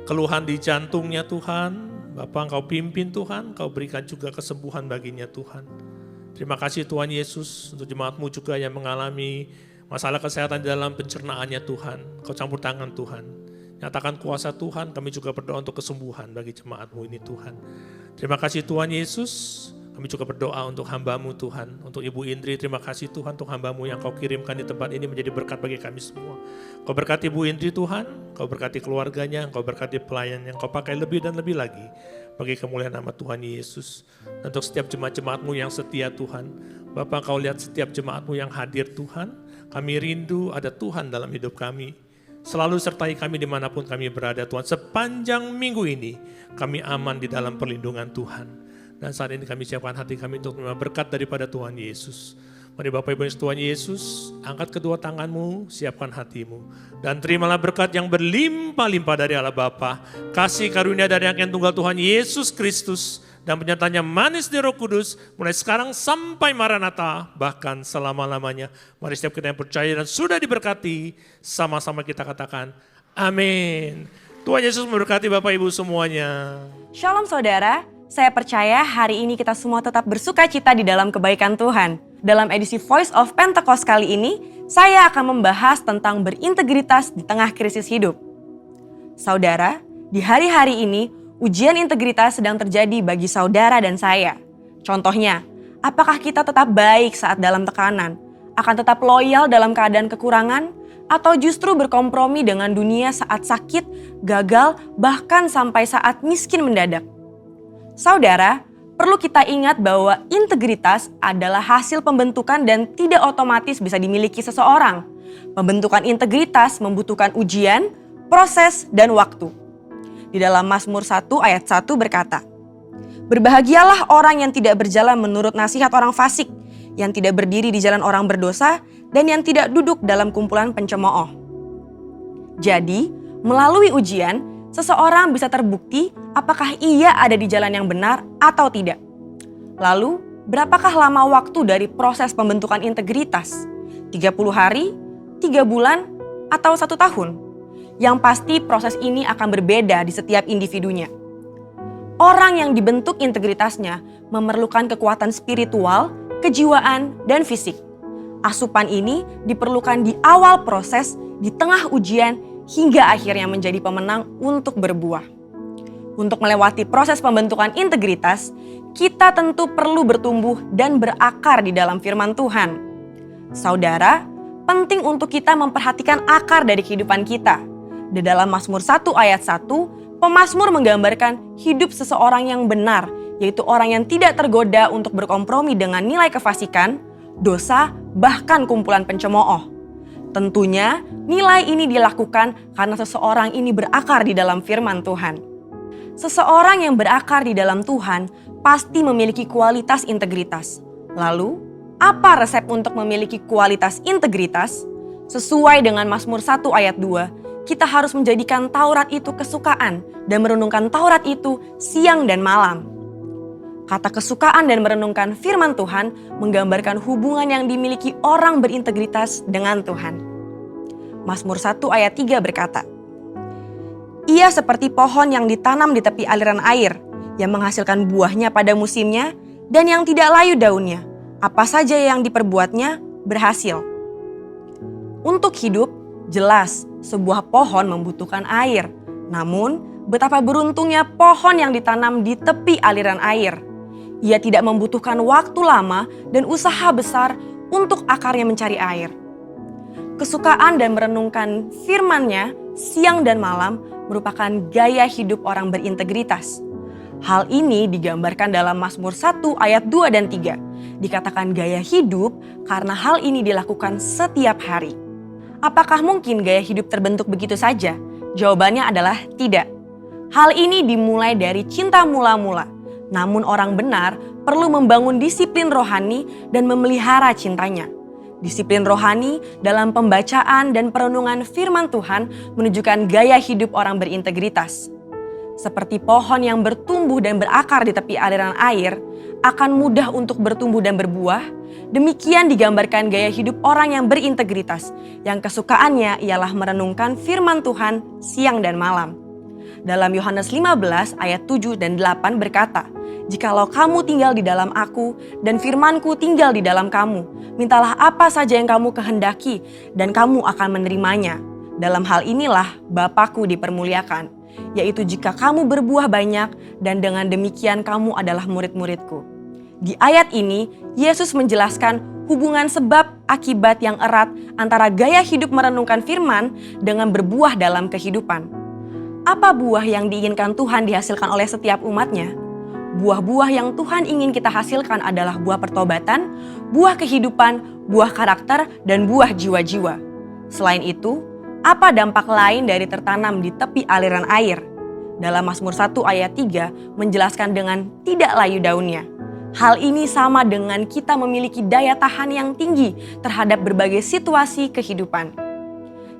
keluhan di jantungnya Tuhan. Bapa Engkau pimpin Tuhan, Engkau berikan juga kesembuhan baginya Tuhan. Terima kasih Tuhan Yesus untuk jemaat-Mu juga yang mengalami masalah kesehatan di dalam pencernaannya Tuhan. Engkau campur tangan Tuhan. Nyatakan kuasa Tuhan, kami juga berdoa untuk kesembuhan bagi jemaat-Mu ini Tuhan. Terima kasih Tuhan Yesus. Kami juga berdoa untuk hamba-Mu Tuhan, untuk Ibu Indri, terima kasih Tuhan untuk hamba-Mu yang Kau kirimkan di tempat ini menjadi berkat bagi kami semua. Kau berkati Ibu Indri Tuhan, Kau berkati keluarganya, Kau berkati pelayan yang Kau pakai lebih dan lebih lagi bagi kemuliaan nama Tuhan Yesus. Dan untuk setiap jemaat-jemaat-Mu yang setia Tuhan, Bapa Kau lihat setiap jemaat-Mu yang hadir Tuhan, kami rindu ada Tuhan dalam hidup kami. Selalu sertai kami dimanapun kami berada Tuhan. Sepanjang minggu ini kami aman di dalam perlindungan Tuhan. Dan saat ini kami siapkan hati kami untuk menerima berkat daripada Tuhan Yesus. Mari Bapak Ibu Tuhan Yesus, angkat kedua tanganmu, siapkan hatimu. Dan terimalah berkat yang berlimpah-limpah dari Allah Bapa, kasih karunia dari Anak yang Tunggal Tuhan Yesus Kristus, dan penyertaannya manis di Roh Kudus, mulai sekarang sampai Maranatha, bahkan selama-lamanya. Mari setiap kita yang percaya dan sudah diberkati, sama-sama kita katakan, amin. Tuhan Yesus memberkati Bapak Ibu semuanya. Shalom saudara. Saya percaya hari ini kita semua tetap bersuka cita di dalam kebaikan Tuhan. Dalam edisi Voice of Pentecost kali ini, saya akan membahas tentang berintegritas di tengah krisis hidup. Saudara, di hari-hari ini ujian integritas sedang terjadi bagi saudara dan saya. Contohnya, apakah kita tetap baik saat dalam tekanan, akan tetap loyal dalam keadaan kekurangan, atau justru berkompromi dengan dunia saat sakit, gagal, bahkan sampai saat miskin mendadak? Saudara, perlu kita ingat bahwa integritas adalah hasil pembentukan dan tidak otomatis bisa dimiliki seseorang. Pembentukan integritas membutuhkan ujian, proses, dan waktu. Di dalam Mazmur 1 ayat 1 berkata, "Berbahagialah orang yang tidak berjalan menurut nasihat orang fasik, yang tidak berdiri di jalan orang berdosa, dan yang tidak duduk dalam kumpulan pencemooh." Jadi, melalui ujian, seseorang bisa terbukti apakah ia ada di jalan yang benar atau tidak. Lalu, berapakah lama waktu dari proses pembentukan integritas? 30 hari, 3 bulan, atau 1 tahun? Yang pasti proses ini akan berbeda di setiap individunya. Orang yang dibentuk integritasnya memerlukan kekuatan spiritual, kejiwaan, dan fisik. Asupan ini diperlukan di awal proses, di tengah ujian, hingga akhirnya menjadi pemenang untuk berbuah. Untuk melewati proses pembentukan integritas, kita tentu perlu bertumbuh dan berakar di dalam firman Tuhan. Saudara, penting untuk kita memperhatikan akar dari kehidupan kita. Di dalam Mazmur 1 ayat 1, pemazmur menggambarkan hidup seseorang yang benar, yaitu orang yang tidak tergoda untuk berkompromi dengan nilai kefasikan, dosa, bahkan kumpulan pencemooh. Tentunya nilai ini dilakukan karena seseorang ini berakar di dalam firman Tuhan. Seseorang yang berakar di dalam Tuhan pasti memiliki kualitas integritas. Lalu, apa resep untuk memiliki kualitas integritas? Sesuai dengan Mazmur 1 ayat 2, kita harus menjadikan Taurat itu kesukaan dan merenungkan Taurat itu siang dan malam. Kata kesukaan dan merenungkan firman Tuhan menggambarkan hubungan yang dimiliki orang berintegritas dengan Tuhan. Mazmur 1 ayat 3 berkata, "Ia seperti pohon yang ditanam di tepi aliran air, yang menghasilkan buahnya pada musimnya dan yang tidak layu daunnya. Apa saja yang diperbuatnya berhasil." Untuk hidup, jelas sebuah pohon membutuhkan air. Namun, betapa beruntungnya pohon yang ditanam di tepi aliran air. Ia tidak membutuhkan waktu lama dan usaha besar untuk akarnya mencari air. Kesukaan dan merenungkan firman-Nya siang dan malam merupakan gaya hidup orang berintegritas. Hal ini digambarkan dalam Mazmur 1 ayat 2 dan 3. Dikatakan gaya hidup karena hal ini dilakukan setiap hari. Apakah mungkin gaya hidup terbentuk begitu saja? Jawabannya adalah tidak. Hal ini dimulai dari cinta mula-mula. Namun orang benar perlu membangun disiplin rohani dan memelihara cintanya. Disiplin rohani dalam pembacaan dan perenungan firman Tuhan menunjukkan gaya hidup orang berintegritas. Seperti pohon yang bertumbuh dan berakar di tepi aliran air, akan mudah untuk bertumbuh dan berbuah. Demikian digambarkan gaya hidup orang yang berintegritas, yang kesukaannya ialah merenungkan firman Tuhan siang dan malam. Dalam Yohanes 15 ayat 7 dan 8 berkata, "Jikalau kamu tinggal di dalam aku dan firmanku tinggal di dalam kamu, mintalah apa saja yang kamu kehendaki dan kamu akan menerimanya. Dalam hal inilah Bapa-Ku dipermuliakan, yaitu jika kamu berbuah banyak dan dengan demikian kamu adalah murid-murid-Ku." Di ayat ini, Yesus menjelaskan hubungan sebab akibat yang erat antara gaya hidup merenungkan firman dengan berbuah dalam kehidupan. Apa buah yang diinginkan Tuhan dihasilkan oleh setiap umatnya? Buah-buah yang Tuhan ingin kita hasilkan adalah buah pertobatan, buah kehidupan, buah karakter, dan buah jiwa-jiwa. Selain itu, apa dampak lain dari tertanam di tepi aliran air? Dalam Mazmur 1 ayat 3 menjelaskan dengan tidak layu daunnya. Hal ini sama dengan kita memiliki daya tahan yang tinggi terhadap berbagai situasi kehidupan.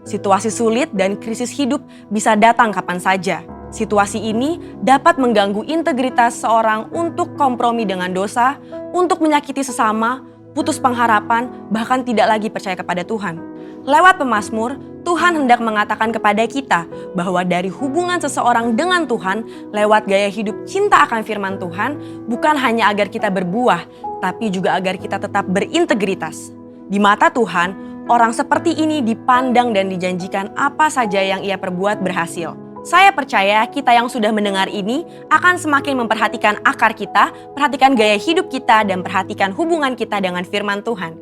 Situasi sulit dan krisis hidup bisa datang kapan saja. Situasi ini dapat mengganggu integritas seorang untuk kompromi dengan dosa, untuk menyakiti sesama, putus pengharapan, bahkan tidak lagi percaya kepada Tuhan. Lewat pemazmur, Tuhan hendak mengatakan kepada kita bahwa dari hubungan seseorang dengan Tuhan lewat gaya hidup cinta akan firman Tuhan bukan hanya agar kita berbuah, tapi juga agar kita tetap berintegritas. Di mata Tuhan, orang seperti ini dipandang dan dijanjikan apa saja yang ia perbuat berhasil. Saya percaya kita yang sudah mendengar ini akan semakin memperhatikan akar kita, perhatikan gaya hidup kita, dan perhatikan hubungan kita dengan firman Tuhan.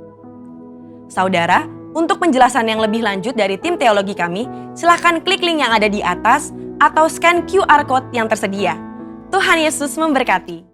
Saudara, untuk penjelasan yang lebih lanjut dari tim teologi kami, silakan klik link yang ada di atas atau scan QR Code yang tersedia. Tuhan Yesus memberkati.